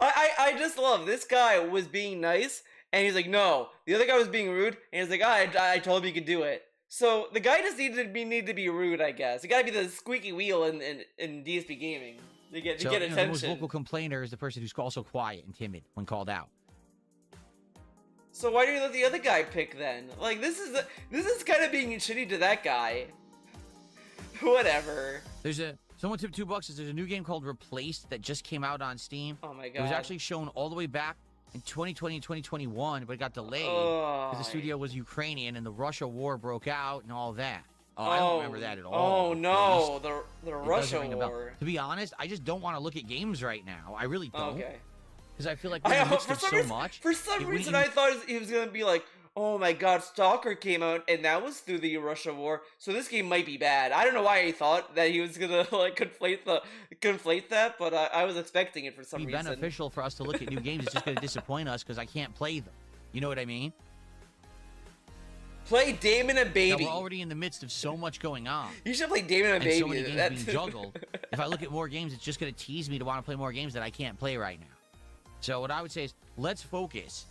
I just love this guy was being nice, and he's like, no. The other guy was being rude, and he's like, I told him you could do it. So the guy just need to be rude, I guess. You gotta be the squeaky wheel in DSP gaming to get attention. The most vocal complainer is the person who's also quiet and timid when called out. So why do you let the other guy pick then? Like this is kind of being shitty to that guy. Whatever. Someone tipped $2. There's a new game called Replaced that just came out on Steam. Oh my god. It was actually shown all the way back in 2020 and 2021, but it got delayed because the studio was Ukrainian and the Russia war broke out and all that. I don't remember that at all. Oh no, the Russia war. To be honest, I just don't want to look at games right now. I really don't. Okay. because I feel like we're in the midst of so much. For some reason, I thought he was gonna be like, oh my god, Stalker came out, and that was through the Russia war, so this game might be bad. I don't know why I thought that he was gonna like conflate that, but I was expecting it for some reason. It'd be beneficial for us to look at new games. It's just gonna disappoint us because I can't play them. You know what I mean? Play Damon and Baby. Now, we're already in the midst of so much going on. You should play Damon and Baby. So many games being juggled. If I look at more games, it's just going to tease me to want to play more games that I can't play right now. So what I would say is, let's focus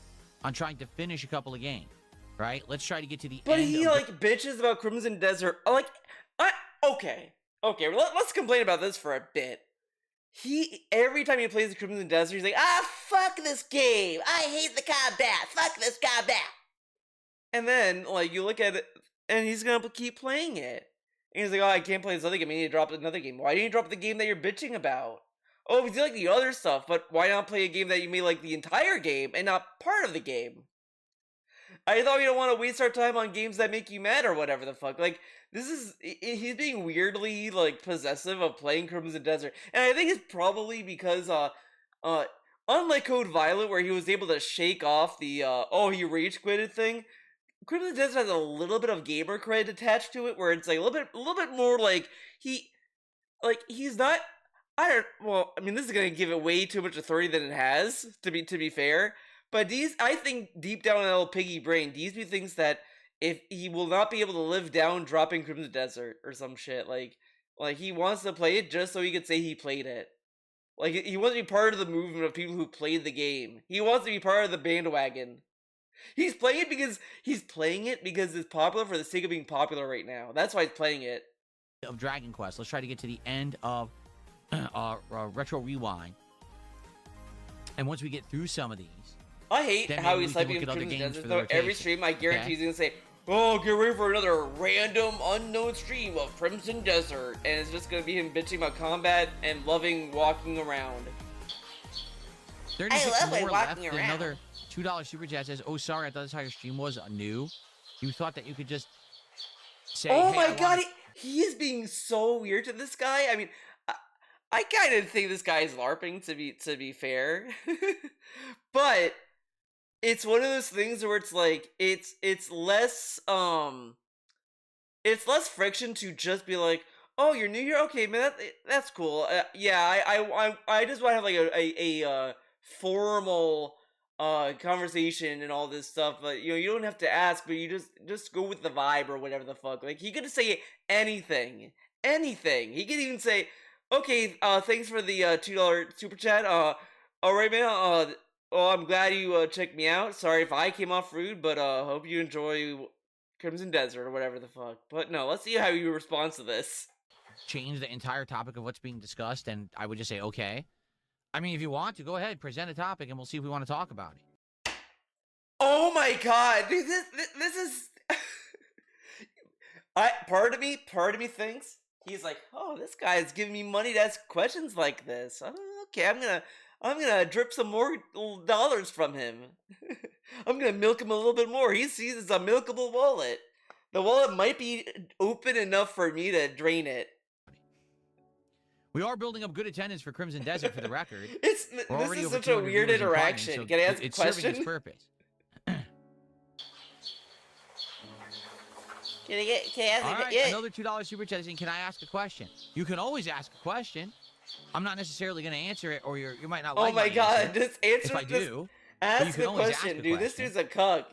on trying to finish a couple of games, right? Let's try to get to the end. But he bitches about Crimson Desert. Okay. Let's complain about this for a bit. Every time he plays the Crimson Desert, he's like, fuck this game. I hate the combat. Fuck this combat. And then, you look at it, and he's gonna keep playing it. And he's like, I can't play this other game, I need to drop another game. Why didn't you drop the game that you're bitching about? Oh, because you like the other stuff, but why not play a game that you made like the entire game, and not part of the game? I thought we don't want to waste our time on games that make you mad or whatever the fuck. He's being weirdly, possessive of playing Crimson Desert. And I think it's probably because, unlike Code Violet, where he was able to shake off the, he rage quitted thing, Crimson Desert has a little bit of gamer cred attached to it, where it's like a little bit more he's not. This is gonna give it way too much authority than it has. To be fair, but I think deep down in that little piggy brain, Deesby thinks that if he will not be able to live down dropping Crimson Desert or some shit, he wants to play it just so he could say he played it. He wants to be part of the movement of people who played the game. He wants to be part of the bandwagon. He's playing it because it's popular for the sake of being popular right now. That's why he's playing it. Of Dragon Quest. Let's try to get to the end of Retro Rewind. And once we get through some of these, I hate how he's typing in Crimson Desert, though. Every stream, I guarantee he's going to say, oh, get ready for another random, unknown stream of Crimson Desert. And it's just going to be him bitching about combat and loving walking around. I love walking around. Another $2 super chat says, oh, sorry, I thought this entire stream was new. You thought that you could just say, oh my god, he is being so weird to this guy. I mean, I kind of think this guy is LARPing, to be fair. But it's one of those things where it's like, it's less friction to just be like, oh, you're new here? Okay, man, that's cool. I just want to have a formal conversation and all this stuff, but you don't have to ask, but you just go with the vibe or whatever the fuck. He could say anything. He could even say, okay, thanks for the $2 super chat. Alright, man. I'm glad you checked me out. Sorry if I came off rude, but hope you enjoy Crimson Desert or whatever the fuck. But no, let's see how you respond to this. Change the entire topic of what's being discussed, and I would just say, okay. I mean, if you want to, go ahead, present a topic, and we'll see if we want to talk about it. Oh my god, dude, this is... Part of me thinks, he's like, oh, this guy's giving me money to ask questions like this. Okay, I'm gonna drip some more dollars from him. I'm gonna milk him a little bit more. He sees it's a milkable wallet. The wallet might be open enough for me to drain it. We are building up good attendance for Crimson Desert, for the record. This is such a weird interaction. So can I ask a question? It's serving its purpose. Can I ask All right, another $2 super chat saying, can I ask a question? You can always ask a question. I'm not necessarily going to answer it, or you might not like my my god, answer. just answer if I do. Ask the question, dude. This dude's a cuck.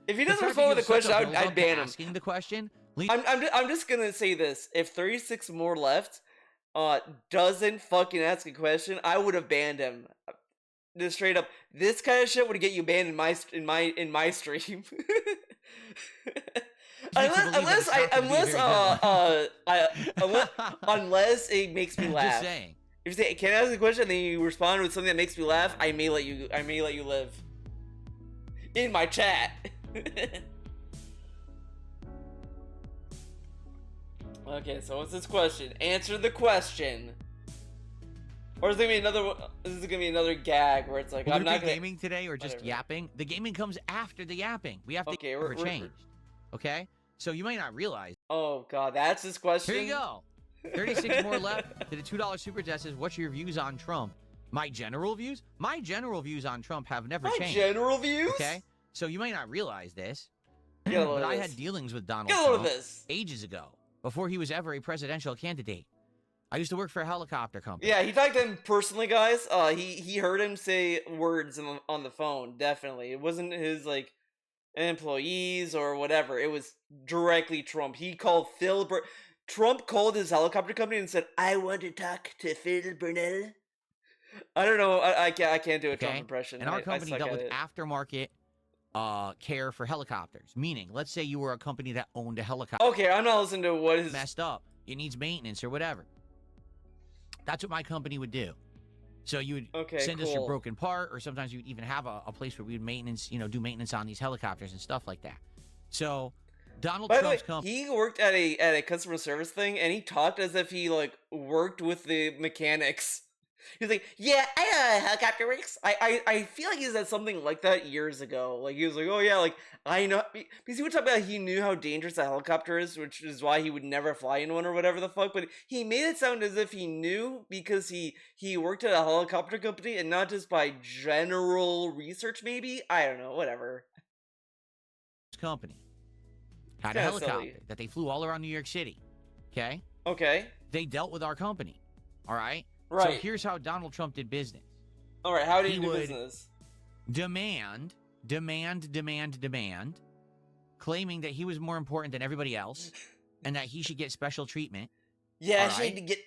If he doesn't respond with a question, I'd ban him. Asking the question. I'm just gonna say this: if 36 more left, doesn't fucking ask a question, I would have banned him. Just straight up, this kind of shit would get you banned in my stream. unless it makes me laugh. Just saying. If you say, "Can I ask a question?" and then you respond with something that makes me laugh, I may let you live in my chat. Okay, so what's this question? Answer the question. Or is it gonna be another gag where it's like, I'm not gonna... gaming today or just yapping? The gaming comes after the yapping. We have to we're changed. Okay? So you might not realize. Oh god, that's his question. Here you go. 36 more left. To the $2 super chat says, what's your views on Trump? My general views on Trump have never My changed. general views? Okay? So you might not realize this, Get a load but of I this. had dealings with Donald Get a load of Trump this. ages ago, before he was ever a presidential candidate. I used to work for a helicopter company. Yeah, he talked to him personally, guys. He heard him say words on the phone. Definitely, it wasn't his like employees or whatever. It was directly Trump. He called Trump called his helicopter company and said, "I want to talk to Phil Burnell." I don't know. I can't do a Trump impression. And our I company suck dealt at with it. aftermarket care for helicopters. Meaning, let's say you were a company that owned a helicopter. Okay, I'm not listening to what his messed up. It needs maintenance or whatever. That's what my company would do. So you would send us your broken part, or sometimes you would even have a place where we would do maintenance on these helicopters and stuff like that. So Donald Trump's company. He worked at a customer service thing, and he talked as if he like worked with the mechanics. He's like, "Yeah, I know helicopter works." I feel like he said something like that years ago. Like he was like, "Oh yeah, like I know," because he would talk about he knew how dangerous a helicopter is, which is why he would never fly in one or whatever the fuck. But he made it sound as if he knew because he worked at a helicopter company and not just by general research. Maybe I don't know, whatever. Company had a helicopter that they flew all around New York City. Okay. Okay. They dealt with our company. All right. Right. So here's how Donald Trump did business. All right, how did he do business? Demand, claiming that he was more important than everybody else and that he should get special treatment. Yeah, I should get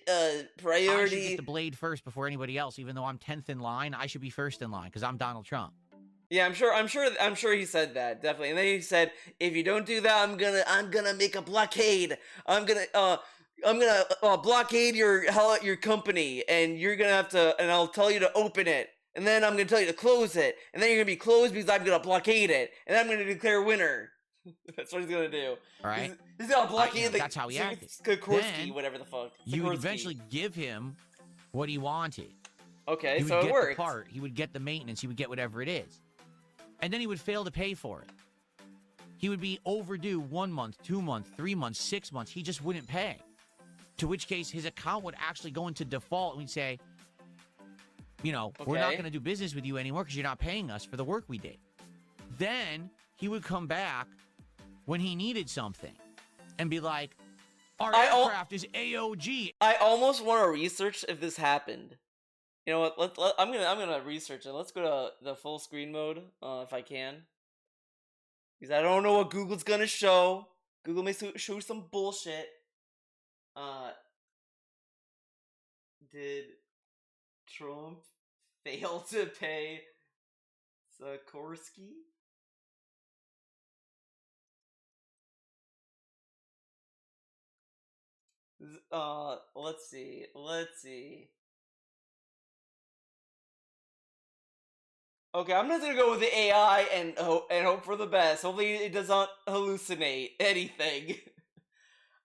priority. I should get the blade first before anybody else, even though I'm 10th in line. I should be first in line because I'm Donald Trump. Yeah, I'm sure he said that, definitely. And then he said, if you don't do that, I'm gonna make a blockade. I'm gonna blockade your company, and you're gonna have to, and I'll tell you to open it, and then I'm gonna tell you to close it, and then you're gonna be closed because I'm gonna blockade it, and then I'm gonna declare winner. That's what he's gonna do. All right. He's gonna blockade the. That's how he acted. Sikorsky, whatever the fuck. You would eventually give him what he wanted. Okay, so it worked. He would get the maintenance. He would get whatever it is. And then he would fail to pay for it. He would be overdue 1 month, 2 months, 3 months, 6 months. He just wouldn't pay. To which case, his account would actually go into default, and we'd say, we're not going to do business with you anymore because you're not paying us for the work we did. Then he would come back when he needed something and be like, our aircraft is AOG. I almost want to research if this happened. You know what? I'm gonna research it. Let's go to the full screen mode, if I can, because I don't know what Google's gonna show. Google may show some bullshit. Did Trump fail to pay Sikorsky? Let's see. Okay, I'm just gonna go with the AI and hope for the best. Hopefully, it does not hallucinate anything.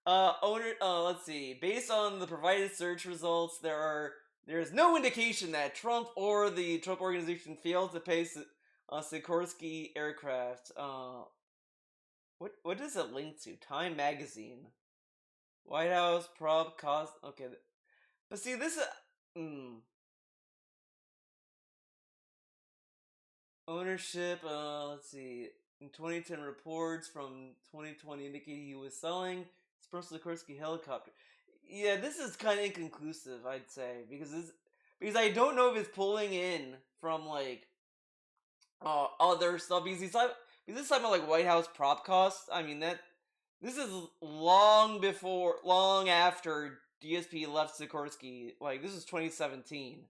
Let's see. Based on the provided search results, there is no indication that Trump or the Trump organization failed to pay Sikorsky aircraft. What does it link to? Time Magazine, White House prob cost. Okay, but see this. Ownership, let's see. In 2010, reports from 2020 indicated he was selling his personal Sikorsky helicopter. Yeah, this is kind of inconclusive, I'd say, because I don't know if it's pulling in from like other stuff. Because this talking about like White House prop costs. I mean this is long after DSP left Sikorsky. Like this is 2017.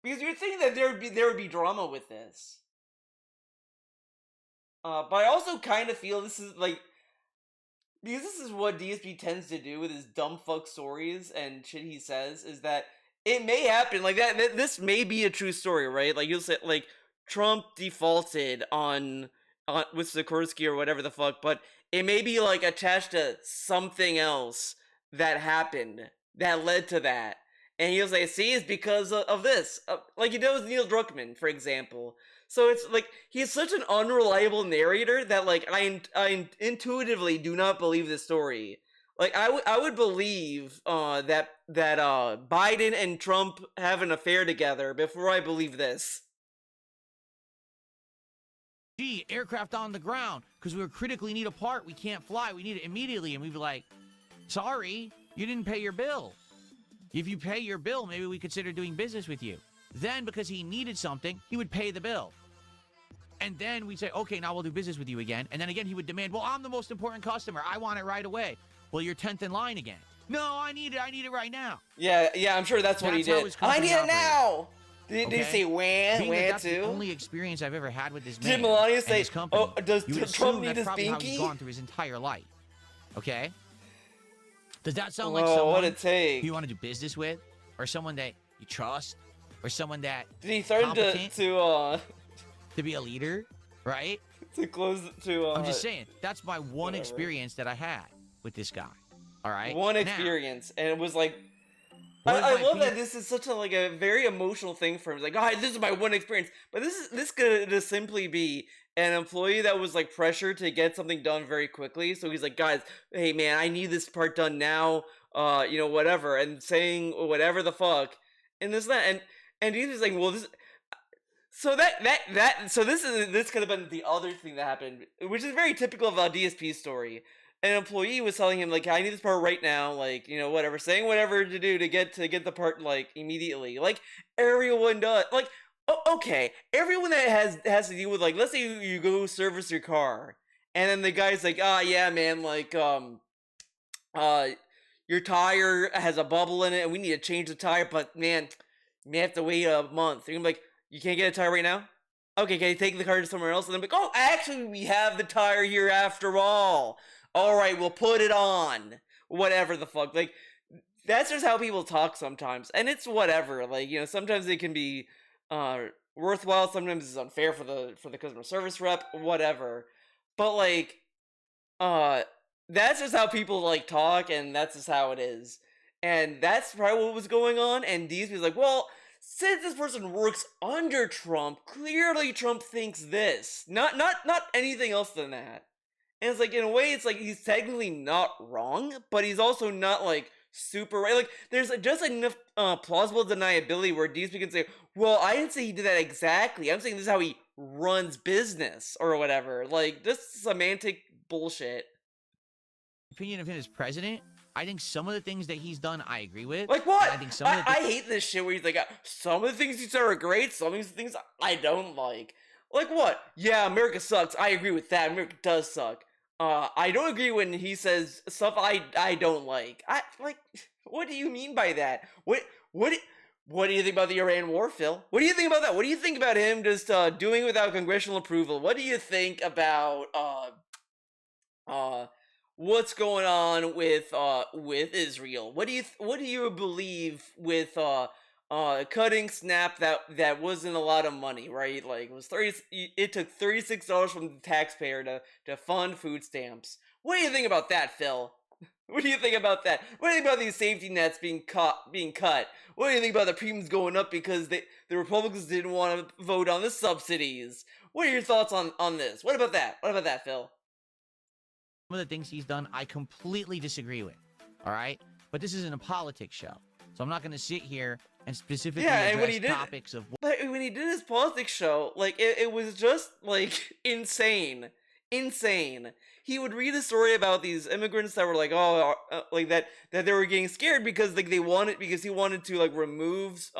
Because you'd think that there would be drama with this. But I also kind of feel this is like, because this is what DSP tends to do with his dumb fuck stories and shit he says, is that it may happen like that. This may be a true story, right? Like you'll say like Trump defaulted on with Sikorsky or whatever the fuck, but it may be like attached to something else that happened that led to that. And he was like, see, it's because of this. Like he did with Neil Druckmann, for example. So it's like, he's such an unreliable narrator that like, I intuitively do not believe this story. Like I would believe that Biden and Trump have an affair together before I believe this. Gee, aircraft on the ground because we critically need a part. We can't fly. We need it immediately. And we'd be like, sorry, you didn't pay your bill. If you pay your bill, maybe we consider doing business with you. Then, because he needed something, he would pay the bill. And then we'd say, okay, now we'll do business with you again. And then again, he would demand, well, I'm the most important customer. I want it right away. Well, you're 10th in line again. No, I need it right now. Yeah, I'm sure that's what he did. I need it now! Did he say wham, that's too? The only experience I've ever had with this man. Did Melania say, his company, oh, does Trump need his probably binky? How he's gone through his entire life. Okay? Does that sound Whoa, like someone what a take. who you want to do business with? Or someone that you trust? Or someone that did he threaten to be a leader? Right? To close to I'm just saying, that's my one experience that I had with this guy. All right? One experience. And it was like, I love that this is such a very emotional thing for him. It's like, oh, this is my one experience. But this could just simply be an employee that was like pressured to get something done very quickly. So he's like, guys, hey man, I need this part done now. Whatever, and saying whatever the fuck, and this that, and he's like, well, this. So this could have been the other thing that happened, which is very typical of a DSP story. An employee was telling him like, I need this part right now, like, whatever, saying whatever to do to get the part like immediately, like everyone does. Like, okay, everyone that has to deal with, like, let's say you go service your car, and then the guy's like, yeah man, like your tire has a bubble in it, and we need to change the tire, but man, you may have to wait a month. You're gonna be like, you can't get a tire right now? Okay, can you take the car to somewhere else? And then be like, oh, actually, we have the tire here after all. All right, we'll put it on. Whatever the fuck. Like, that's just how people talk sometimes. And it's whatever. Like, sometimes it can be worthwhile. Sometimes it's unfair for the customer service rep. Whatever. But, like, that's just how people, like, talk, and that's just how it is. And that's probably what was going on. And DSP's like, well, since this person works under Trump, clearly Trump thinks this. Not anything else than that. And it's like, in a way, it's like he's technically not wrong, but he's also not like super right. Like, there's just enough plausible deniability where DSP can say, well, I didn't say he did that exactly. I'm saying this is how he runs business or whatever. Like, just semantic bullshit. Opinion of him as president, I think some of the things that he's done, I agree with. Like what? I think I hate this shit where he's like, some of the things he said are great, some of these things I don't like. Like what? Yeah, America sucks. I agree with that. America does suck. I don't agree when he says stuff I don't like. What do you mean by that? What do you think about the Iran war, Phil? What do you think about that? What do you think about him just doing it without congressional approval? What do you think about what's going on with Israel? What do you believe with cutting Snap that wasn't a lot of money, right? Like, it took $36 from the taxpayer to fund food stamps. What do you think about that, Phil? What do you think about that? What do you think about these safety nets being cut? What do you think about the premiums going up because the Republicans didn't want to vote on the subsidies? What are your thoughts on this? What about that? What about that, Phil? Some of the things he's done, I completely disagree with. All right? But this isn't a politics show. So I'm not going to sit here and specifically address topics of... But when he did his politics show, like, it was just, like, insane. Insane. He would read a story about these immigrants that were like, like that they were getting scared because, like, he wanted to, like, remove,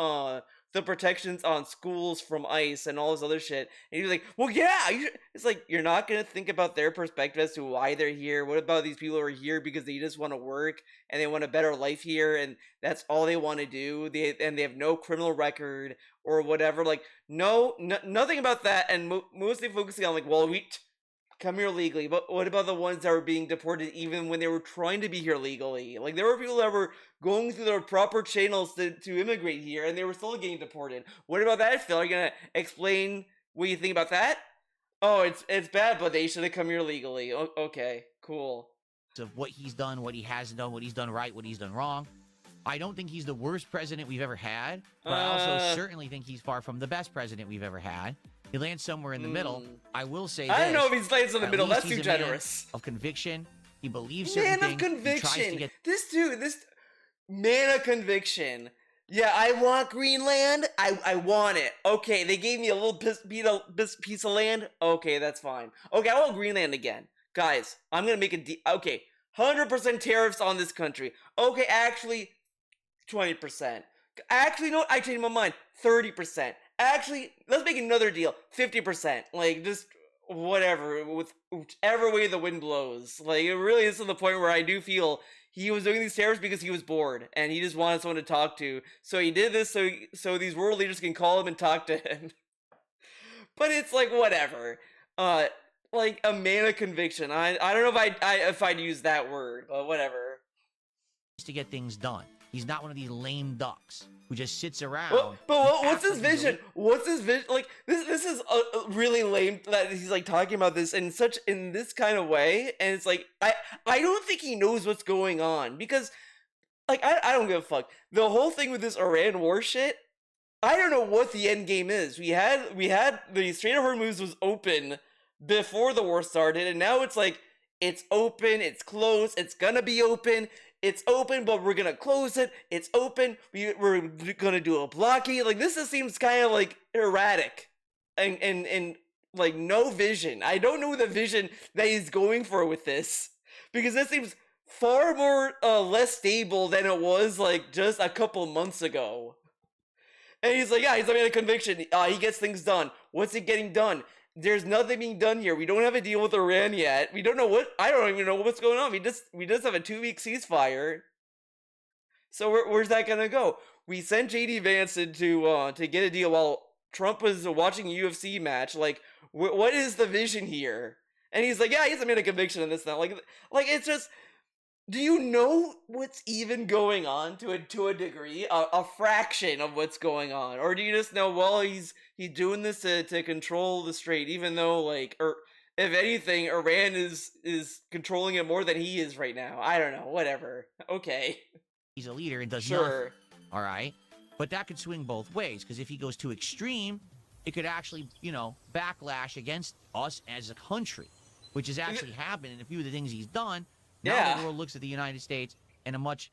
the protections on schools from ICE and all this other shit. And he was like, well, yeah, it's like, you're not going to think about their perspective as to why they're here. What about these people who are here because they just want to work and they want a better life here and that's all they want to do? They have no criminal record or whatever. Like, nothing about that. And mostly focusing on, like, well, we come here legally, but what about the ones that were being deported even when they were trying to be here legally? Like, there were people that were going through the proper channels to immigrate here, and they were still getting deported. What about that, Phil? Are you gonna explain what you think about that? Oh, it's bad, but they should have come here legally. Okay, cool. Of what he's done, what he hasn't done, what he's done right, what he's done wrong. I don't think he's the worst president we've ever had, but I also certainly think he's far from the best president we've ever had. He lands somewhere in the middle. I will say this. I don't know if he's lands in the middle. That's too generous. Of conviction He believes certain Man of things. He tries to conviction. get This man of conviction. Yeah, I want Greenland. I want it. Okay, they gave me a little piece of land. Okay, that's fine. Okay, I want Greenland again. Guys, I'm gonna make okay, 100% tariffs on this country. Okay, actually, 20%. Actually, no, I changed my mind. 30%. Actually, let's make another deal. 50%. Like, just whatever, with whichever way the wind blows. Like, it really is to the point where I do feel he was doing these tariffs because he was bored and he just wanted someone to talk to. So he did this so these world leaders can call him and talk to him. But it's like whatever. Uh, like a man of conviction. I don't know if I'd use that word, but whatever. to get things done. He's not one of these lame ducks who just sits around. What's his vision? What's his vision? Like this is really lame that he's like talking about this in this kind of way, and it's like I don't think he knows what's going on because like I don't give a fuck. The whole thing with this Iran war shit, I don't know what the end game is. We had the Strait of Hormuz was open before the war started, and now it's like it's open, it's closed, it's gonna be open. It's open, but we're gonna close it. It's open. We're gonna do a blockade. Like this just seems kind of like erratic, and like no vision. I don't know the vision that he's going for with this because this seems far more less stable than it was like just a couple months ago. And he's like, yeah, he's made a conviction. He gets things done. What's it getting done? There's nothing being done here. We don't have a deal with Iran yet. We don't know I don't even know what's going on. We just have a 2-week ceasefire. So where's that gonna go? We sent JD Vance in to get a deal while Trump was watching a UFC match. Like, what is the vision here? And he's like, yeah, he's made a conviction in this now. Like it's just. Do you know what's even going on to a degree, a fraction of what's going on, or do you just know? Well, he's doing this to control the strait, even though like, or if anything, Iran is controlling it more than he is right now. I don't know. Whatever. Okay. He's a leader and does nothing. All right, but that could swing both ways because if he goes too extreme, it could actually backlash against us as a country, which has actually happened in a few of the things he's done. Now the world looks at the United States in a much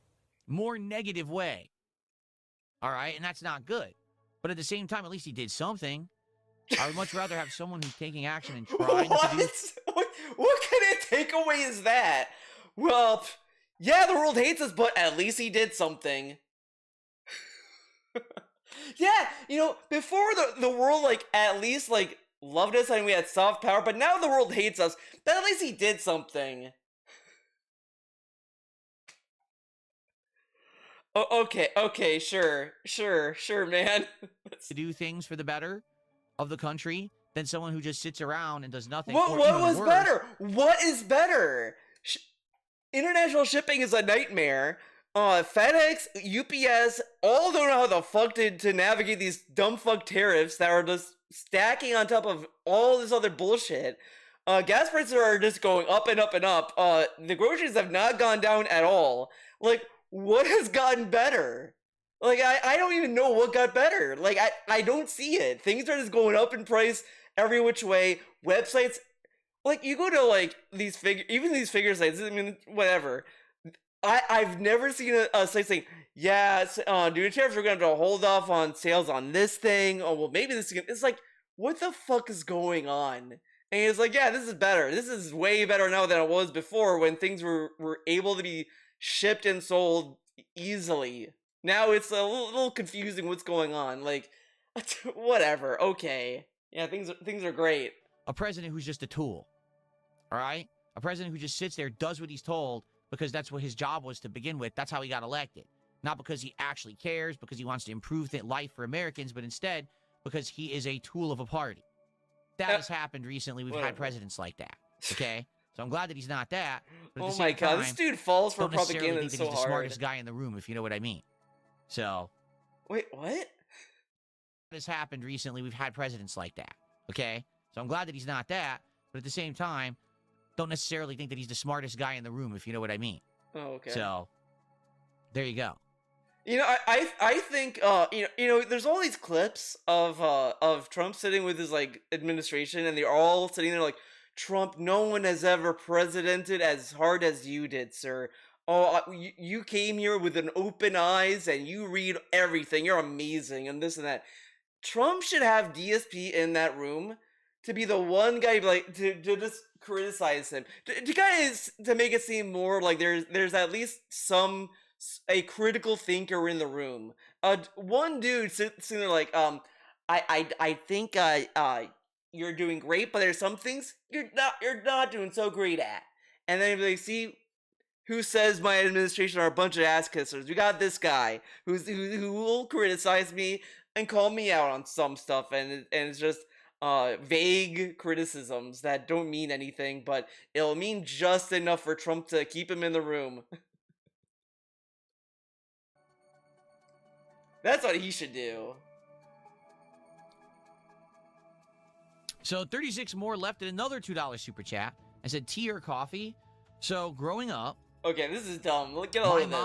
more negative way. All right? And that's not good. But at the same time, at least he did something. I would much rather have someone who's taking action and trying to do... What kind of takeaway is that? Well, yeah, the world hates us, but at least he did something. Yeah, before the world, like, at least, like, loved us and we had soft power, but now the world hates us. But at least he did something. Oh, okay, sure, man. to do things for the better of the country than someone who just sits around and does nothing. What was better? What is better? International shipping is a nightmare. FedEx, UPS, all don't know how the fuck to navigate these dumb fuck tariffs that are just stacking on top of all this other bullshit. Gas prices are just going up and up and up. The groceries have not gone down at all. Like, what has gotten better? Like, I don't even know what got better. Like, I don't see it. Things are just going up in price every which way. Websites, like, you go to, like, these figure sites, I mean, whatever. I've never seen a site saying, yeah, due to tariffs, we're going to have to hold off on sales on this thing. Oh, well, maybe this is... It's like, what the fuck is going on? And it's like, yeah, this is better. This is way better now than it was before when things were able to be shipped and sold easily. Now it's a little confusing what's going on. Like, whatever. Okay. Yeah, things are great. A president who's just a tool. All right? A president who just sits there, does what he's told because that's what his job was to begin with. That's how he got elected. Not because he actually cares, because he wants to improve life for Americans, but instead because he is a tool of a party. That has happened recently. We've had presidents like that. Okay? So I'm glad that he's not that. But at the same time, this dude falls for propaganda think that he's the smartest guy in the room, if you know what I mean. So. Wait, what? That has happened recently. We've had presidents like that. Okay? So I'm glad that he's not that. But at the same time, don't necessarily think that he's the smartest guy in the room, if you know what I mean. Oh, okay. So, there you go. I think there's all these clips of Trump sitting with his like administration, and they're all sitting there like, Trump, no one has ever presidented as hard as you did, sir. Oh, you came here with an open eyes and you read everything. You're amazing and this and that. Trump should have DSP in that room to be the one guy like to just criticize him to guys to make it seem more like there's at least a critical thinker in the room. One dude sitting there like I think you're doing great, but there's some things you're not doing so great at. And then they see who says my administration are a bunch of ass kissers. We got this guy who will criticize me and call me out on some stuff, and it's just vague criticisms that don't mean anything, but it'll mean just enough for Trump to keep him in the room. That's what he should do. So 36 more left and another $2 super chat. I said tea or coffee. So growing up, okay, this is dumb. Look at all of this.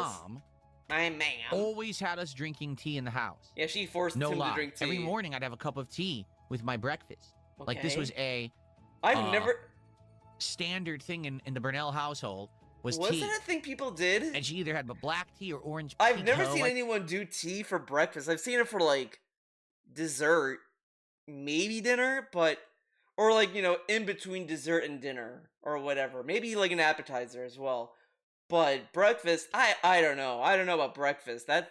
My mom always had us drinking tea in the house. Yeah, she forced him to drink tea. Every morning I'd have a cup of tea with my breakfast. Okay. Like this was a I've never standard thing in the Burnell household was tea. Wasn't a thing people did? And she either had black tea or orange tea. I've never seen anyone do tea for breakfast. I've seen it for like dessert, maybe dinner, but or like, you know, in between dessert and dinner or whatever. Maybe like an appetizer as well. But breakfast, I don't know. I don't know about breakfast. That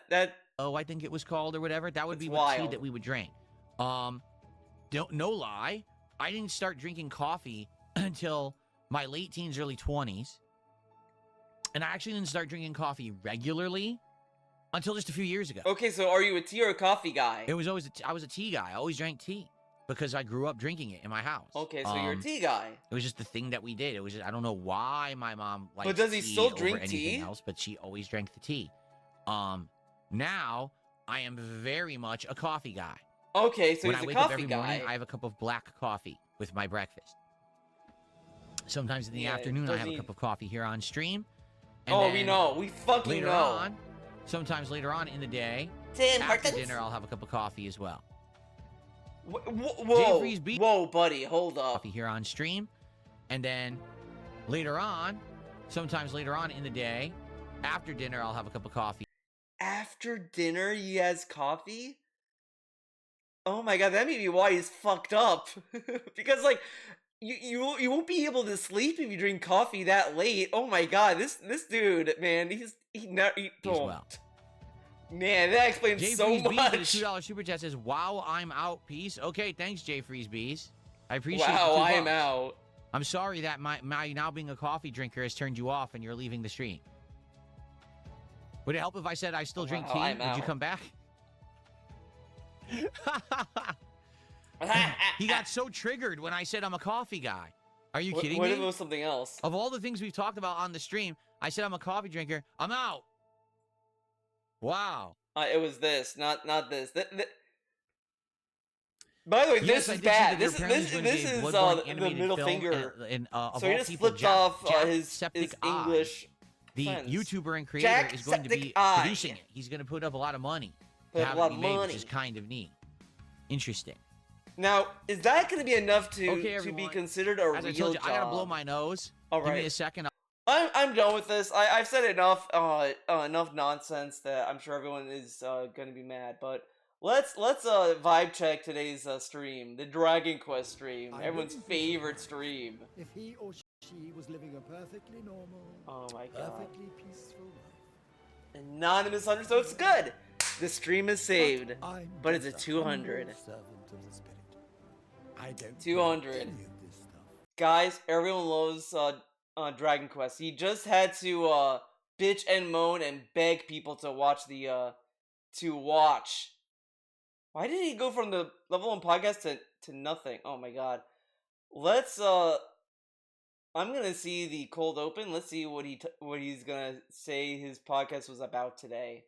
I think it was called or whatever. That would be wild. Tea that we would drink. No lie, I didn't start drinking coffee until my late teens, early 20s. And I actually didn't start drinking coffee regularly until just a few years ago. Okay, so are you a tea or a coffee guy? It was always I was a tea guy. I always drank tea because I grew up drinking it in my house. Okay, so you're a tea guy. It was just the thing that we did. It was just, I don't know why my mom liked But does he tea still over drink anything tea? else, but she always drank the tea. Now I am very much a coffee guy. Okay, so when he's I a wake up coffee every guy. morning, I have a cup of black coffee with my breakfast. Sometimes in the Yeah, afternoon, I have a cup of coffee here on stream. And Oh, then we know. We fucking later know. on, sometimes later on in the day, Tim after dinner, I'll have a cup of coffee as well. Whoa, whoa, buddy, hold up. Coffee here on stream, and then later on, sometimes later on in the day, after dinner, I'll have a cup of coffee. After dinner, he has coffee? Oh my god, that may be why he's fucked up. Because like, you won't be able to sleep if you drink coffee that late. Oh my god, this dude, man, he never As well. Man, that explains Jay so Freeze much. Bees with a $2 super chat says, "Wow, I'm out. Peace." Okay, thanks, Jay Freeze Bees. I appreciate it. Wow, I am out. I'm sorry that my now being a coffee drinker has turned you off and you're leaving the stream. Would it help if I said I still drink tea? Would you come back? He got so triggered when I said I'm a coffee guy. Are you kidding me? What if it was something else? Of all the things we've talked about on the stream, I said I'm a coffee drinker. I'm out. Wow. It was this, not this. By the way, Yes, this is bad. This is the middle film finger. Of So he all just people, flipped off his Septic English. The friends. YouTuber and creator is going to be Jacksepticeye. producing it. He's going to put up a lot of money Put to up have a lot it of be made, money. which is kind of neat. Interesting. Now, is that going to be enough to everyone. be considered a As real I told you, job? I got to blow my nose. All Give me right. a second. I'm done with this. I've said enough enough nonsense that I'm sure everyone is going to be mad. But let's vibe check today's stream, the Dragon Quest stream, everyone's favorite stream. If he or she was living a perfectly normal, Oh my god. perfectly peaceful life. Anonymous Hunter, so it's good. The stream is saved, I'm but it's a just 200. humble servant of the spirit. I don't 200. know any of this stuff. Guys, everyone loves Dragon Quest. He just had to bitch and moan and beg people to watch watch. Why did he go from the level 1 podcast to nothing? Oh my god. Let's I'm gonna see the cold open. Let's see what he's gonna say his podcast was about today.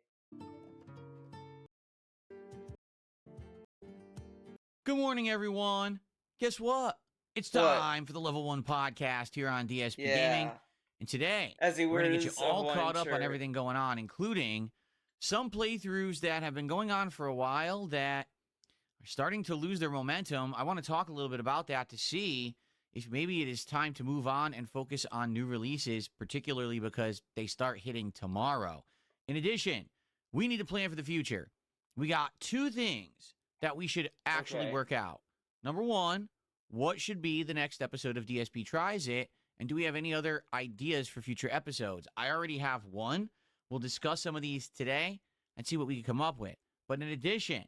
Good morning, everyone. Guess what? It's time for the Level 1 podcast here on DSP Gaming. And today, As he we're going to get wears you a all Hawaiian caught up on shirt. everything going on, including some playthroughs that have been going on for a while that are starting to lose their momentum. I want to talk a little bit about that to see if maybe it is time to move on and focus on new releases, particularly because they start hitting tomorrow. In addition, we need to plan for the future. We got two things that we should actually Okay. work out. Number one, what should be the next episode of DSP Tries It? And do we have any other ideas for future episodes? I already have one. We'll discuss some of these today and see what we can come up with. But in addition,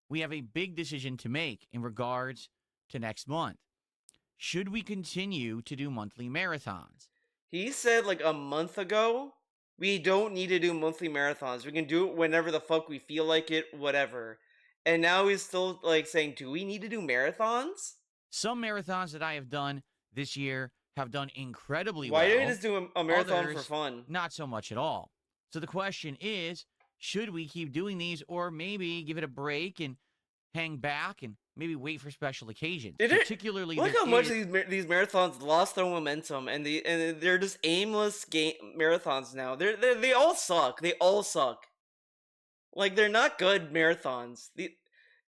we have a big decision to make in regards to next month. Should we continue to do monthly marathons? He said like a month ago, we don't need to do monthly marathons. We can do it whenever the fuck we feel like it, whatever. And now he's still like saying, do we need to do marathons? Some marathons that I have done this year have done incredibly Why well. didn't we just do a marathon for Others, fun? not so much at all. So the question is, should we keep doing these or maybe give it a break and hang back and maybe wait for special occasions? Particularly, Look there how much is- these marathons lost their momentum, and they're just aimless marathons now. They all suck. They all suck. Like they're not good marathons.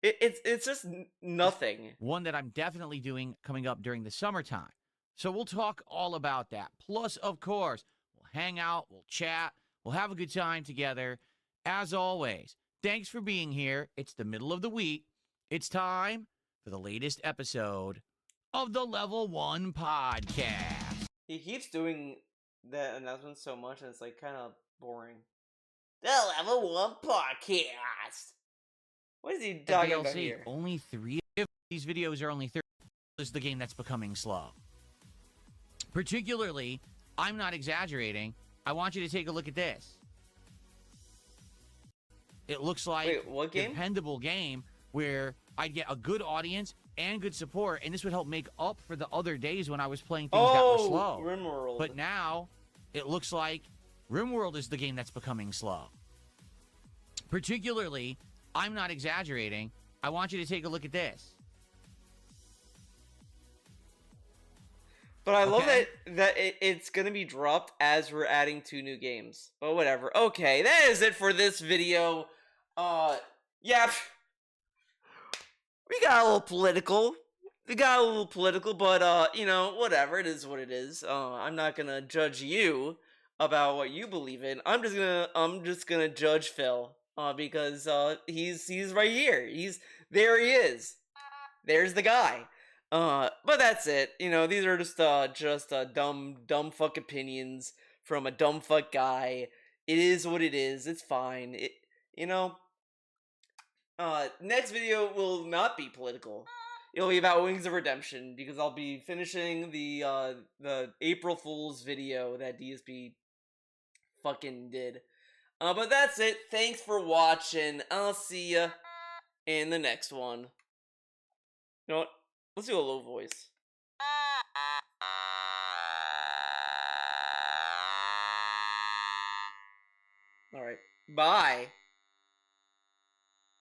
It's just nothing. one that I'm definitely doing coming up during the summertime. So we'll talk all about that. Plus, of course, we'll hang out, we'll chat, we'll have a good time together. As always, thanks for being here. It's the middle of the week. It's time for the latest episode of the Level 1 Podcast. He keeps doing that announcement so much, and it's like kind of boring. The Level 1 Podcast. What is he talking about DLC, here? only 3 of these videos are only 30. This is the game that's becoming slow. Particularly, I'm not exaggerating. I want you to take a look at this. It looks like Wait, what a game? dependable game where I'd get a good audience and good support, and this would help make up for the other days when I was playing things that were slow. RimWorld. But now, it looks like RimWorld is the game that's becoming slow. Particularly, I'm not exaggerating. I want you to take a look at this. But I love Okay. that it's gonna be dropped as we're adding 2 new games. But whatever. Okay, that is it for this video. Yeah. We got a little political. But you know, whatever. It is what it is. I'm not gonna judge you about what you believe in. I'm just gonna judge Phil. Because he's right here. There he is. There's the guy. But that's it. You know, these are just dumb fuck opinions from a dumb fuck guy. It is what it is. It's fine. You know. Next video will not be political. It'll be about Wings of Redemption because I'll be finishing the April Fool's video that DSP fucking did. But that's it. Thanks for watching. I'll see ya in the next one. You know what? Let's do a low voice. Alright. Bye.